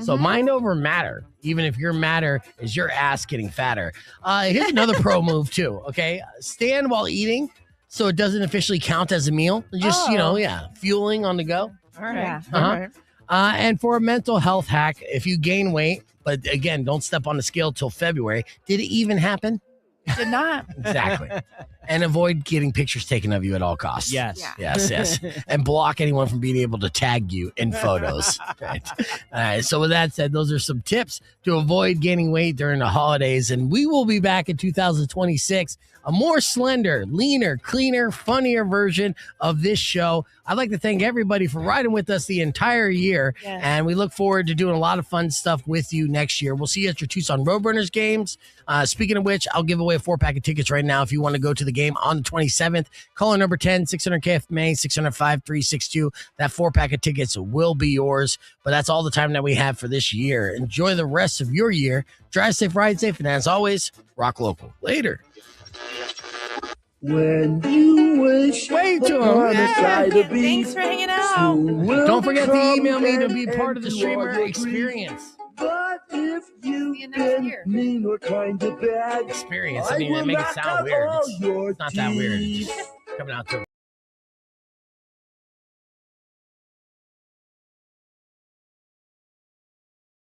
So mind over matter, even if your matter is your ass getting fatter. Here's another pro move too, okay? Stand while eating so it doesn't officially count as a meal. Just, fueling on the go. All right. All right. And for a mental health hack, if you gain weight, but again, don't step on the scale till February. Did it even happen? Did not. Exactly. And avoid getting pictures taken of you at all costs. Yes. Yeah. Yes. And block anyone from being able to tag you in photos. Right. All right. So with that said, those are some tips to avoid gaining weight during the holidays. And we will be back in 2026, a more slender, leaner, cleaner, funnier version of this show. I'd like to thank everybody for riding with us the entire year. Yes. And we look forward to doing a lot of fun stuff with you next year. We'll see you at your Tucson Roadrunners games. Speaking of which, I'll give away a 4-pack of tickets right now if you want to go to the game on the 27th. Caller number 10, 600-KFMA, 600-5362. That 4-pack of tickets will be yours. But that's all the time that we have for this year. Enjoy the rest of your year. Drive safe, ride safe, and as always, rock local. Later. When you wish Wait to upon him. a side of beef, Thanks for hanging out. Don't forget to come email me to and be part of the empty streamer all your experience. But if See you you've next been year. mean or kind of bad, Experience. I I mean, will it makes it knock sound out weird. all It's your not that weird. It's teeth. just coming out to